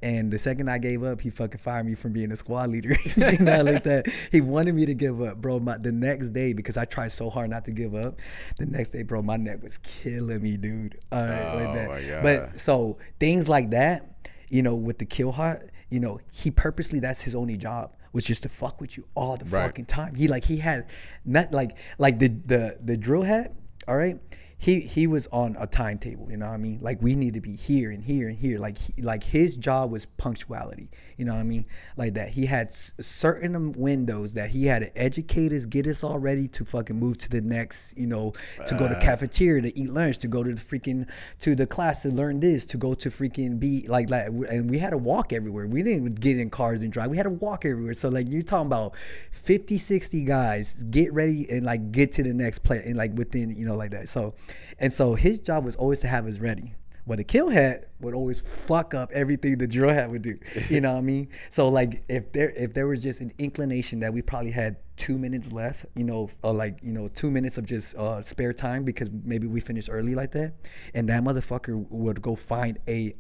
and the second I gave up, he fucking fired me from being a squad leader. You know, like that. He wanted me to give up, bro. The next day, because I tried so hard not to give up, the next day, bro, my neck was killing me, dude. Like that. My God. But so things like that, you know, with the kill hot, you know, he purposely, that's his only job, was just to fuck with you all the fucking time. He had not like the drill hat, all right? He was on a timetable, you know what I mean? Like, we need to be here and here and here. Like his job was punctuality, you know what I mean? Like that. He had certain windows that he had to educate us, get us all ready to fucking move to the next, you know, to go to cafeteria to eat lunch, to go to the class to learn this, to go to freaking be like that. And we had to walk everywhere. We didn't get in cars and drive. We had to walk everywhere. So like, you're talking about 50, 60 guys get ready and like get to the next play and like within, you know, like that. So his job was always to have us ready. Well, the kill hat would always fuck up everything the drill hat would do. You know what I mean? So like, if there was just an inclination that we probably had 2 minutes left, you know, like, you know, 2 minutes of just spare time because maybe we finished early like that, and that motherfucker would go find an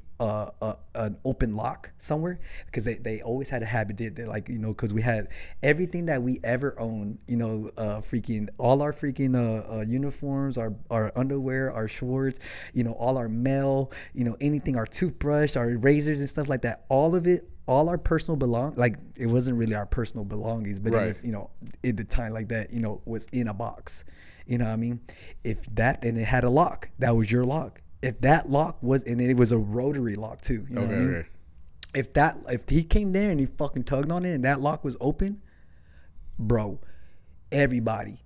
open lock somewhere, because they always had a habit that like, you know, because we had everything that we ever owned, you know, freaking all our freaking uniforms, our underwear, our shorts, you know, all our mail, you know, anything, our toothbrush, our razors and stuff like that, all of it, all our personal like, it wasn't really our personal belongings, but it was, you know, at the time like that, you know, was in a box, you know what I mean? And it had a lock, that was your lock. If that lock was, and it was a rotary lock too, you know what I mean? Okay. If he came there and he fucking tugged on it and that lock was open, bro, everybody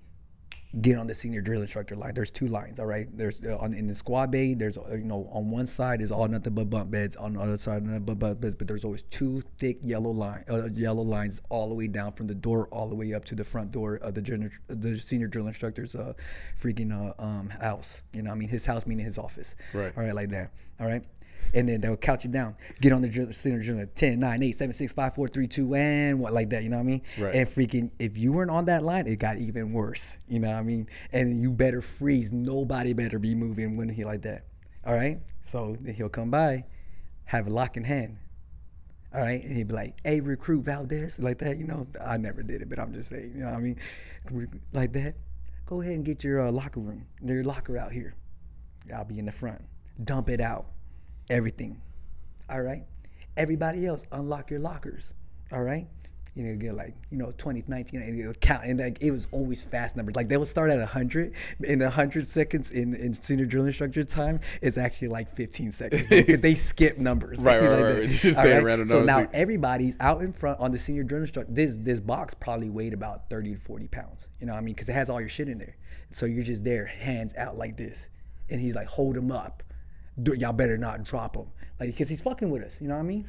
get on the senior drill instructor line. There's 2 lines, all right? There's in the squad bay, there's, you know, on one side is all nothing but bunk beds, on the other side nothing but bunk beds, but there's always 2 thick yellow lines all the way down from the door all the way up to the front door of the senior drill instructor's freaking house. You know what I mean? His house meaning his office. Right. All right, like that. All right. And then they'll count you down. Get on the senior drill 10, 9, 8, 7, 6, 5, 4, 3, 2, and what, like that. You know what I mean? Right. And freaking, if you weren't on that line, it got even worse. You know what I mean? And you better freeze. Nobody better be moving when he like that. All right? So then he'll come by, have a lock in hand. All right? And he'd be like, hey, recruit Valdez. Like that, you know? I never did it, but I'm just saying, you know what I mean? Like that. Go ahead and get your locker room. Your locker out here. I'll be in the front. Dump it out. Everything. All right? Everybody else, unlock your lockers. All right? You know, get like, you know, 20, 19, and it'll count. And like, it was always fast numbers. Like, they would start at 100. In 100 seconds in senior drill instructor time, it's actually like 15 seconds because they skip numbers. Right. Just saying random numbers. So now everybody's out in front on the senior drill instructor. This box probably weighed about 30 to 40 pounds. You know what I mean? Because it has all your shit in there. So you're just there, hands out like this. And he's like, hold him up. Y'all better not drop him, like, because he's fucking with us, you know what I mean?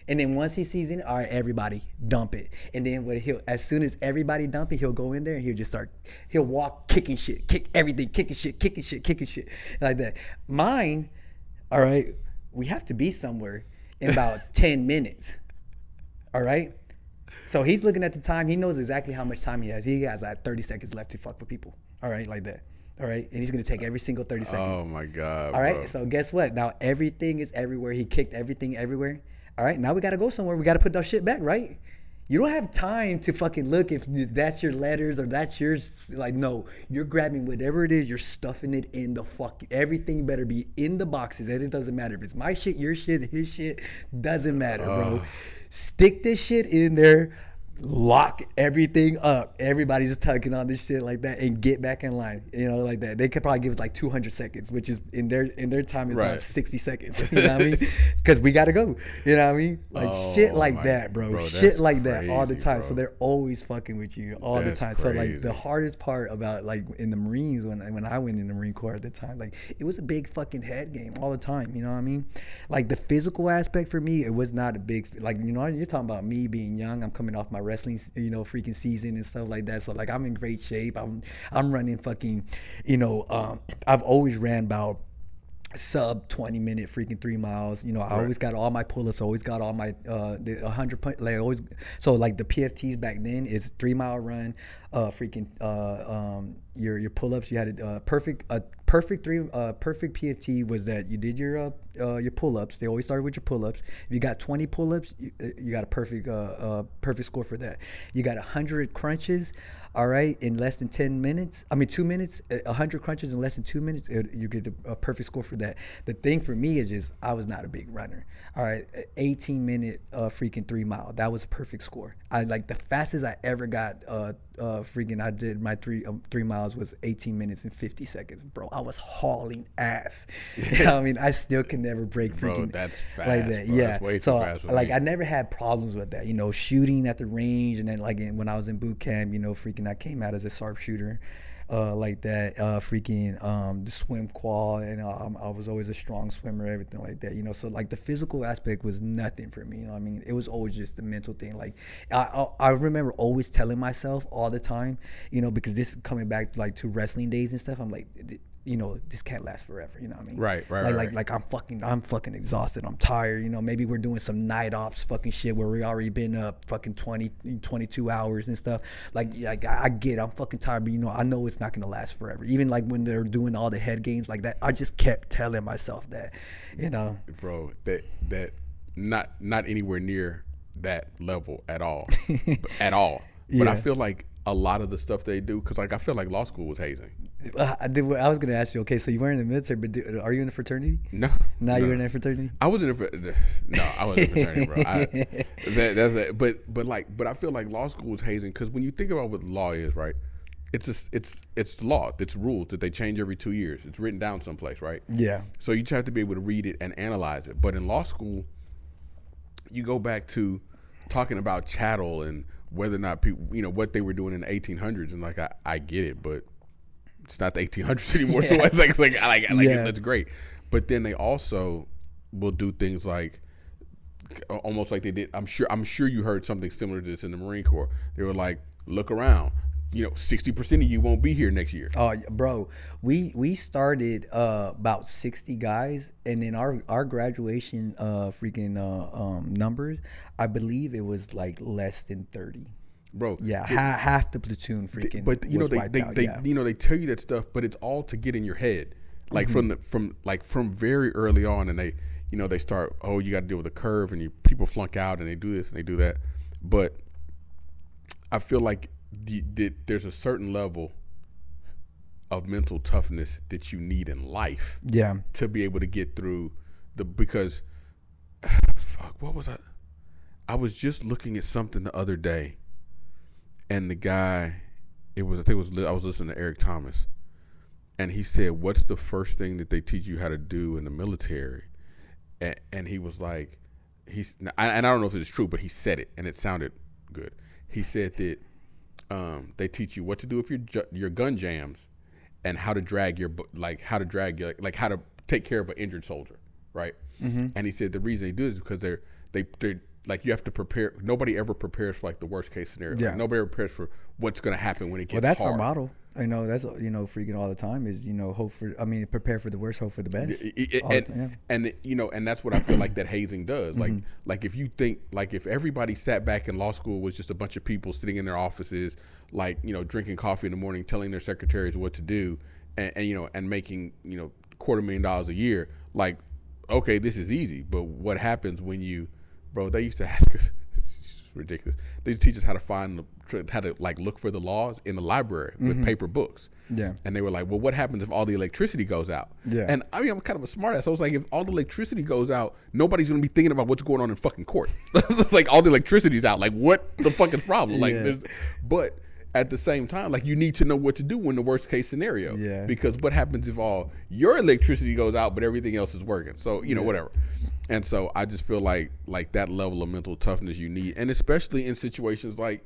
And then once he sees it, all right, everybody dump it. And then as soon as everybody dump it, he'll go in there and he'll walk kicking shit, kick everything, kicking shit like that. Mine, all right, we have to be somewhere in about 10 minutes, all right? So he's looking at the time. He knows exactly how much time he has. He has like 30 seconds left to fuck with people, all right, like that. All right, and he's gonna take every single 30 seconds. Oh my God! All right, bro. So guess what? Now everything is everywhere. He kicked everything everywhere. All right, now we gotta go somewhere. We gotta put that shit back, right? You don't have time to fucking look if that's your letters or that's yours. Like, no, you're grabbing whatever it is. You're stuffing it in the fucking. Everything better be in the boxes, and it doesn't matter if it's my shit, your shit, his shit. Doesn't matter, bro. Stick this shit in there. Lock everything up. Everybody's tugging on this shit like that and get back in line. You know, like that. They could probably give us like 200 seconds, which is in their time is about 60 seconds. You know what I mean? Because we gotta go. You know what I mean? Like shit like that, bro. Shit like that all the time. Bro. So they're always fucking with you all the time. Crazy. So like the hardest part about like in the Marines when I went in the Marine Corps at the time, like it was a big fucking head game all the time. You know what I mean? Like the physical aspect for me, it was not a big, like, you know, you're talking about me being young. I'm coming off my wrestling, you know, freaking season and stuff like that. So like I'm in great shape. I'm running fucking, you know, I've always ran about sub 20-minute freaking 3 miles. You know, I always got all my pull-ups, always got all my the 100 like always. So like the PFTs back then is 3-mile run, your pull-ups. You had a perfect PFT was that you did your pull-ups. They always started with your pull-ups. If you got 20 pull-ups, you got a perfect score for that. You got 100 crunches. All right, in less than 10 minutes, 2 minutes, 100 crunches in less than 2 minutes, you get a perfect score for that. The thing for me is just, I was not a big runner. All right, 18-minute freaking 3 mile. That was a perfect score. I like the fastest I ever got I did my 3 miles was 18 minutes and 50 seconds, bro. I was hauling ass. I mean, I still can never break freaking. Bro, that's fast. Like that. Bro. Yeah. That's way so too fast for like me. I never had problems with that. You know, shooting at the range, and then like when I was in boot camp, you know, freaking I came out as a sharpshooter. Like that, the swim qual, and I was always a strong swimmer, everything like that, you know. So like the physical aspect was nothing for me, you know what I mean? It was always just the mental thing. Like I remember always telling myself all the time, you know, because this is coming back like to wrestling days and stuff. I'm like, you know, this can't last forever, you know what I mean? Right. Like I'm fucking exhausted. I'm tired, you know. Maybe we're doing some night ops fucking shit where we already been up fucking 22 hours and stuff. Like I get it, I'm fucking tired, but you know, I know it's not gonna last forever. Even like when they're doing all the head games like that, I just kept telling myself that, you know. Bro, that not anywhere near that level at all. At all. But I feel like a lot of the stuff they do, because like I feel like law school was hazing. I was gonna ask you. Okay, so you weren't in the military, but are you in a fraternity? No. You're in a fraternity. I was in a no. I wasn't in a fraternity, bro. But I feel like law school was hazing because when you think about what law is, right? It's law. It's rules that they change every 2 years. It's written down someplace, right? Yeah. So you just have to be able to read it and analyze it. But in law school, you go back to talking about chattel and whether or not people, you know, what they were doing in the 1800s, and like I get it, but it's not the 1800s anymore. So I like it, that's great. But then they also will do things like almost like they did. I'm sure you heard something similar to this in the Marine Corps. They were like, look around. You know, 60% of you won't be here next year. Oh, bro, we started about 60 guys, and then our graduation numbers, I believe it was like less than 30. Bro, yeah, half the platoon freaking. But you know you know they tell you that stuff, but it's all to get in your head, like from very early on, and they start, oh, you got to deal with a curve, and people flunk out, and they do this and they do that, but I feel like there's a certain level of mental toughness that you need in life, to be able to get through because what was I was just looking at something the other day. And the guy, I was listening to Eric Thomas, and he said, what's the first thing that they teach you how to do in the military? And he was like, and I don't know if it's true, but he said it, and it sounded good. He said that they teach you what to do if your gun jams, and how to drag how to take care of an injured soldier, right? Mm-hmm. And he said the reason they do it is because they're like, you have to prepare. Nobody ever prepares for like the worst case scenario. Yeah. Like, nobody ever prepares for what's going to happen when it gets hard. Well, that's our motto. You know, that's, you know, freaking all the time is, you know, prepare for the worst, hope for the best. And you know, and that's what I feel like that hazing does. Mm-hmm. Like if you think, like if everybody sat back in law school was just a bunch of people sitting in their offices, like, you know, drinking coffee in the morning, telling their secretaries what to do, and you know, and making, you know, $250,000 a year, like, okay, this is easy. But what happens when you, bro, they used to ask us, it's ridiculous. They used to teach us how to like look for the laws in the library with paper books. Yeah. And they were like, well, what happens if all the electricity goes out? Yeah. And I mean, I'm kind of a smart ass. So I was like, if all the electricity goes out, nobody's going to be thinking about what's going on in fucking court. Like, all the electricity's out. Like, what the fucking problem? Like, but at the same time, like, you need to know what to do in the worst case scenario. Yeah. Because what happens if all your electricity goes out, but everything else is working? So, you know, whatever. And so I just feel like that level of mental toughness you need, and especially in situations like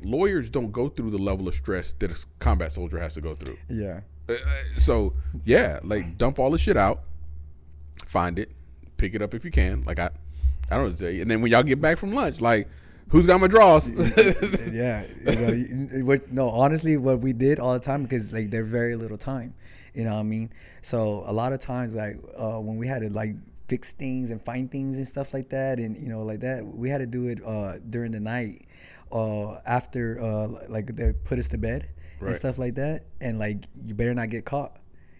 lawyers don't go through the level of stress that a combat soldier has to go through. Yeah. So yeah, like, dump all the shit out, find it, pick it up if you can. Like I don't know, and then when y'all get back from lunch, like, Who's got my draws? Yeah, honestly, what we did all the time, because like there's very little time, you know what I mean. So a lot of times, like when we had to like fix things and find things and stuff like that, and you know like that, we had to do it during the night, after like they put us to bed and stuff like that, and like you better not get caught.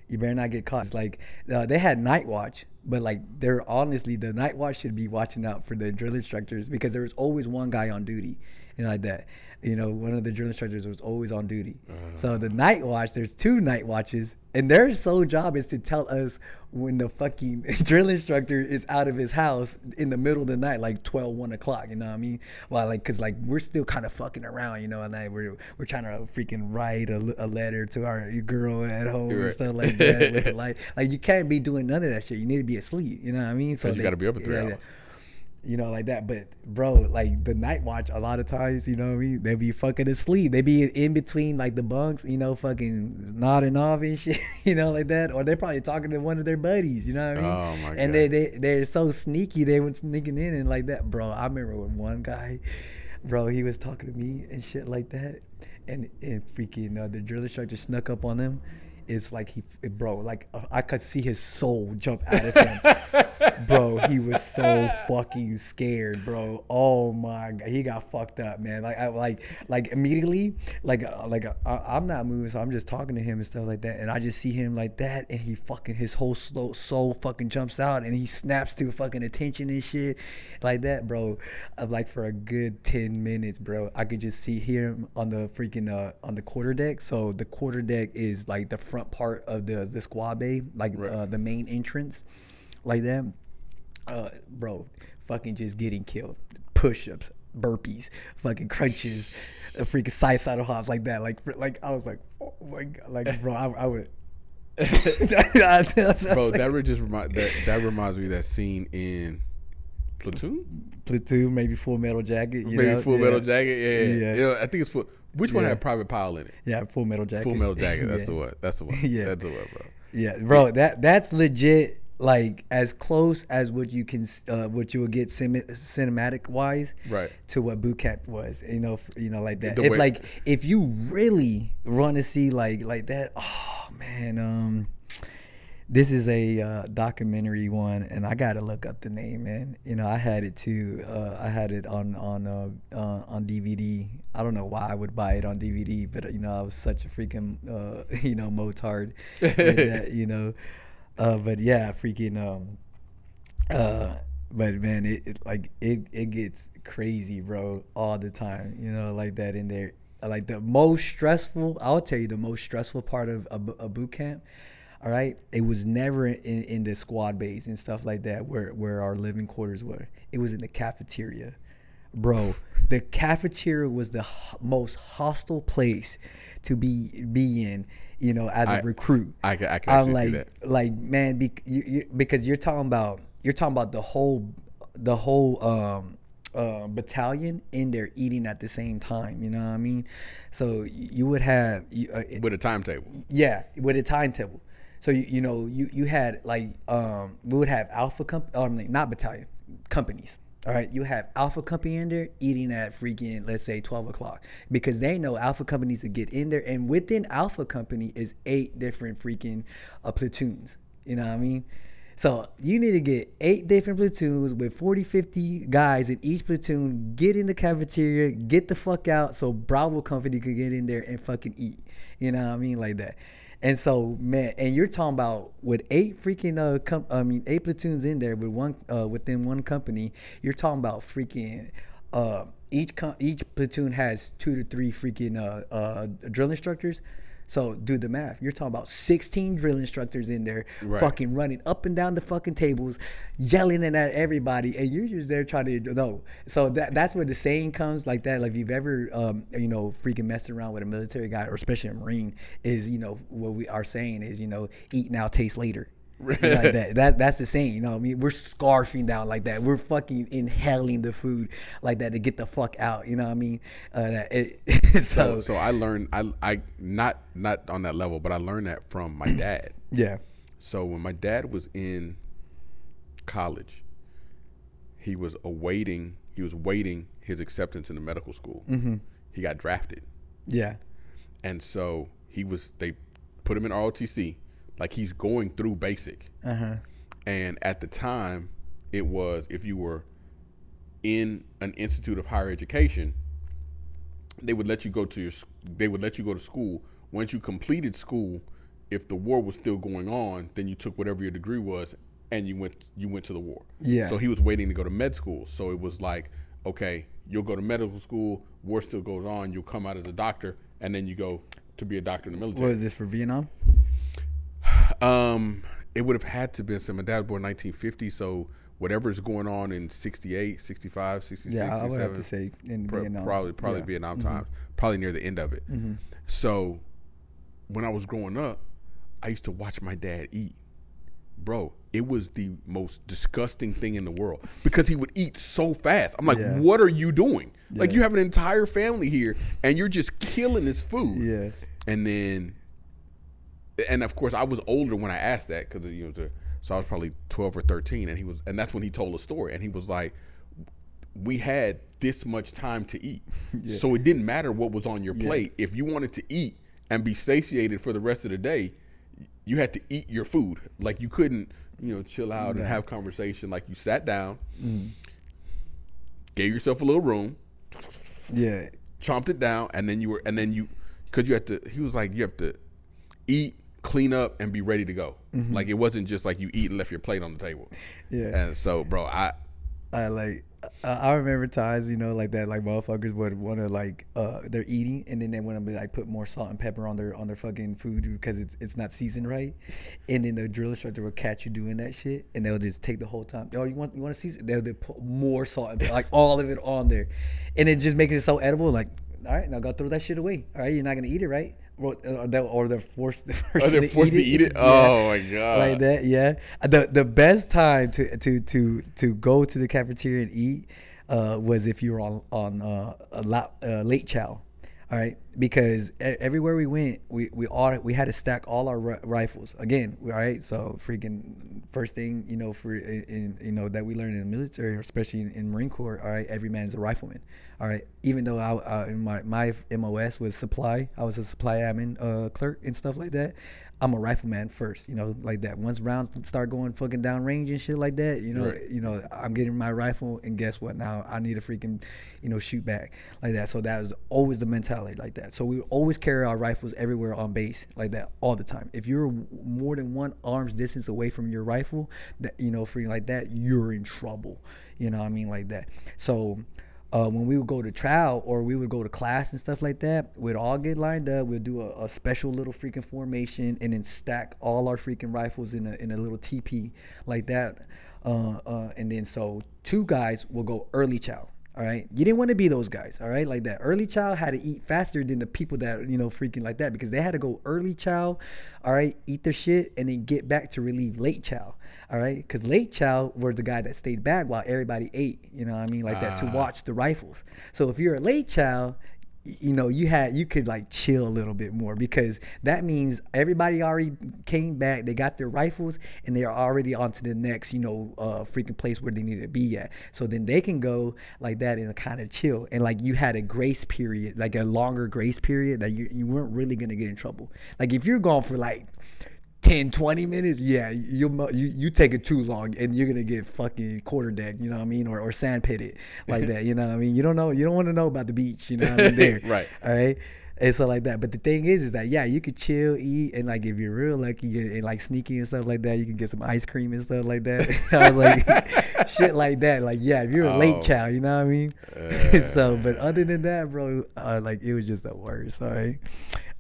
You better not get caught. It's like they had night watch, but like they're honestly, the night watch should be watching out for the drill instructors, because there was always one guy on duty, you know, like that. You know, one of the drill instructors was always on duty. So the night watch, there's 2 night watches, and their sole job is to tell us when the fucking drill instructor is out of his house in the middle of the night, like 12, 1 o'clock, you know what I mean? Well, like, cause like we're still kind of fucking around, you know, and like we're trying to freaking write a letter to our girl at home and stuff like that. With like you can't be doing none of that shit. You need to be asleep, you know what I mean? So you got to be up at 3 hours. You know, like that. But bro, like the night watch, a lot of times, you know what I mean, they be fucking asleep. They be in between like the bunks, you know, fucking nodding off and shit, you know, like that. Or they're probably talking to one of their buddies, you know what I mean? Oh my and God. they're so sneaky, they went sneaking in and like that. Bro, I remember with one guy, bro, he was talking to me and shit like that, and freaking the drill instructor snuck up on him. It's like I could see his soul jump out of him. Bro, he was so fucking scared, bro. Oh my God, he got fucked up, man. Like immediately, I'm not moving, so I'm just talking to him and stuff like that, and I just see him like that, and he fucking, his whole soul fucking jumps out, and he snaps to fucking attention and shit like that, bro. Like for a good 10 minutes, bro, I could just hear him on the freaking on the quarterdeck. So the quarterdeck is like the front part of the squad bay, like the main entrance, like that. Bro, fucking just getting killed. Push-ups, burpees, fucking crunches, freaking side hops like that. Like I was like, oh my God, like bro, I would. Bro, that reminds me of that scene in Platoon, maybe Full Metal Jacket. Full Metal Jacket. Yeah. You know, I think it's which one had Private Powell in it? Yeah, Full Metal Jacket. Full Metal Jacket. That's the one. Yeah, that's the one, bro. Yeah, bro. That's legit. Like as close as what you will get cinematic wise, right, to what boot camp was, you know, like that. If you really want to see like that, oh man, this is a documentary one, and I gotta look up the name, man. You know, I had it too. I had it on DVD. I don't know why I would buy it on DVD, but you know, I was such a freaking motard, that, you know. But yeah, freaking but man, it gets crazy, bro, all the time, you know, like that in there. Like the most stressful, I'll tell you, the most stressful part of a boot camp, all right, it was never in the squad bays and stuff like that where our living quarters were. It was in the cafeteria, bro. The cafeteria was the most hostile place to be in, you know, as a recruit. I can actually see that. Like, man, because you're talking about the whole battalion in there eating at the same time. You know what I mean? So you would have with a timetable. Yeah, with a timetable. So you had like we would have not battalion, companies. All right, you have Alpha Company in there eating at freaking, let's say 12 o'clock, because they know Alpha Companies to get in there, and within Alpha Company is 8 different freaking platoons. You know what I mean? So you need to get 8 different platoons with 40, 50 guys in each platoon, get in the cafeteria, get the fuck out, so Bravo Company could get in there and fucking eat. You know what I mean? Like that. And so, man, and you're talking about with 8 freaking 8 platoons in there with within one company. You're talking about freaking each platoon has 2 to 3 freaking drill instructors. So do the math. You're talking about 16 drill instructors in there, fucking running up and down the fucking tables, yelling at everybody, and you're just there trying to know. So that's where the saying comes like that. Like if you've ever freaking messed around with a military guy, or especially a Marine, is what we are saying is eat now, taste later. Like that's the saying, you know what I mean? We're scarfing down like that. We're fucking inhaling the food like that to get the fuck out, you know what I mean? So I learned, I not on that level, but I learned that from my dad. Yeah. So when my dad was in college, he was awaiting He was waiting his acceptance into medical school. He got drafted. Yeah. And so they put him in ROTC, like he's going through basic. And at the time, it was, if you were in an institute of higher education, they would let you go to school. Once you completed school, if the war was still going on, then you took whatever your degree was and you went to the war. Yeah. So he was waiting to go to med school. So it was like, okay, you'll go to medical school, war still goes on, you'll come out as a doctor, and then you go to be a doctor in the military. What is this, for Vietnam? It would have had to be, so my dad was born in 1950, so whatever's going on in 68, 65, 66, Yeah, I would 67, have to say in Vietnam. Probably Yeah. Vietnam times, probably near the end of it. So when I was growing up, I used to watch my dad eat. Bro, it was the most disgusting thing in the world because he would eat so fast. I'm like, what are you doing? Like, you have an entire family here and you're just killing this food. Yeah. And of course, I was older when I asked that because, so I was probably 12 or 13, and that's when he told a story, and he was like, we had this much time to eat. So it didn't matter what was on your plate. If you wanted to eat and be satiated for the rest of the day, you had to eat your food. Like, you couldn't, chill out and have conversation. Like, you sat down, gave yourself a little room, chomped it down, and then because you had to, he was like, you have to eat, clean up, and be ready to go. Like, it wasn't just like you eat and left your plate on the table. And so, bro, I remember times, like that, like motherfuckers would want to, like, they're eating and then they want to be like put more salt and pepper on their fucking food because it's not seasoned right, and then the drill instructor will catch you doing that shit and they'll just take the whole time. Oh, you want to season? They'll put more salt and pepper, like all of it on there, and it just makes it so edible. Like, all right, now go throw that shit away. All right, you're not gonna eat it, right? Or they're forced to eat it. Oh my god, like that. Yeah, the best time to go to the cafeteria and eat was if you were on a late chow. All right, because everywhere we went, we had to stack all our rifles again. All right, so freaking first thing that we learned in the military, or especially in Marine Corps. All right, every man is a rifleman. All right, even though my MOS was supply, I was a supply admin clerk and stuff like that. I'm a rifleman first, like that. Once rounds start going fucking down range and shit like that, I'm getting my rifle, and guess what? Now I need to freaking, shoot back like that. So that was always the mentality like that. So we always carry our rifles everywhere on base like that all the time. If you're more than one arm's distance away from your rifle, that freaking like that, you're in trouble. Like that. So when we would go to trial or we would go to class and stuff like that, we'd all get lined up. We'd do a special little freaking formation and then stack all our freaking rifles in a little TP like that. And then so two guys will go early chow. All right, you didn't want to be those guys. All right, like that. Early chow had to eat faster than the people that freaking like that, because they had to go early chow. All right, eat their shit and then get back to relieve late chow. All right, because late chow were the guy that stayed back while everybody ate. Like that, to watch the rifles. So if you're a late chow, you could like chill a little bit more, because that means everybody already came back, they got their rifles, and they're already on to the next freaking place where they need to be at. So then they can go like that and kind of chill, and like you had a grace period, like a longer grace period, that you weren't really gonna get in trouble. Like if you're gone for like 10-20 minutes, you take it too long and you're gonna get fucking quarter decked, or sand pitted like that. You don't want to know about the beach, there. Right. All right, and so like that. But the thing is that you could chill, eat, and like if you're real lucky and like sneaky and stuff like that, you can get some ice cream and stuff like that. I was like shit like that. Like if you're a late chow, so but other than that, bro, like it was just the worst. All right.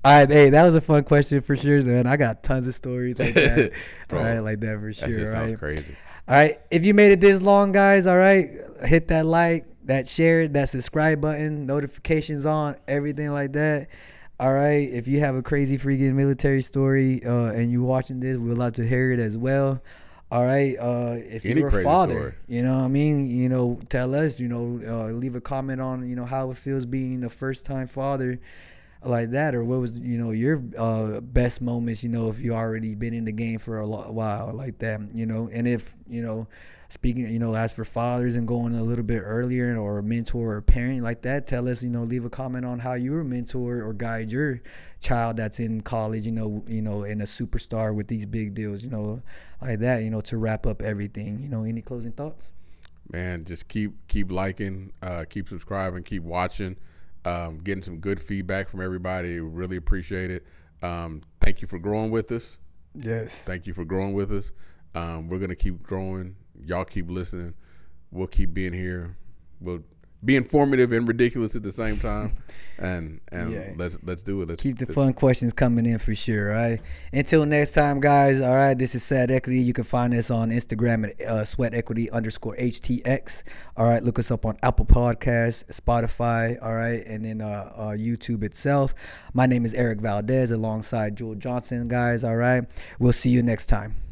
All right, hey, that was a fun question for sure, man. I got tons of stories like that. Bro, all right, like that for sure. That just sounds right? crazy. All right, if you made it this long, guys, all right, hit that like, that share, that subscribe button, notifications on, everything like that. All right, if you have a crazy freaking military story and you're watching this, we'd love to hear it as well. All right, if you're a father, tell us, leave a comment on, how it feels being a first-time father. like that, or what was your best moments, if you already been in the game for a while like that, and if speaking, as for fathers and going a little bit earlier, or a mentor or parent like that, tell us, leave a comment on how you were mentor or guide your child that's in college, and a superstar with these big deals, like that, to wrap up everything. Any closing thoughts? Man, just keep liking, keep subscribing, keep watching, getting some good feedback from everybody. Really appreciate it. Thank you for growing with us. Yes. Thank you for growing with us. We're going to keep growing. Y'all keep listening. We'll keep being here. We'll be informative and ridiculous at the same time. And yeah. let's do it. Let's keep the fun questions coming in for sure. All right. Until next time, guys. All right. This is Sad Equity. You can find us on Instagram at SweatEquity_HTX. All right. Look us up on Apple Podcasts, Spotify. All right. And then YouTube itself. My name is Eric Valdez alongside Jules Johnson, guys. All right. We'll see you next time.